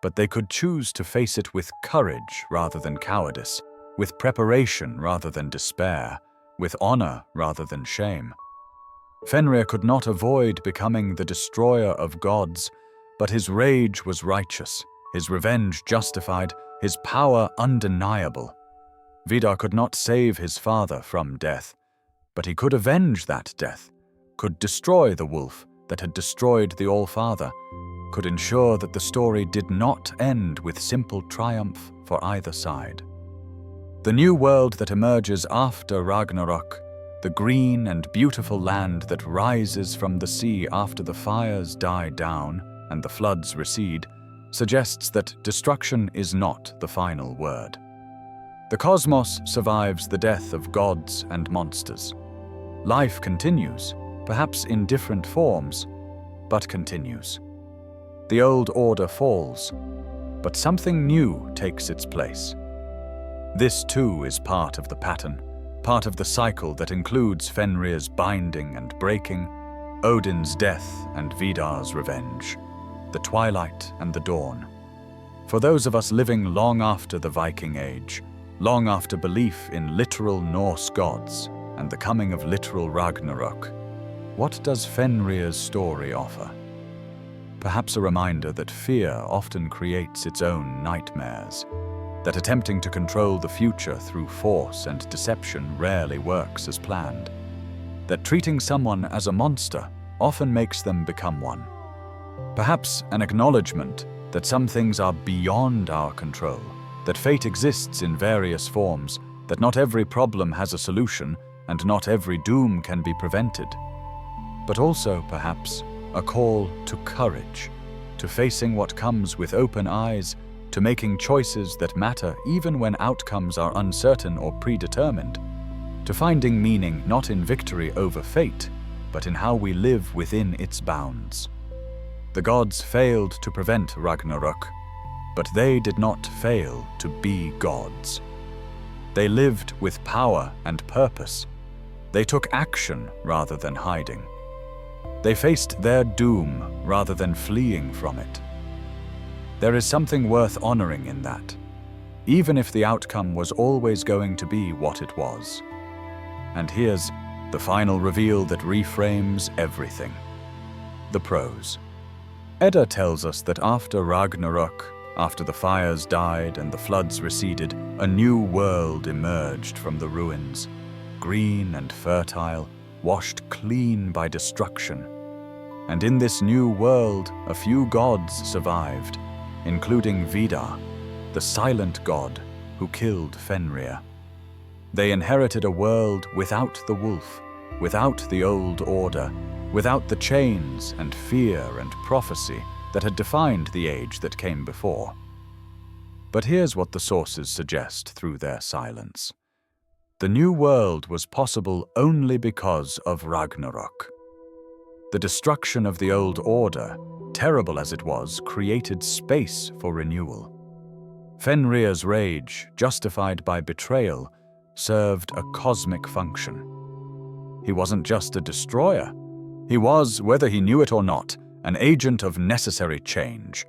but they could choose to face it with courage rather than cowardice, with preparation rather than despair, with honor rather than shame. Fenrir could not avoid becoming the destroyer of gods, but his rage was righteous, his revenge justified, his power undeniable. Vidar could not save his father from death, but he could avenge that death, could destroy the wolf that had destroyed the All-Father, could ensure that the story did not end with simple triumph for either side. The new world that emerges after Ragnarok, the green and beautiful land that rises from the sea after the fires die down and the floods recede, suggests that destruction is not the final word. The cosmos survives the death of gods and monsters. Life continues, perhaps in different forms, but continues. The old order falls, but something new takes its place. This too is part of the pattern, part of the cycle that includes Fenrir's binding and breaking, Odin's death and Vidar's revenge, the twilight and the dawn. For those of us living long after the Viking Age, long after belief in literal Norse gods and the coming of literal Ragnarok, what does Fenrir's story offer? Perhaps a reminder that fear often creates its own nightmares, that attempting to control the future through force and deception rarely works as planned, that treating someone as a monster often makes them become one. Perhaps an acknowledgement that some things are beyond our control, that fate exists in various forms, that not every problem has a solution and not every doom can be prevented. But also, perhaps, a call to courage, to facing what comes with open eyes, to making choices that matter even when outcomes are uncertain or predetermined, to finding meaning not in victory over fate, but in how we live within its bounds. The gods failed to prevent Ragnarok, but they did not fail to be gods. They lived with power and purpose. They took action rather than hiding. They faced their doom rather than fleeing from it. There is something worth honoring in that, even if the outcome was always going to be what it was. And here's the final reveal that reframes everything. The prose. Edda tells us that after Ragnarok, after the fires died and the floods receded, a new world emerged from the ruins, green and fertile, washed clean by destruction. And in this new world, a few gods survived, including Vidar, the silent god who killed Fenrir. They inherited a world without the wolf, without the old order, without the chains and fear and prophecy that had defined the age that came before. But here's what the sources suggest through their silence. The new world was possible only because of Ragnarok. The destruction of the old order, terrible as it was, created space for renewal. Fenrir's rage, justified by betrayal, served a cosmic function. He wasn't just a destroyer. He was, whether he knew it or not, an agent of necessary change.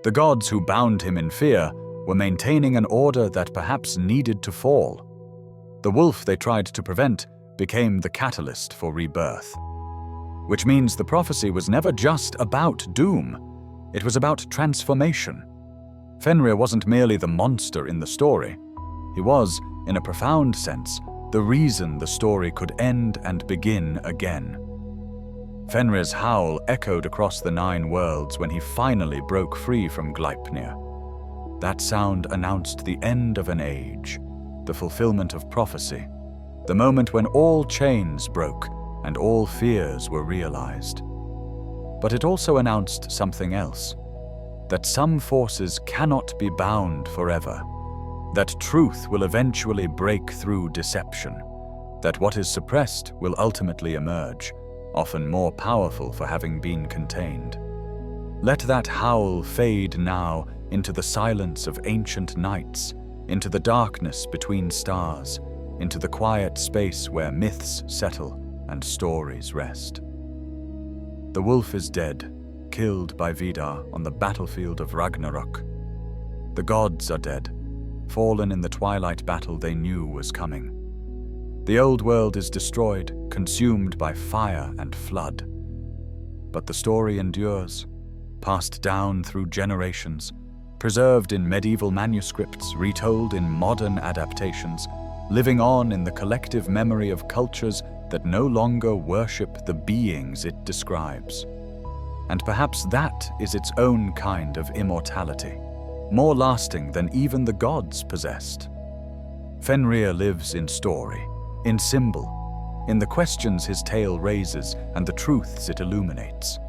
The gods who bound him in fear were maintaining an order that perhaps needed to fall. The wolf they tried to prevent became the catalyst for rebirth. Which means the prophecy was never just about doom, it was about transformation. Fenrir wasn't merely the monster in the story. He was, in a profound sense, the reason the story could end and begin again. Fenrir's howl echoed across the 9 worlds when he finally broke free from Gleipnir. That sound announced the end of an age, the fulfillment of prophecy, the moment when all chains broke and all fears were realized. But it also announced something else, that some forces cannot be bound forever, that truth will eventually break through deception, that what is suppressed will ultimately emerge, often more powerful for having been contained. Let that howl fade now into the silence of ancient nights, into the darkness between stars, into the quiet space where myths settle and stories rest. The wolf is dead, killed by Vidar on the battlefield of Ragnarok. The gods are dead, fallen in the twilight battle they knew was coming. The old world is destroyed, consumed by fire and flood. But the story endures, passed down through generations, preserved in medieval manuscripts, retold in modern adaptations, living on in the collective memory of cultures that no longer worship the beings it describes. And perhaps that is its own kind of immortality, more lasting than even the gods possessed. Fenrir lives in story, in symbol, in the questions his tale raises and the truths it illuminates.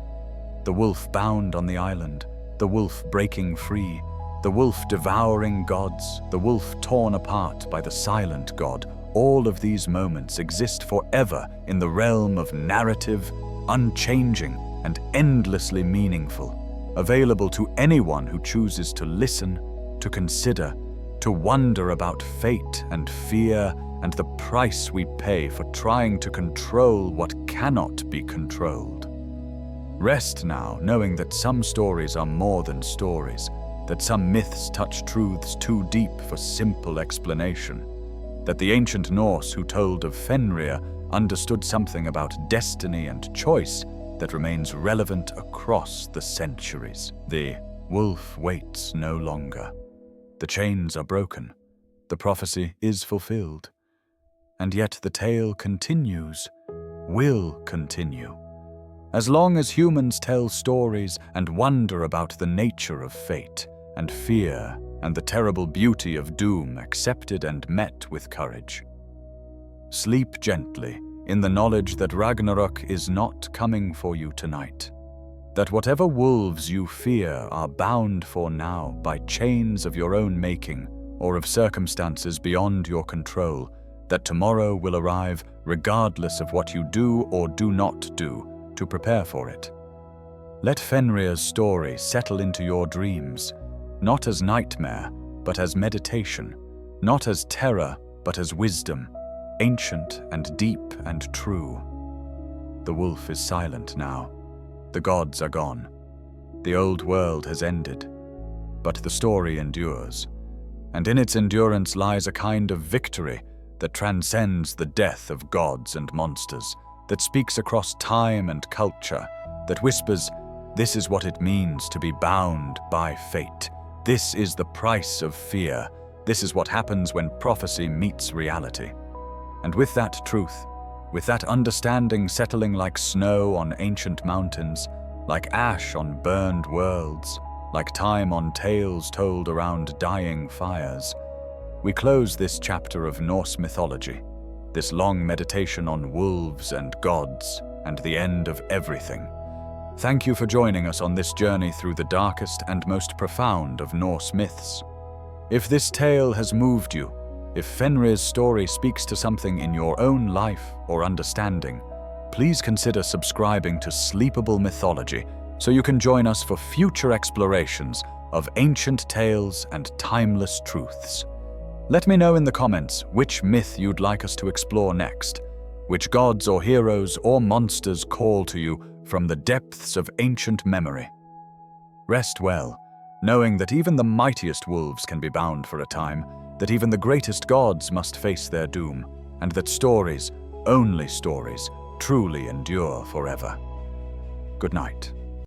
The wolf bound on the island, the wolf breaking free, the wolf devouring gods, the wolf torn apart by the silent god, all of these moments exist forever in the realm of narrative, unchanging and endlessly meaningful, available to anyone who chooses to listen, to consider, to wonder about fate and fear and the price we pay for trying to control what cannot be controlled. Rest now, knowing that some stories are more than stories, that some myths touch truths too deep for simple explanation, that the ancient Norse who told of Fenrir understood something about destiny and choice that remains relevant across the centuries. The wolf waits no longer. The chains are broken. The prophecy is fulfilled. And yet the tale continues, will continue. As long as humans tell stories and wonder about the nature of fate and fear and the terrible beauty of doom accepted and met with courage. Sleep gently in the knowledge that Ragnarok is not coming for you tonight, that whatever wolves you fear are bound for now by chains of your own making or of circumstances beyond your control, that tomorrow will arrive regardless of what you do or do not do to prepare for it. Let Fenrir's story settle into your dreams, not as nightmare, but as meditation, not as terror, but as wisdom, ancient and deep and true. The wolf is silent now. The gods are gone. The old world has ended. But the story endures, and in its endurance lies a kind of victory that transcends the death of gods and monsters, that speaks across time and culture, that whispers, this is what it means to be bound by fate. This is the price of fear. This is what happens when prophecy meets reality. And with that truth, with that understanding settling like snow on ancient mountains, like ash on burned worlds, like time on tales told around dying fires, we close this chapter of Norse mythology, this long meditation on wolves and gods and the end of everything. Thank you for joining us on this journey through the darkest and most profound of Norse myths. If this tale has moved you, if Fenrir's story speaks to something in your own life or understanding, please consider subscribing to Sleepable Mythology so you can join us for future explorations of ancient tales and timeless truths. Let me know in the comments which myth you'd like us to explore next, which gods or heroes or monsters call to you from the depths of ancient memory. Rest well, knowing that even the mightiest wolves can be bound for a time, that even the greatest gods must face their doom, and that stories, only stories truly endure forever. Good night.